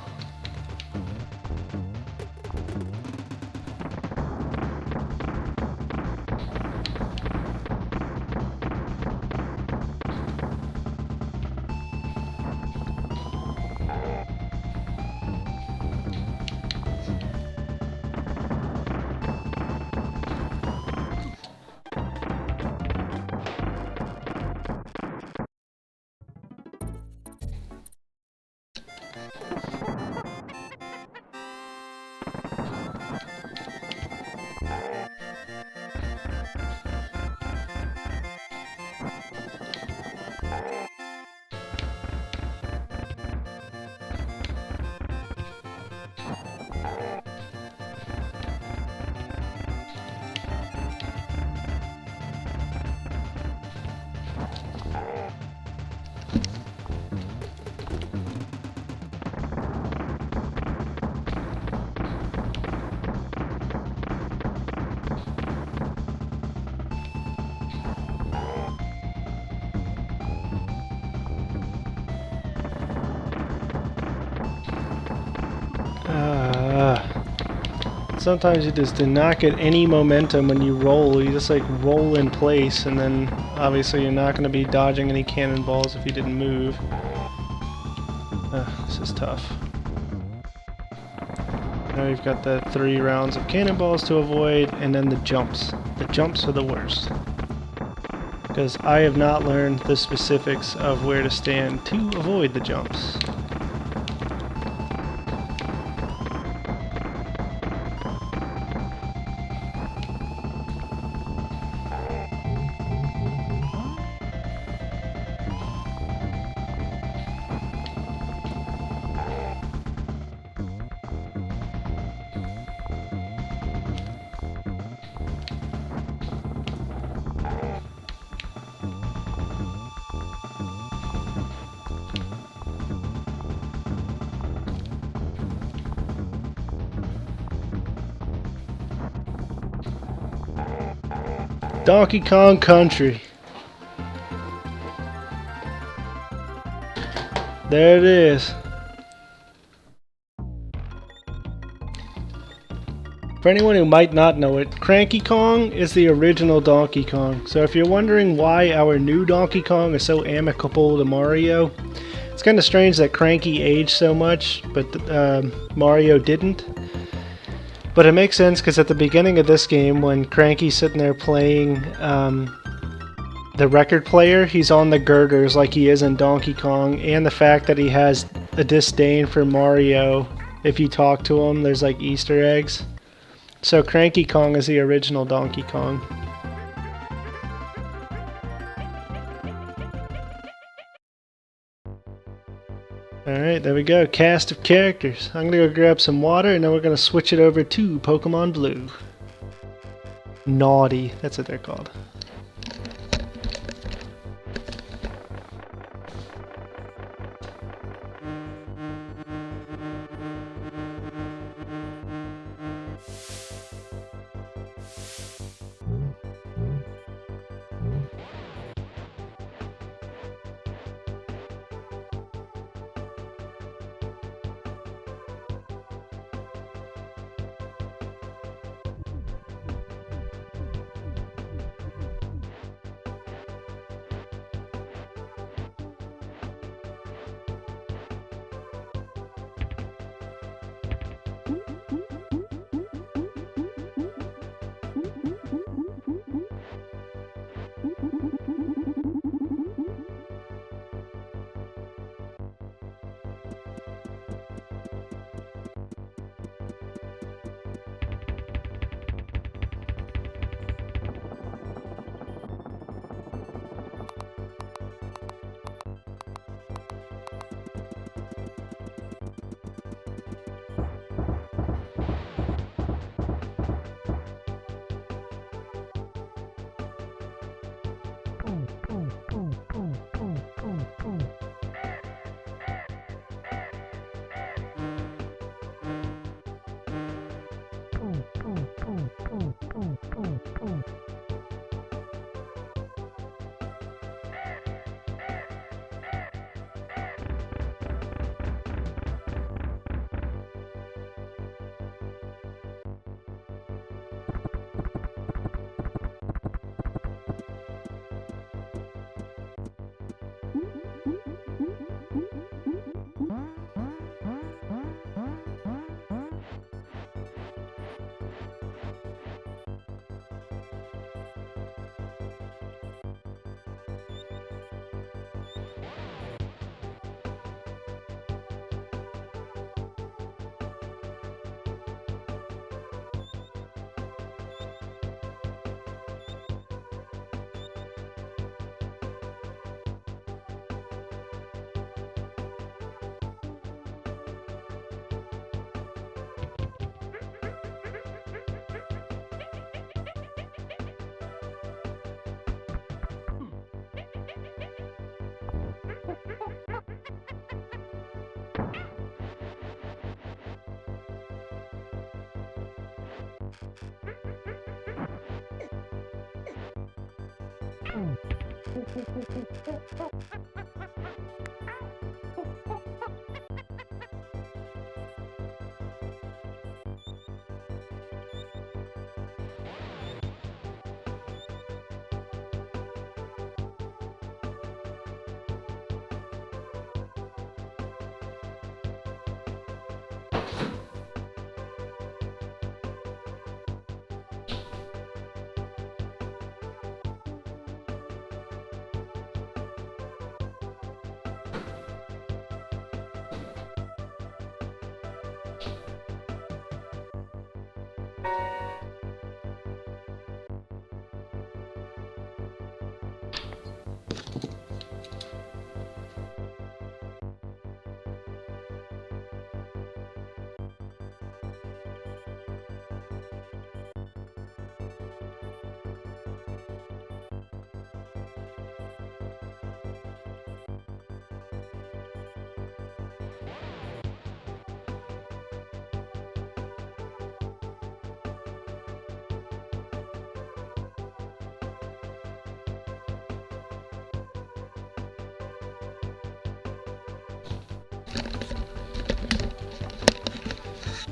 Sometimes you just do not get any momentum when you roll. You just like roll in place, and then obviously you're not going to be dodging any cannonballs if you didn't move. This is tough. Now we've got the 3 rounds of cannonballs to avoid, and then the jumps. The jumps are the worst, because I have not learned the specifics of where to stand to avoid the jumps. Donkey Kong Country. There it is. For anyone who might not know it, Cranky Kong is the original Donkey Kong. So if you're wondering why our new Donkey Kong is so amicable to Mario, it's kind of strange that Cranky aged so much, but Mario didn't. But it makes sense because at the beginning of this game, when Cranky's sitting there playing the record player, he's on the girders like he is in Donkey Kong, and the fact that he has a disdain for Mario. If you talk to him, there's like Easter eggs. So Cranky Kong is the original Donkey Kong. Alright, there we go. Cast of characters. I'm gonna go grab some water and then we're gonna switch it over to Pokemon Blue. Naughty, that's what they're called.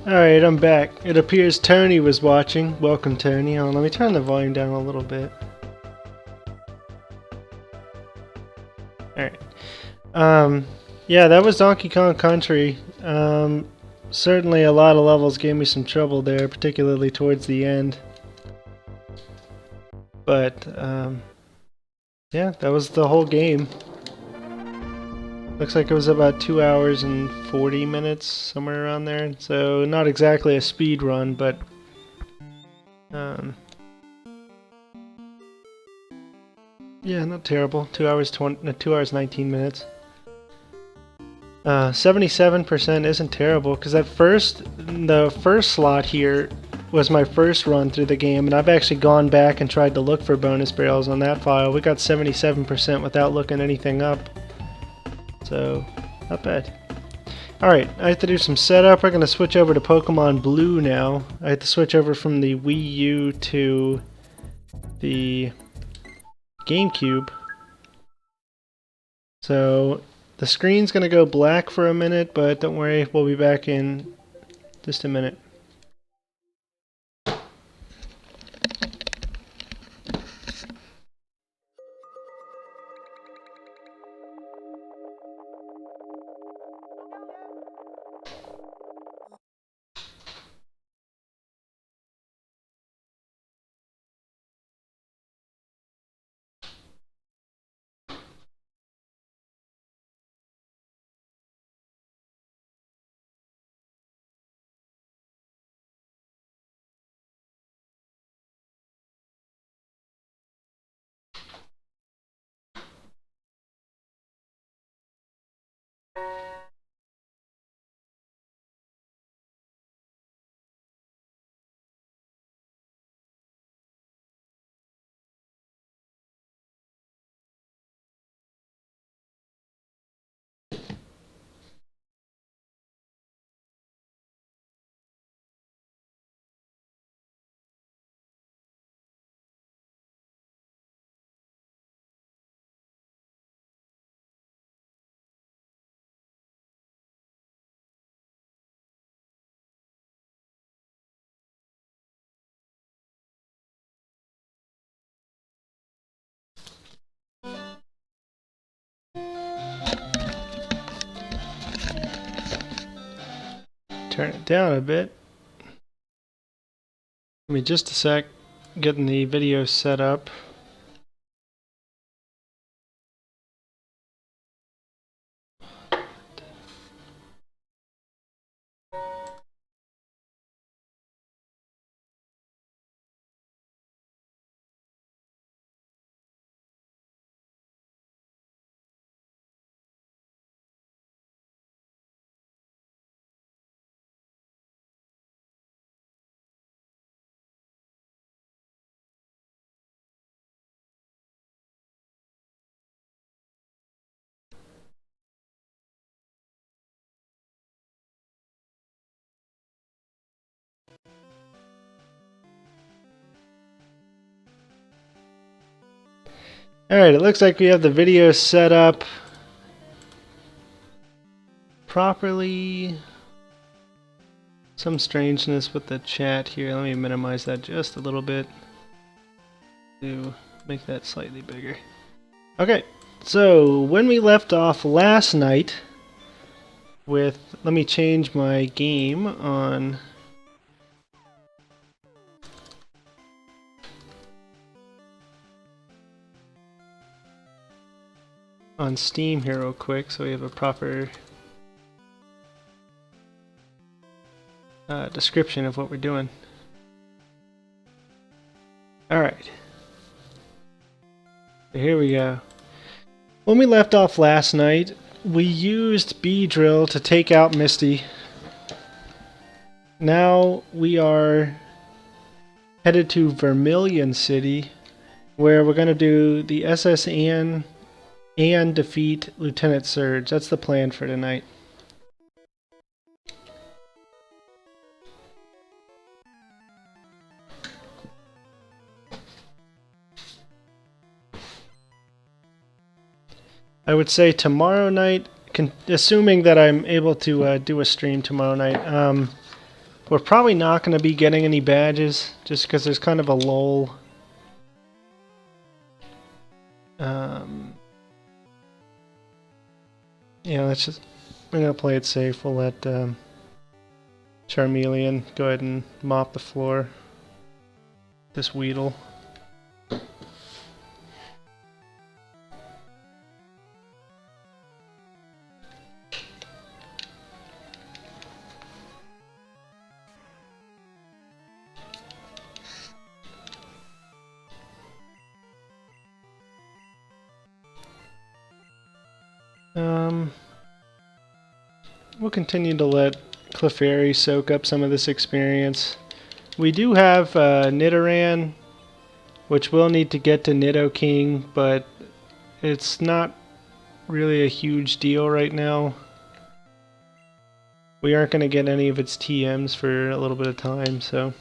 Alright, I'm back. It appears Tony was watching. Welcome, Tony. Hold on, let me turn the volume down a little bit. Alright. Yeah, that was Donkey Kong Country. Certainly a lot of levels gave me some trouble there, particularly towards the end. But, yeah, that was the whole game. Looks like it was about 2 hours and 40 minutes, somewhere around there. So, not exactly a speed run, but... yeah, not terrible. 2 hours 2 hours 19 minutes. 77% isn't terrible, because the first slot here was my first run through the game, and I've actually gone back and tried to look for bonus barrels on that file. We got 77% without looking anything up. So, not bad. Alright, I have to do some setup. We're going to switch over to Pokemon Blue now. I have to switch over from the Wii U to the GameCube. So, the screen's going to go black for a minute, but don't worry, we'll be back in just a minute. Turn it down a bit. Give me just a sec, getting the video set up. Alright, it looks like we have the video set up properly. Some strangeness with the chat here. Let me minimize that just a little bit to make that slightly bigger. Okay, so when we left off last night with... let me change my game on... Steam here real quick so we have a proper description of what we're doing. Alright. Here we go. When we left off last night, we used Beedrill to take out Misty. Now we are headed to Vermilion City, where we're going to do the S.S.Anne and defeat Lieutenant Surge. That's the plan for tonight. I would say tomorrow night, assuming that I'm able to do a stream tomorrow night, We're probably not going to be getting any badges, just because there's kind of a lull. Yeah, let's just... We're going to play it safe. We'll let Charmeleon go ahead and mop the floor. This Weedle. We'll continue to let Clefairy soak up some of this experience. We do have Nidoran, which we'll need to get to Nidoking, but it's not really a huge deal right now. We aren't going to get any of its TMs for a little bit of time, so...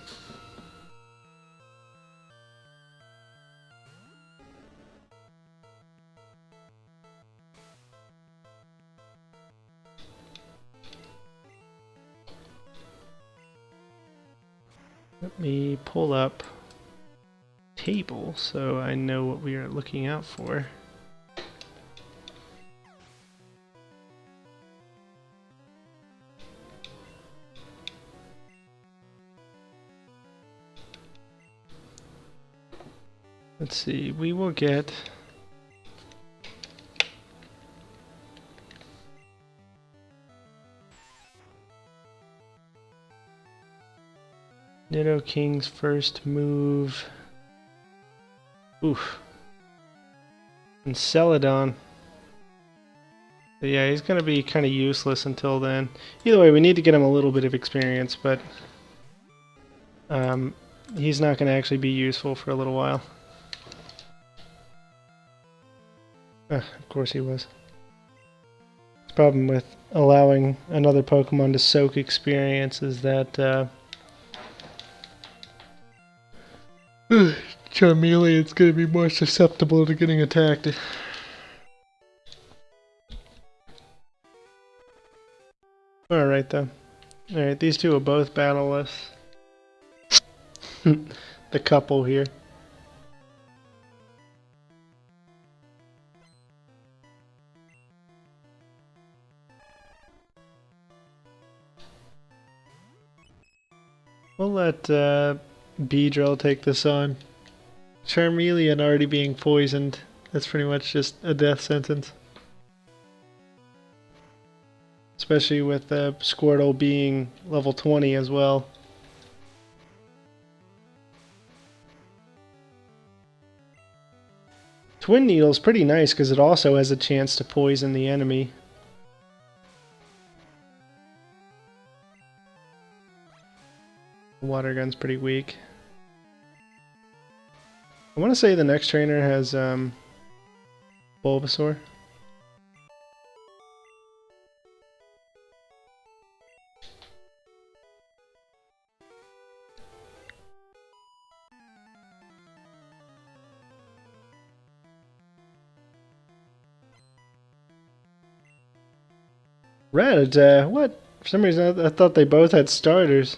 Let me pull up table so I know what we are looking out for. Let's see, we will get... Nidoking's first move. Oof. And Celadon. But yeah, he's going to be kind of useless until then. Either way, we need to get him a little bit of experience, but he's not going to actually be useful for a little while. Of course he was. The problem with allowing another Pokemon to soak experience is that Charmeleon's going to be more susceptible to getting attacked. Alright though. Alright, these two are both battleless. The couple here. We'll let Beedrill take this on. Charmeleon already being poisoned. That's pretty much just a death sentence. Especially with Squirtle being level 20 as well. Twin Needle's pretty nice because it also has a chance to poison the enemy. Water Gun's pretty weak. I want to say the next trainer has Bulbasaur. Rattata? What? For some reason I thought they both had starters.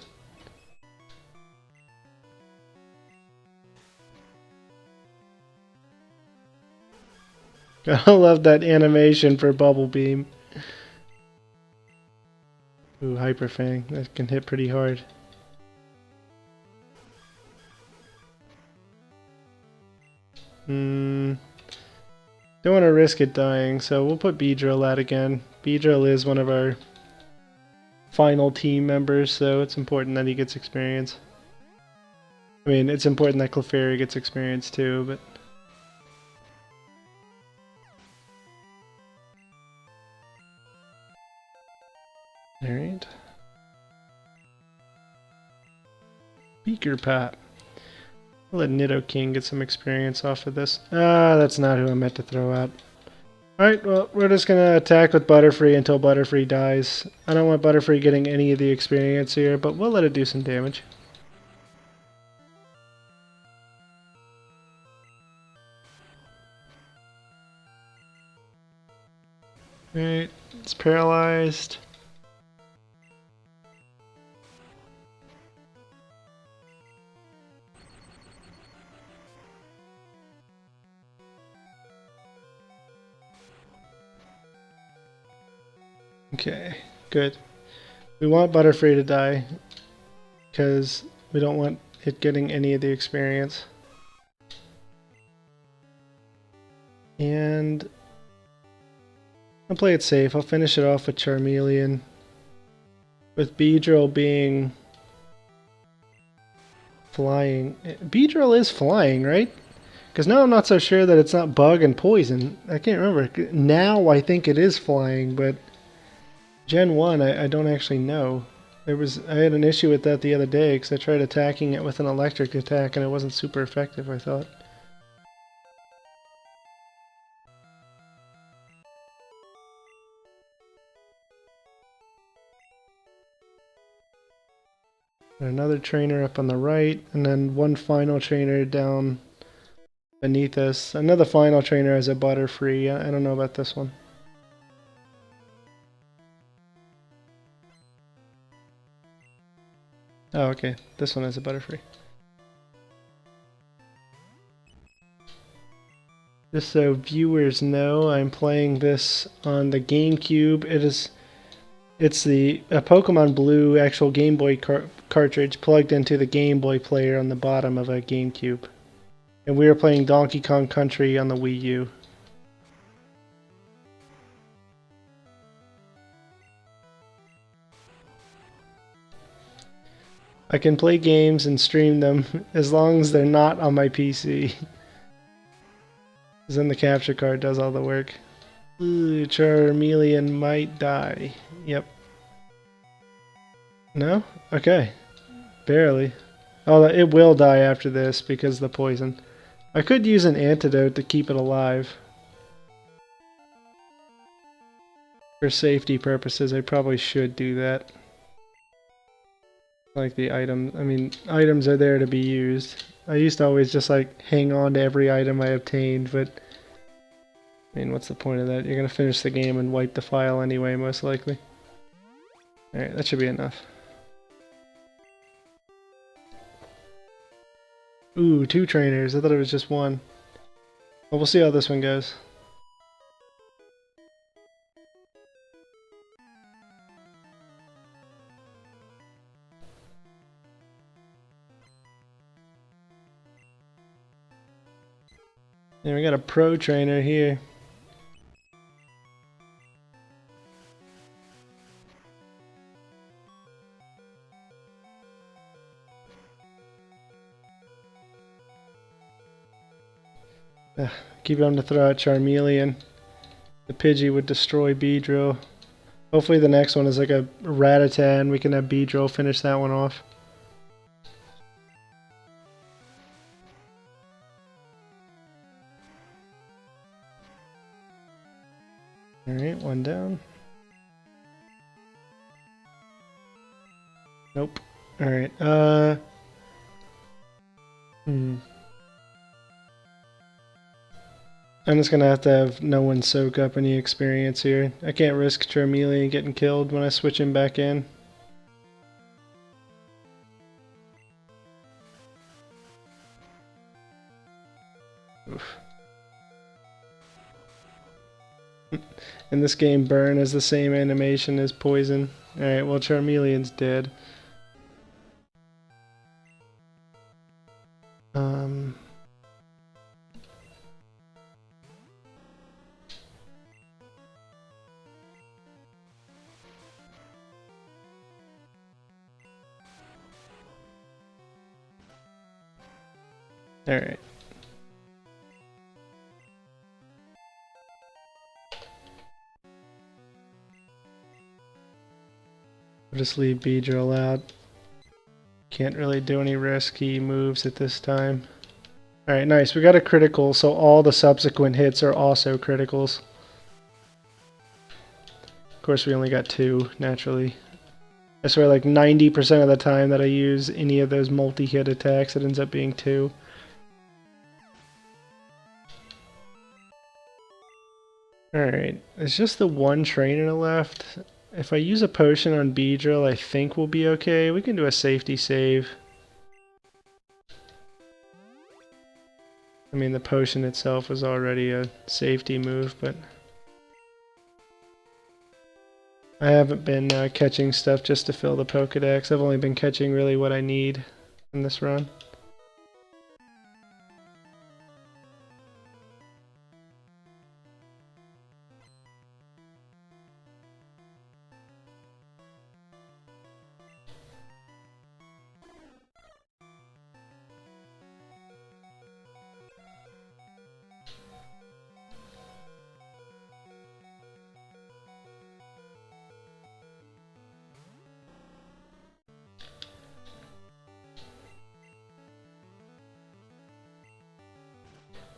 I love that animation for Bubble Beam. Ooh, Hyper Fang. That can hit pretty hard. Don't want to risk it dying, so we'll put Beedrill out again. Beedrill is one of our final team members, so it's important that he gets experience. I mean, it's important that Clefairy gets experience too, but... Alright. Beaker Pop. We'll let Nidoking get some experience off of this. Ah, that's not who I meant to throw out. Alright, well, we're just gonna attack with Butterfree until Butterfree dies. I don't want Butterfree getting any of the experience here, but we'll let it do some damage. Alright, it's paralyzed. Okay, good. We want Butterfree to die because we don't want it getting any of the experience. And I'll play it safe. I'll finish it off with Charmeleon. With Beedrill being flying. Beedrill is flying, right? Because now I'm not so sure that it's not bug and poison. I can't remember. Now I think it is flying, but Gen 1 I don't actually know. I had an issue with that the other day because I tried attacking it with an electric attack and it wasn't super effective, I thought. Another trainer up on the right, and then one final trainer down beneath us. Another final trainer has a Butterfree. I don't know about this one. Oh, okay. This one has a Butterfree. Just so viewers know, I'm playing this on the GameCube. It's a Pokemon Blue actual Game Boy cartridge plugged into the Game Boy player on the bottom of a GameCube. And we were playing Donkey Kong Country on the Wii U. I can play games and stream them as long as they're not on my PC. Because then the capture card does all the work. Ooh, Charmeleon might die. Yep. No? Okay. Barely. Oh, it will die after this because of the poison. I could use an antidote to keep it alive. For safety purposes, I probably should do that. Like the item, I mean, items are there to be used. I used to always just like hang on to every item I obtained, but I mean, what's the point of that? You're gonna finish the game and wipe the file anyway, most likely. Alright, that should be enough. Ooh, 2 trainers. I thought it was just 1. Well, we'll see how this one goes. And we got a pro trainer here. Keep on to throw out Charmeleon. The Pidgey would destroy Beedrill. Hopefully the next one is like a Rattata and we can have Beedrill finish that one off. Alright, 1 down. Nope. Alright, I'm just gonna have to have no one soak up any experience here. I can't risk Charmeleon getting killed when I switch him back in. Oof. In this game, Burn is the same animation as Poison. Alright, well Charmeleon's dead. Alright. We'll just leave Beedrill out. Can't really do any risky moves at this time. Alright, nice. We got a critical, so all the subsequent hits are also criticals. Of course, we only got 2, naturally. I swear, like 90% of the time that I use any of those multi-hit attacks, it ends up being 2. Alright, it's just the 1 trainer left. If I use a potion on Beedrill, I think we'll be okay. We can do a safety save. I mean, the potion itself was already a safety move, but... I haven't been catching stuff just to fill the Pokedex. I've only been catching really what I need in this run.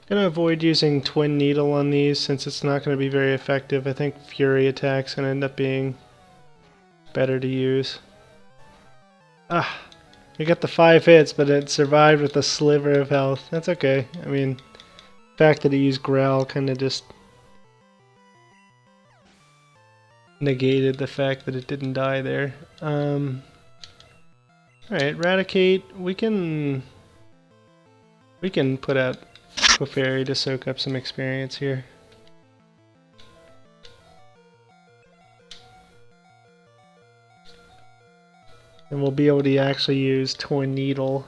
Gonna avoid using Twin Needle on these since it's not going to be very effective. I think Fury Attack's gonna end up being better to use. Ah, we got the 5 hits, but it survived with a sliver of health. That's okay. I mean, the fact that he used Growl kind of just negated the fact that it didn't die there. Alright, Raticate. We can put out Clefairy to soak up some experience here. And we'll be able to actually use Twin Needle.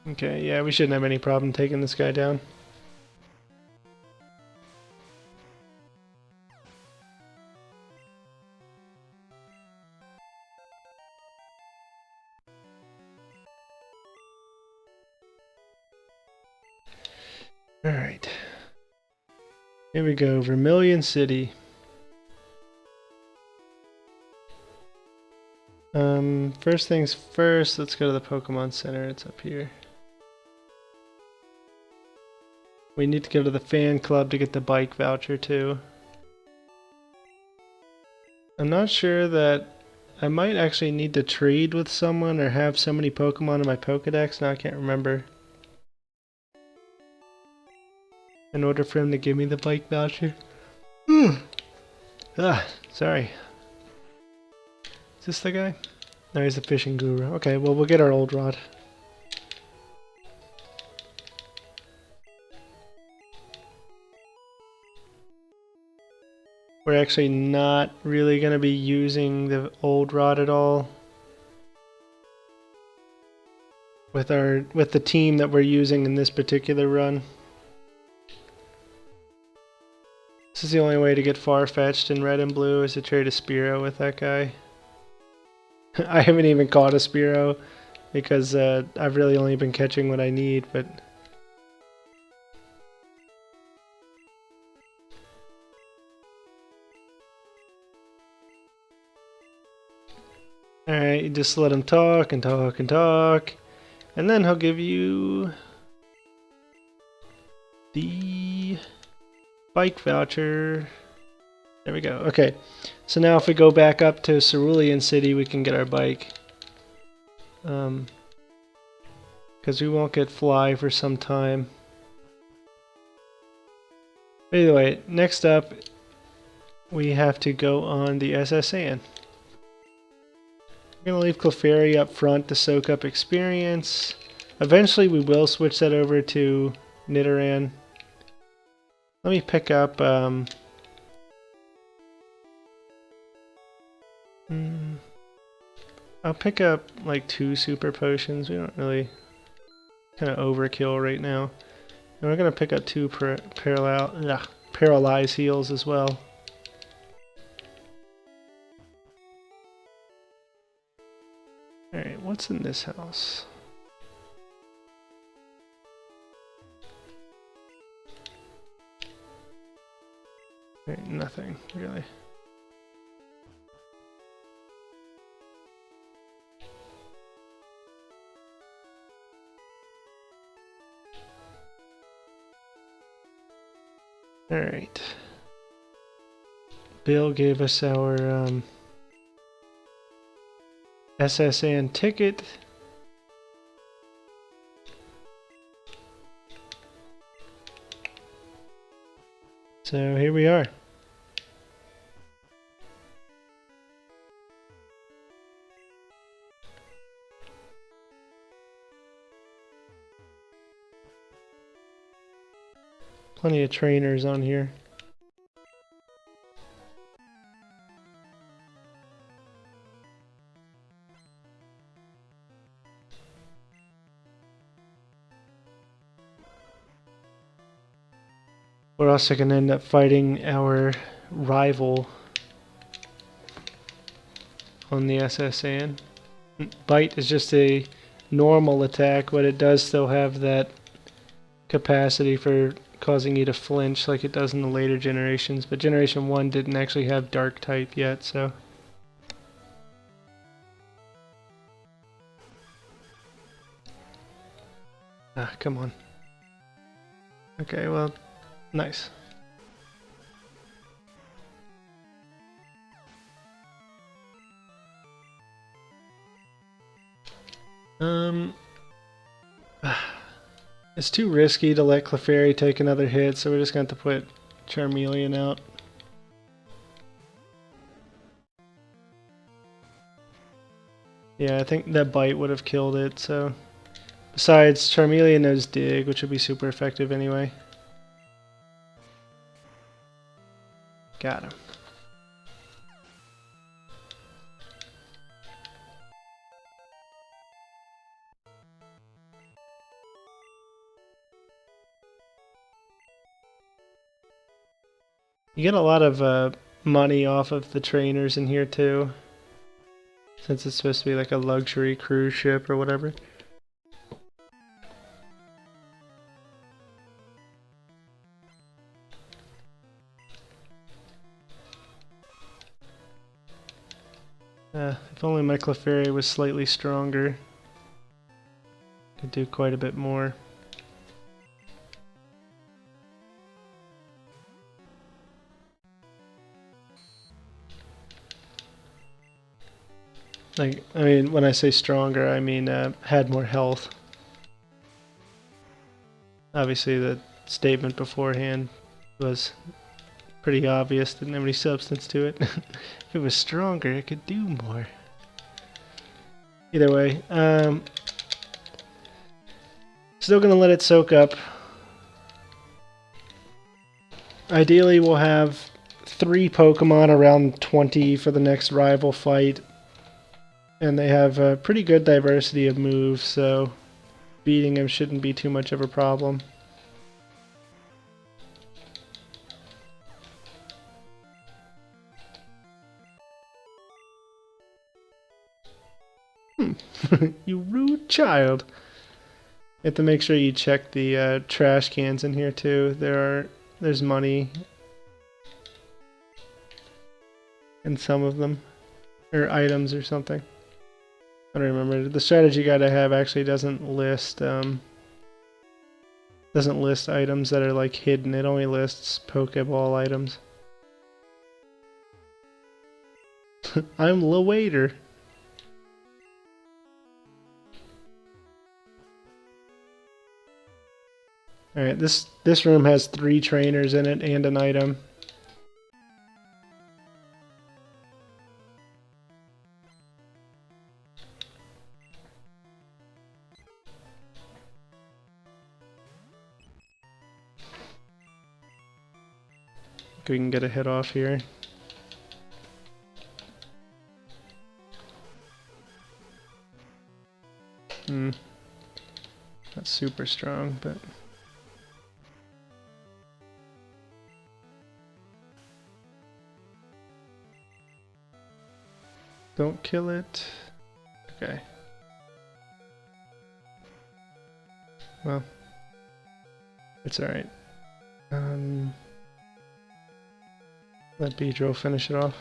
Okay, yeah, we shouldn't have any problem taking this guy down. Alright. Here we go, Vermilion City. First things first, let's go to the Pokemon Center. It's up here. We need to go to the fan club to get the bike voucher too. I'm not sure that I might actually need to trade with someone or have so many Pokemon in my Pokedex. Now I can't remember. In order for him to give me the bike voucher. Sorry. Is this the guy? No, he's the fishing guru. Okay, well, we'll get our old rod. We're actually not really going to be using the old rod at all. With the team that we're using in this particular run. This is the only way to get far-fetched in red and blue is to trade a Spearow with that guy. I haven't even caught a Spearow because I've really only been catching what I need, but... Alright, you just let him talk and talk and talk, and then he'll give you the bike voucher. There we go. Okay, so now if we go back up to Cerulean City, we can get our bike. Because we won't get Fly for some time. Either way, next up, we have to go on the S.S.Anne. We're going to leave Clefairy up front to soak up experience. Eventually we will switch that over to Nidoran. Let me pick up... I'll pick up like 2 super potions. We don't really... kind of overkill right now. And we're going to pick up 2 paralyze heals as well. Alright, what's in this house? Alright, nothing, really. Alright. Bill gave us our S.S.Anne ticket. So here we are. Plenty of trainers on here. We're also going to end up fighting our rival on the S.S.Anne. Bite is just a normal attack, but it does still have that capacity for causing you to flinch like it does in the later generations. But Generation 1 didn't actually have Dark type yet, so... Ah, come on. Okay, well, nice. It's too risky to let Clefairy take another hit, so we're just going to have to put Charmeleon out. Yeah, I think that Bite would have killed it, so... Besides, Charmeleon knows Dig, which would be super effective anyway. Got him. You get a lot of money off of the trainers in here too, since it's supposed to be like a luxury cruise ship or whatever. If only my Clefairy was slightly stronger, could do quite a bit more. Like, I mean, when I say stronger, I mean had more health. Obviously, the statement beforehand was pretty obvious, didn't have any substance to it. If it was stronger, it could do more. Either way, still gonna let it soak up. Ideally, we'll have 3 Pokemon around 20 for the next rival fight. And they have a pretty good diversity of moves, so beating them shouldn't be too much of a problem. You rude child. You have to make sure you check the trash cans in here too. There's money in some of them, or items or something. I don't remember. The strategy guide I have actually doesn't list items that are like hidden. It only lists Pokeball items. I'm the waiter. Alright, this room has 3 trainers in it and an item. We can get a hit off here. Not super strong, but... Don't kill it. Okay. Well, it's alright. Let Beedrill finish it off.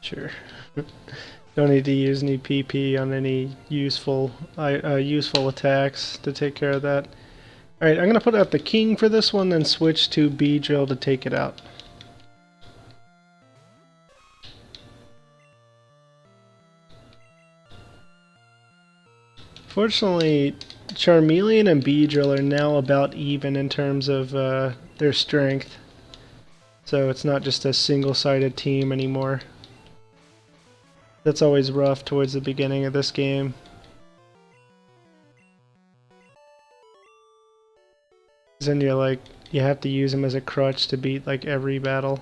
Sure. Don't need to use any PP on any useful attacks to take care of that. Alright, I'm gonna put out the king for this one, then switch to Beedrill to take it out. Fortunately, Charmeleon and Beedrill are now about even in terms of their strength. So it's not just a single-sided team anymore. That's always rough towards the beginning of this game. Then you're like, you have to use him as a crutch to beat like every battle.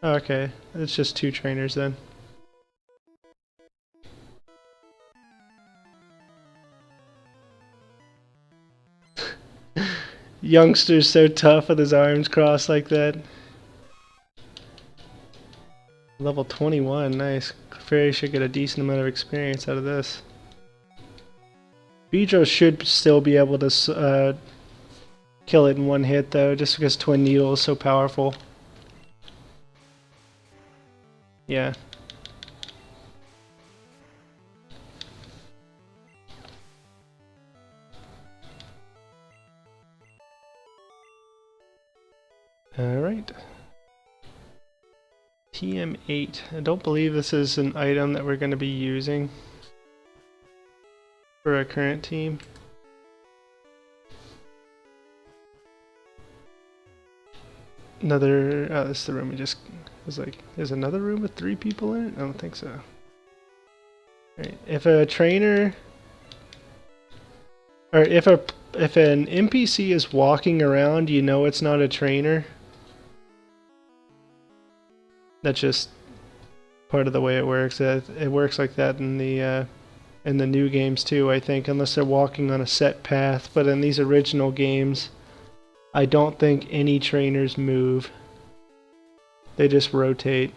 Okay, it's just 2 trainers then. Youngster's so tough with his arms crossed like that. Level 21, nice. Fairy should get a decent amount of experience out of this. Beedrill should still be able to kill it in one hit though, just because Twin Needle is so powerful. Yeah. Alright. TM8. I don't believe this is an item that we're going to be using for our current team. Another... oh, this is the room we just... was like, there's another room with 3 people in it? I don't think so. Alright, if a trainer... or if an NPC is walking around, you know it's not a trainer. That's just part of the way it works. It works like that in the new games too, I think, unless they're walking on a set path. But in these original games, I don't think any trainers move. They just rotate.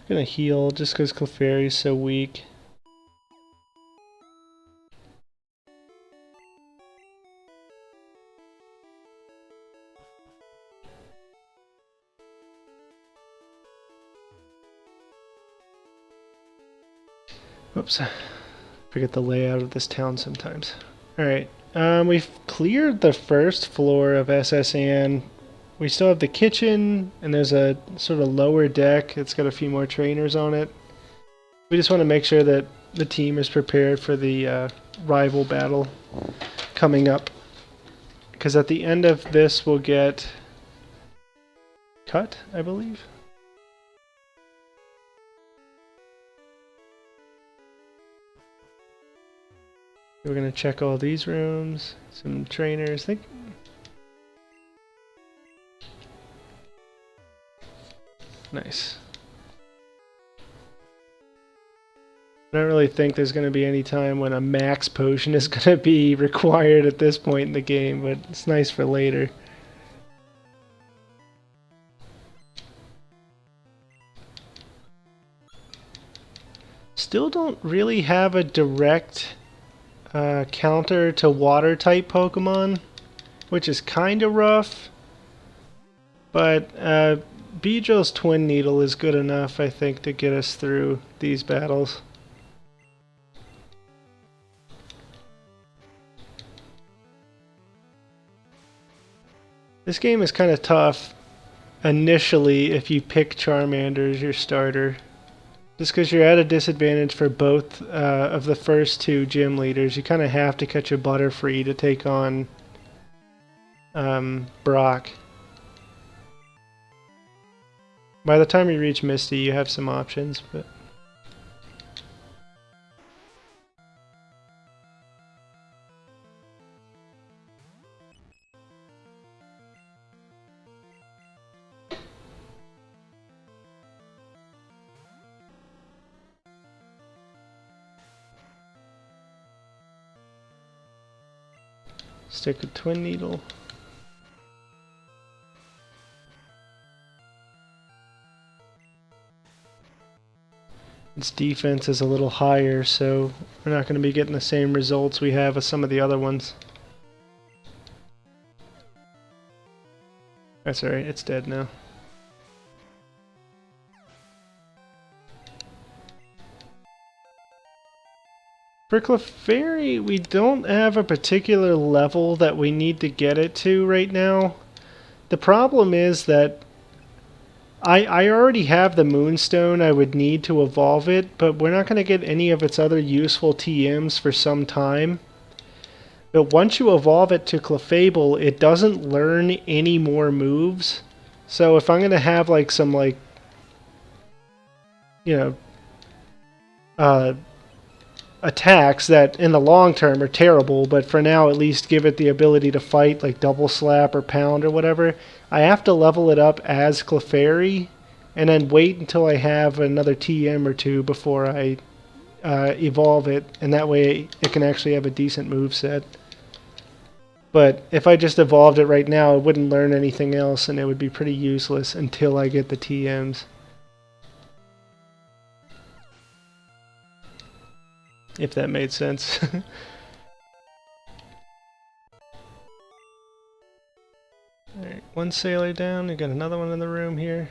I'm gonna heal just because Clefairy is so weak. Whoops. Forget the layout of this town sometimes. Alright, we've cleared the first floor of S.S.Anne. We still have the kitchen, and there's a sort of lower deck. It's got a few more trainers on it. We just want to make sure that the team is prepared for the rival battle coming up. Because at the end of this, we'll get cut, I believe. We're going to check all these rooms, some trainers. Nice. I don't really think there's going to be any time when a max potion is going to be required at this point in the game, but it's nice for later. Still don't really have a direct counter to water type Pokemon, which is kind of rough, but Beedrill's Twin Needle is good enough, I think, to get us through these battles. This game is kind of tough initially if you pick Charmander as your starter. Just because you're at a disadvantage for both of the first 2 gym leaders, you kind of have to catch a Butterfree to take on Brock. By the time you reach Misty, you have some options, but... stick with Twin Needle. Its defense is a little higher, so we're not going to be getting the same results we have with some of the other ones. That's alright, it's dead now. For Clefairy, we don't have a particular level that we need to get it to right now. The problem is that I already have the Moonstone I would need to evolve it, but we're not going to get any of its other useful TMs for some time. But once you evolve it to Clefable, it doesn't learn any more moves. So if I'm going to have like some like, you know, uh, attacks that in the long term are terrible, but for now at least give it the ability to fight like Double Slap or Pound or whatever, I have to level it up as Clefairy and then wait until I have another TM or two before I evolve it, and that way it can actually have a decent move set. But if I just evolved it right now, it wouldn't learn anything else, and it would be pretty useless until I get the TMs. If that made sense. Alright, one sailor down, we got another one in the room here.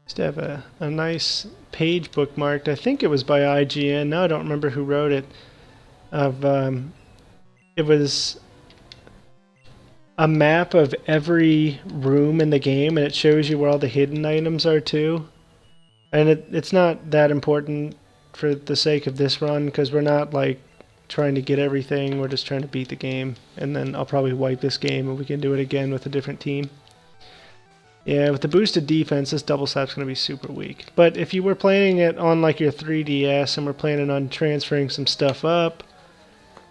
Used to have a nice page bookmarked, I think it was by IGN, now I don't remember who wrote it, of, it was a map of every room in the game, and it shows you where all the hidden items are too. And it's not that important for the sake of this run, because we're not like trying to get everything, we're just trying to beat the game. And then I'll probably wipe this game and we can do it again with a different team. Yeah, with the boosted defense, this double slap's going to be super weak. But if you were playing it on like your 3DS and we're planning on transferring some stuff up,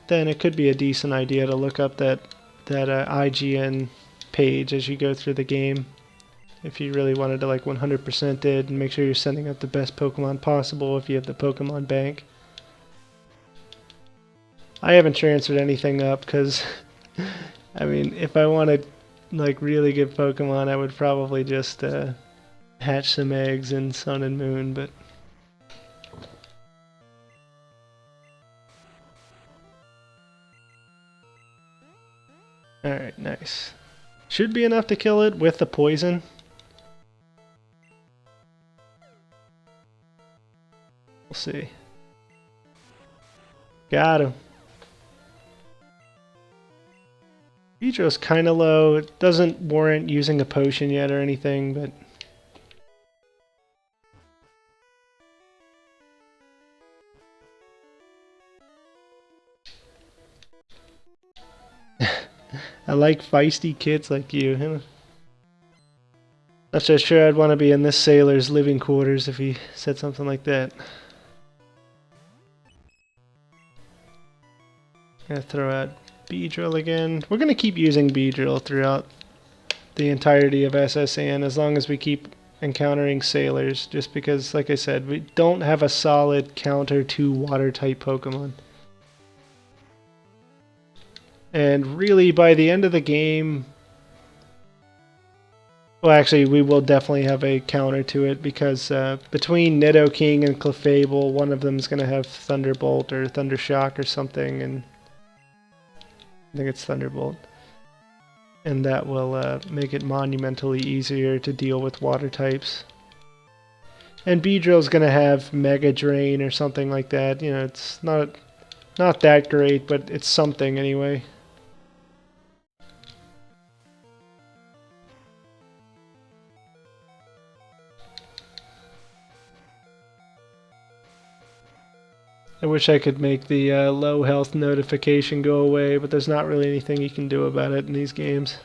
then it could be a decent idea to look up that IGN page as you go through the game. If you really wanted to like 100% it and make sure you're sending up the best Pokemon possible if you have the Pokemon bank. I haven't transferred anything up because, I mean, if I wanted like really good Pokemon, I would probably just hatch some eggs in Sun and Moon, but... Alright, nice. Should be enough to kill it with the poison. We'll see. Got him. Beedrill's kind of low. It doesn't warrant using a potion yet or anything, but... I like feisty kids like you, huh? Not so sure I'd want to be in this sailor's living quarters if he said something like that. Gonna throw out Beedrill again. We're gonna keep using Beedrill throughout the entirety of S.S.Anne as long as we keep encountering sailors, just because, like I said, we don't have a solid counter to water-type Pokemon. And really, by the end of the game... Well, actually, we will definitely have a counter to it, because between Nidoking and Clefable, one of them is going to have Thunderbolt or Thundershock or something, and I think it's Thunderbolt. And that will make it monumentally easier to deal with water types. And Beedrill's going to have Mega Drain or something like that. You know, it's not that great, but it's something anyway. I wish I could make the low health notification go away, but there's not really anything you can do about it in these games.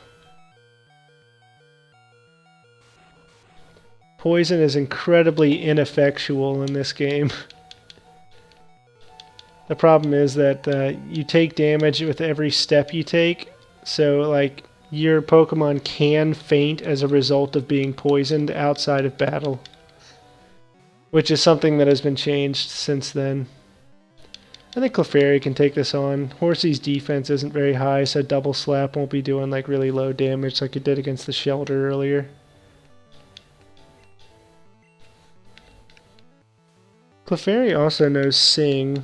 Poison is incredibly ineffectual in this game. The problem is that you take damage with every step you take, so like your Pokemon can faint as a result of being poisoned outside of battle, which is something that has been changed since then. I think Clefairy can take this on. Horsey's defense isn't very high, so Double Slap won't be doing like really low damage like it did against the Shelter earlier. Clefairy also knows Sing,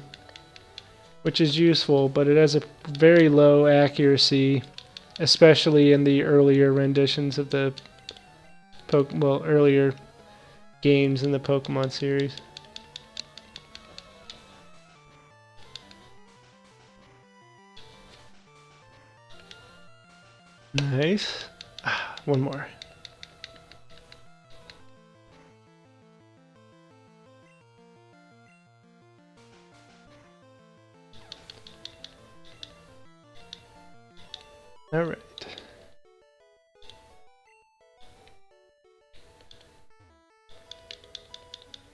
which is useful, but it has a very low accuracy, especially in the earlier renditions of the earlier games in the Pokemon series. Nice. Ah, one more. All right.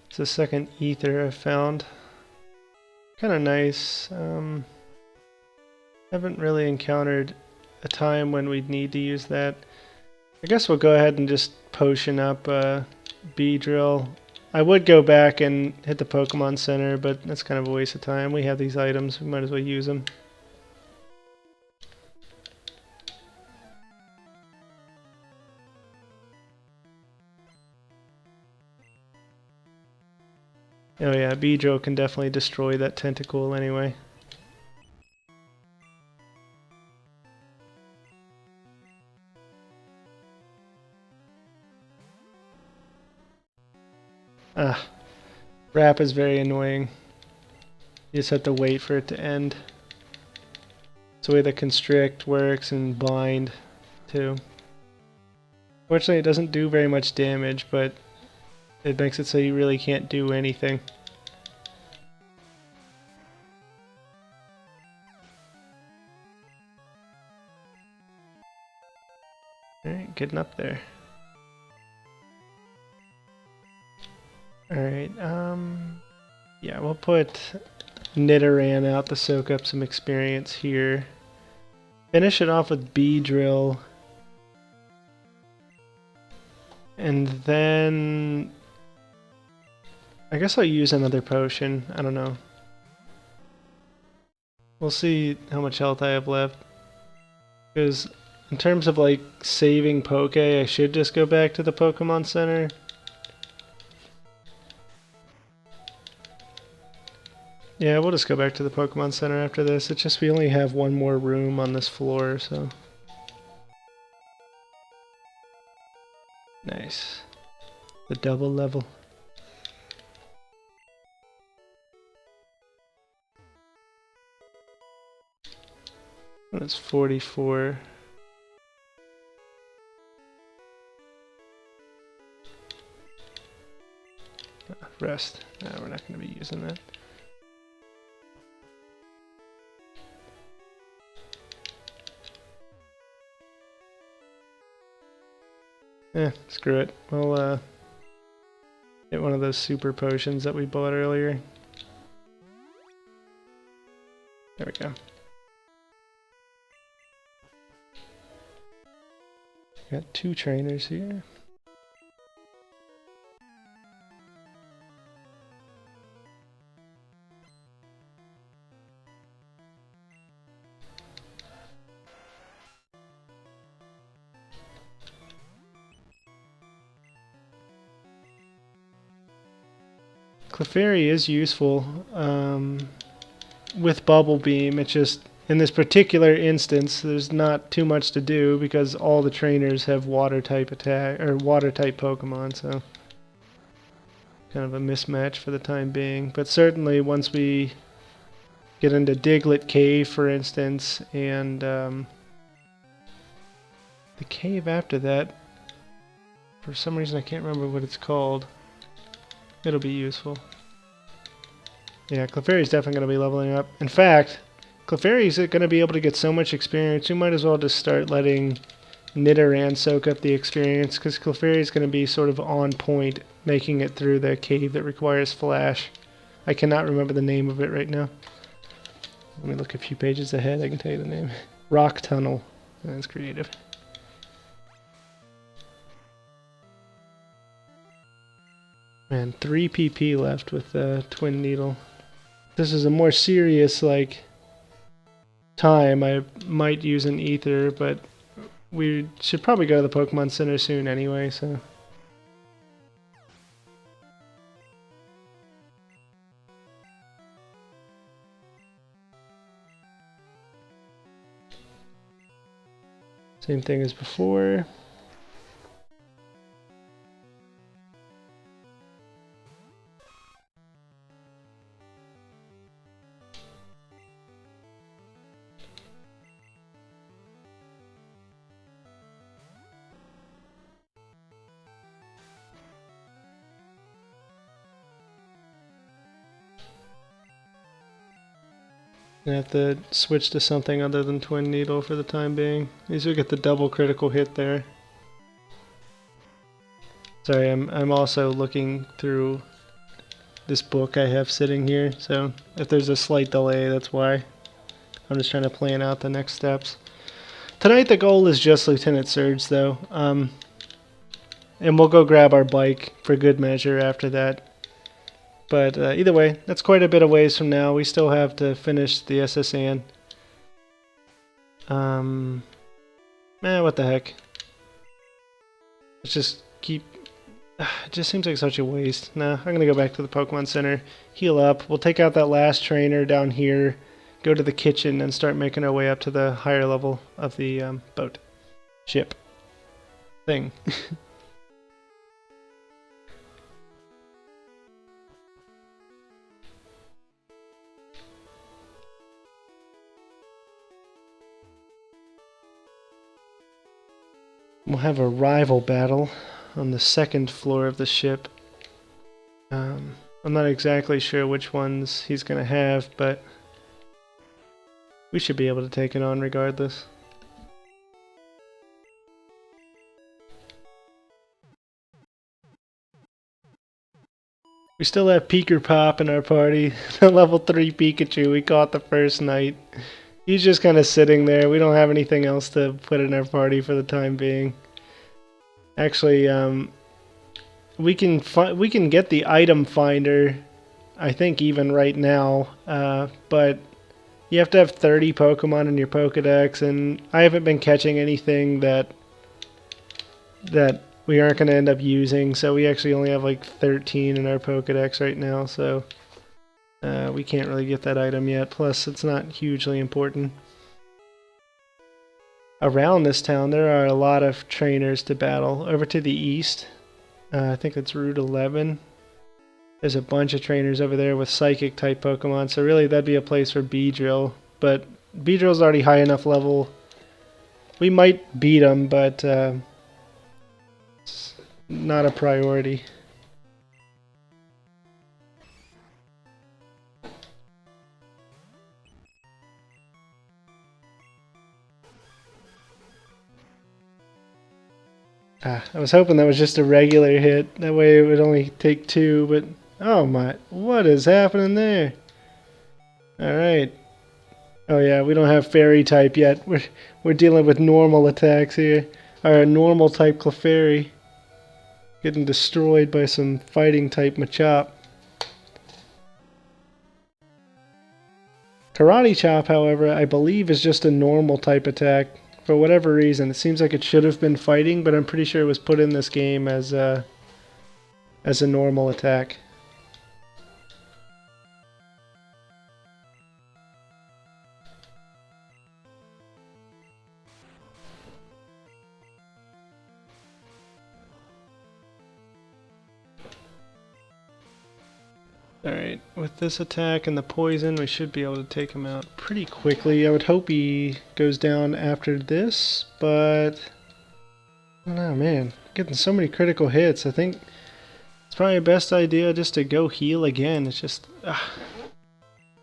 It's the second ether I've found. Kind of nice. Haven't really encountered a time when we'd need to use that. I guess we'll go ahead and just potion up Beedrill. I would go back and hit the Pokemon Center, but that's kind of a waste of time. We have these items, we might as well use them. Oh yeah, Beedrill can definitely destroy that tentacle anyway. Ah, Wrap is very annoying. You just have to wait for it to end. It's the way the Constrict works and Bind too. Fortunately, it doesn't do very much damage, but it makes it so you really can't do anything. Alright, getting up there. Alright, yeah, we'll put Nidoran out to soak up some experience here. Finish it off with Beedrill. And then I guess I'll use another potion. I don't know. We'll see how much health I have left. Because in terms of like saving Poke, I should just go back to the Pokemon Center. Yeah, we'll just go back to the Pokemon Center after this. It's just we only have one more room on this floor, so... Nice. The double level. That's 44. Rest. No, we're not going to be using that. Screw it. We'll get one of those super potions that we bought earlier. There we go. Got 2 trainers here. Clefairy is useful with Bubble Beam. It's just, in this particular instance, there's not too much to do because all the trainers have Water-type attack, or Water-type Pokemon, so... kind of a mismatch for the time being. But certainly once we get into Diglett Cave, for instance, and the cave after that, for some reason I can't remember what it's called. It'll be useful. Yeah, Clefairy's definitely going to be leveling up. In fact, Clefairy's going to be able to get so much experience, you might as well just start letting Nidoran soak up the experience, because Clefairy's going to be sort of on point, making it through the cave that requires Flash. I cannot remember the name of it right now. Let me look a few pages ahead, I can tell you the name. Rock Tunnel. That's creative. Man, 3 PP left with the Twin Needle. This is a more serious, like, time. I might use an Ether, but we should probably go to the Pokemon Center soon anyway, so... Same thing as before. I have to switch to something other than Twin Needle for the time being. At least we get the double critical hit there. Sorry, I'm also looking through this book I have sitting here, so if there's a slight delay, that's why. I'm just trying to plan out the next steps. Tonight the goal is just Lieutenant Surge, though. And we'll go grab our bike for good measure after that. But either way, that's quite a bit of ways from now. We still have to finish the S.S.Anne. What the heck. Let's just keep... It just seems like such a waste. Nah, I'm going to go back to the Pokemon Center, heal up. We'll take out that last trainer down here, go to the kitchen, and start making our way up to the higher level of the boat. Ship. Thing. We'll have a rival battle on the second floor of the ship. I'm not exactly sure which ones he's going to have, but we should be able to take it on regardless. We still have Peeker Pop in our party, the level 3 Pikachu we caught the first night. He's just kind of sitting there. We don't have anything else to put in our party for the time being. Actually, we can get the item finder, I think even right now, but you have to have 30 Pokemon in your Pokedex, and I haven't been catching anything that we aren't going to end up using, so we actually only have like 13 in our Pokedex right now, so we can't really get that item yet, plus it's not hugely important. Around this town there are a lot of trainers to battle. Over to the east, I think it's Route 11. There's a bunch of trainers over there with Psychic type Pokemon, so really that'd be a place for Beedrill. But Beedrill's already high enough level. We might beat him, but it's not a priority. I was hoping that was just a regular hit. That way it would only take 2, but... Oh my... What is happening there? Alright. Oh yeah, we don't have Fairy type yet. We're dealing with normal attacks here. Our normal type Clefairy. Getting destroyed by some fighting type Machop. Karate Chop, however, I believe is just a normal type attack. For whatever reason, it seems like it should have been fighting, but I'm pretty sure it was put in this game as a normal attack. Alright, with this attack and the poison, we should be able to take him out pretty quickly. I would hope he goes down after this, but... I don't know, man. Getting so many critical hits. I think it's probably the best idea just to go heal again. It's just...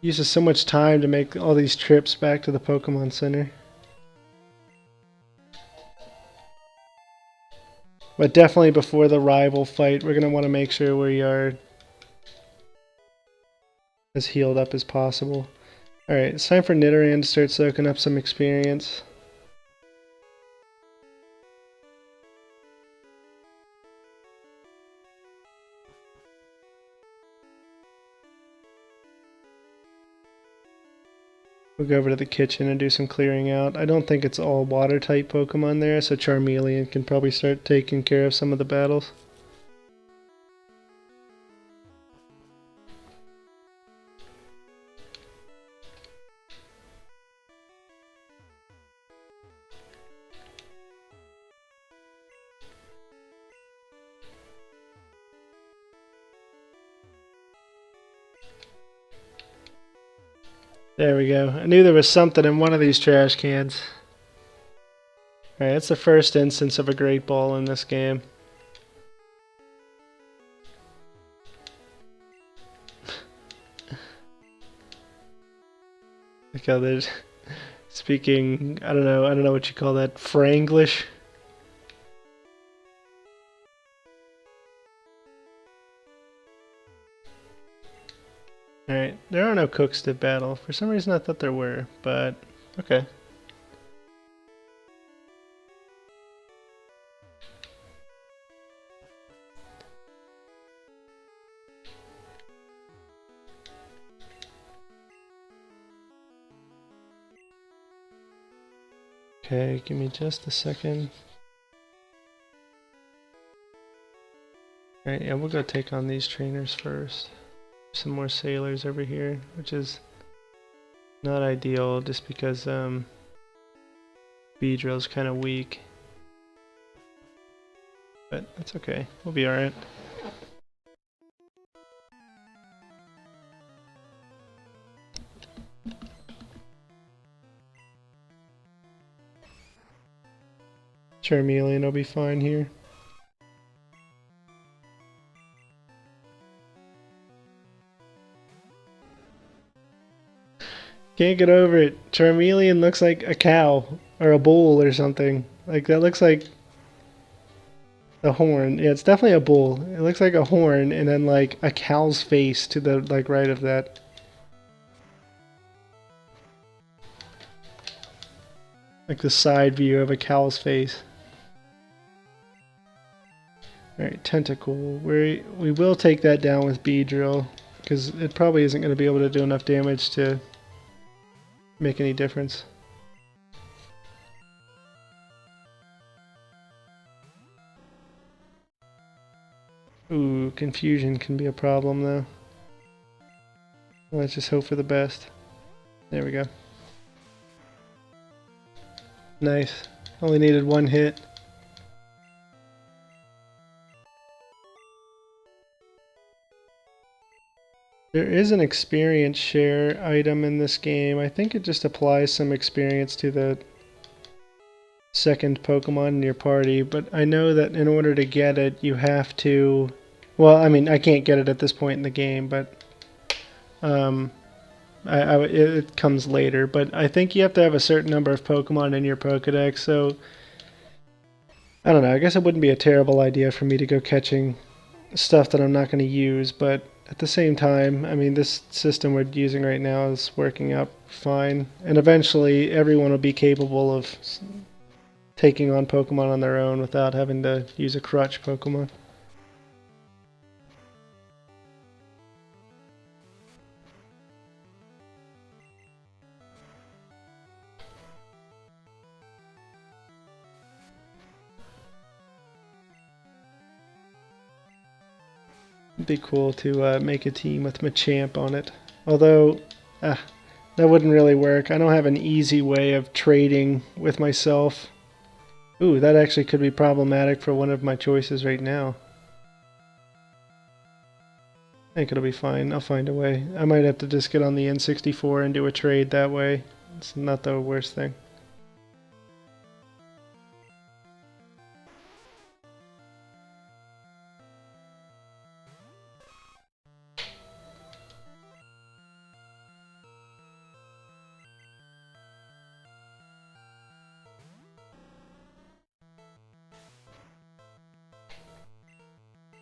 uses so much time to make all these trips back to the Pokemon Center. But definitely before the rival fight, we're going to want to make sure we are as healed up as possible. Alright, it's time for Nidoran to start soaking up some experience. We'll go over to the kitchen and do some clearing out. I don't think it's all water type Pokemon there, so Charmeleon can probably start taking care of some of the battles. There we go. I knew there was something in one of these trash cans. Alright, that's the first instance of a Great Ball in this game. Like how they're speaking, I don't know what you call that, Franglish? Alright, there are no cooks to battle. For some reason I thought there were, but okay. Okay, give me just a second. Alright, yeah, we'll go take on these trainers first. Some more sailors over here, which is not ideal just because Beedrill's kind of weak. But that's okay, we'll be alright. Charmeleon will be fine here. Can't get over it. Charmeleon looks like a cow or a bull or something. Like that looks like a horn. Yeah, it's definitely a bull. It looks like a horn and then like a cow's face to the like right of that. Like the side view of a cow's face. Alright, Tentacle. We will take that down with Beedrill, because it probably isn't going to be able to do enough damage to make any difference. Ooh, confusion can be a problem though. Let's just hope for the best. There we go. Nice. Only needed one hit. There is an experience share item in this game. I think it just applies some experience to the second Pokemon in your party, but I know that in order to get it, you have to... Well, I mean, I can't get it at this point in the game, but it comes later. But I think you have to have a certain number of Pokemon in your Pokedex, so... I don't know, I guess it wouldn't be a terrible idea for me to go catching stuff that I'm not going to use, but at the same time, I mean, this system we're using right now is working out fine, and eventually everyone will be capable of taking on Pokemon on their own without having to use a crutch Pokemon. It'd be cool to make a team with Machamp on it. Although, that wouldn't really work. I don't have an easy way of trading with myself. Ooh, that actually could be problematic for one of my choices right now. I think it'll be fine. I'll find a way. I might have to just get on the N64 and do a trade that way. It's not the worst thing.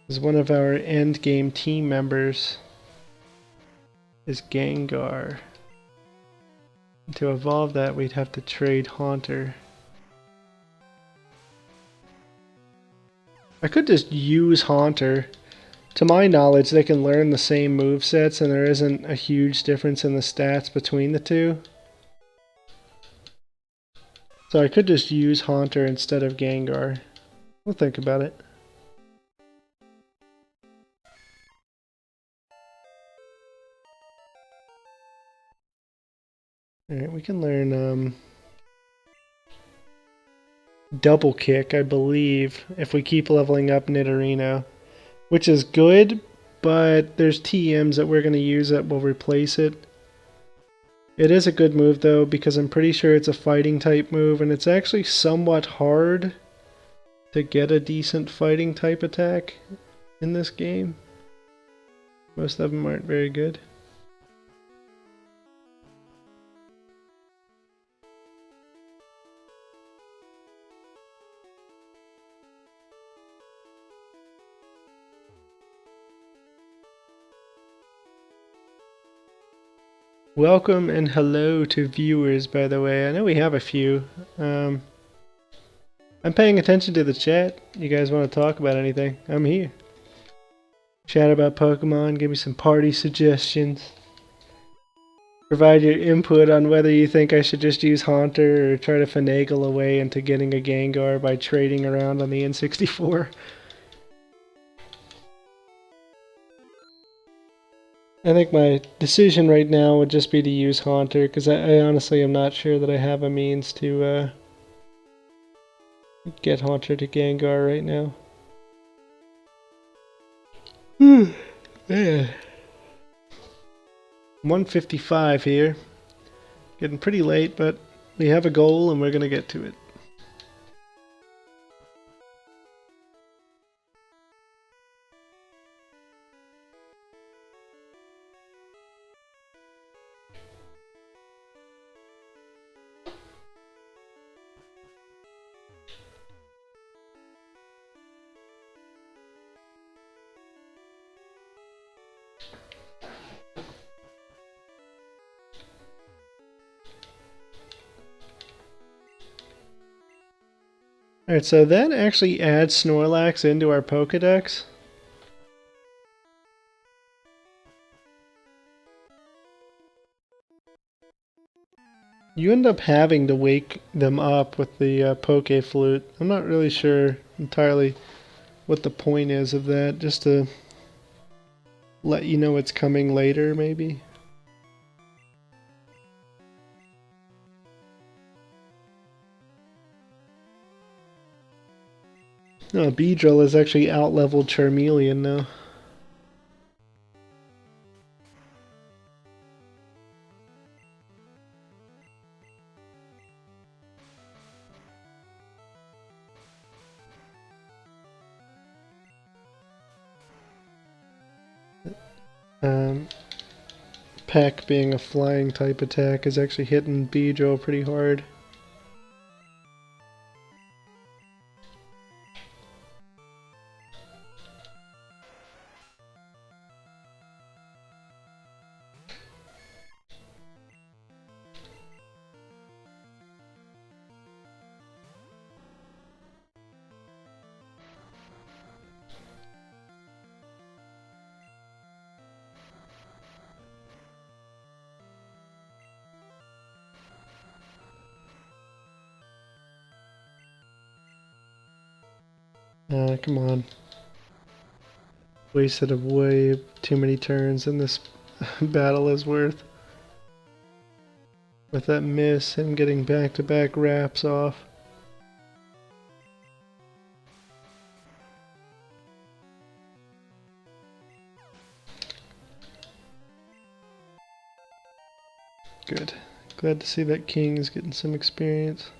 As one of our end game team members is Gengar. To evolve that, we'd have to trade Haunter. I could just use Haunter. To my knowledge, they can learn the same movesets, and there isn't a huge difference in the stats between the two. So I could just use Haunter instead of Gengar. We'll think about it. Alright, we can learn Double Kick, I believe, if we keep leveling up Nidorino. Which is good, but there's TMs that we're going to use that will replace it. It is a good move though, because I'm pretty sure it's a fighting type move, and it's actually somewhat hard to get a decent fighting type attack in this game. Most of them aren't very good. Welcome and hello to viewers, by the way. I know we have a few. I'm paying attention to the chat. You guys want to talk about anything? I'm here. Chat about Pokemon, give me some party suggestions. Provide your input on whether you think I should just use Haunter or try to finagle a way into getting a Gengar by trading around on the N64. I think my decision right now would just be to use Haunter, because I honestly am not sure that I have a means to get Haunter to Gengar right now. Yeah. 155 here. Getting pretty late, but we have a goal and we're gonna get to it. Alright, so that actually adds Snorlax into our Pokedex. You end up having to wake them up with the Poke Flute. I'm not really sure entirely what the point is of that, just to let you know it's coming later, maybe? No, Beedrill is actually out-leveled Charmeleon now. Peck being a flying type attack is actually hitting Beedrill pretty hard. Come on. Wasted of way too many turns in this battle is worth. With that miss, him getting back-to-back wraps off. Good. Glad to see that King is getting some experience.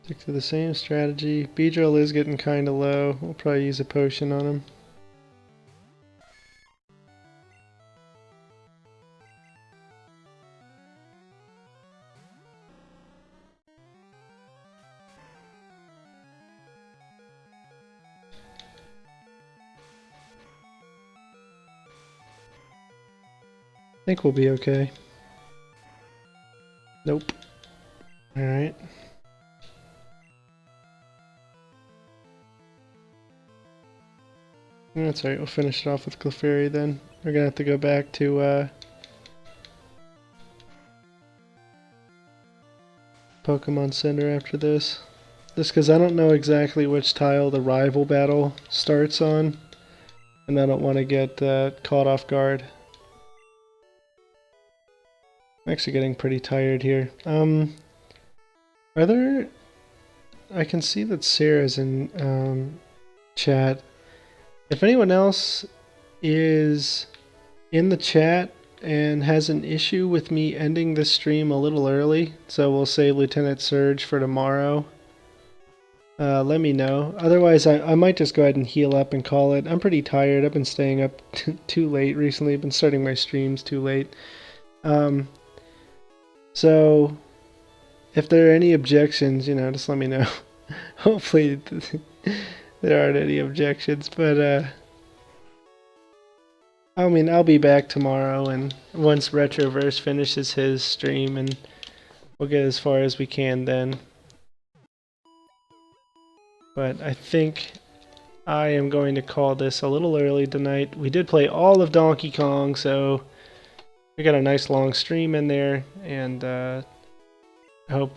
Stick to the same strategy. Beedrill is getting kinda low. We'll probably use a potion on him. I think we'll be okay. Nope. Alright. That's alright, we'll finish it off with Clefairy then. We're gonna have to go back to Pokemon Center after this. Just because I don't know exactly which tile the rival battle starts on. And I don't want to get caught off guard. I'm actually getting pretty tired here. Are there... I can see that Sarah's in chat. If anyone else is in the chat and has an issue with me ending this stream a little early, so we'll say Lieutenant Surge for tomorrow, let me know. Otherwise, I might just go ahead and heal up and call it. I'm pretty tired. I've been staying up too late recently. I've been starting my streams too late. So, if there are any objections, you know, just let me know. Hopefully, there aren't any objections, but I mean, I'll be back tomorrow, and once Retroverse finishes his stream, and we'll get as far as we can then. But I think I am going to call this a little early tonight. We did play all of Donkey Kong, so we got a nice long stream in there, and I hope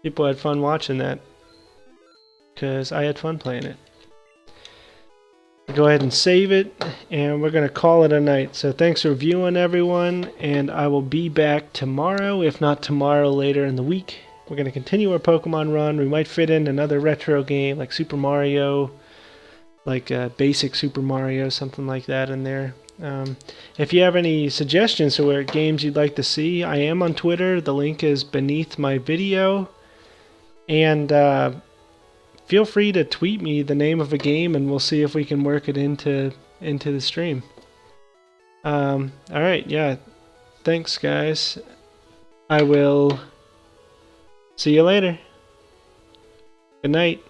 people had fun watching that, because I had fun playing it. Go ahead and save it, and we're going to call it a night. So thanks for viewing, everyone, and I will be back tomorrow, if not tomorrow, later in the week. We're going to continue our Pokemon run. We might fit in another retro game like Super Mario, like basic Super Mario, something like that in there. If you have any suggestions for what games you'd like to see, I am on Twitter. The link is beneath my video. And feel free to tweet me the name of a game, and we'll see if we can work it into the stream. All right, yeah. Thanks, guys. I will see you later. Good night.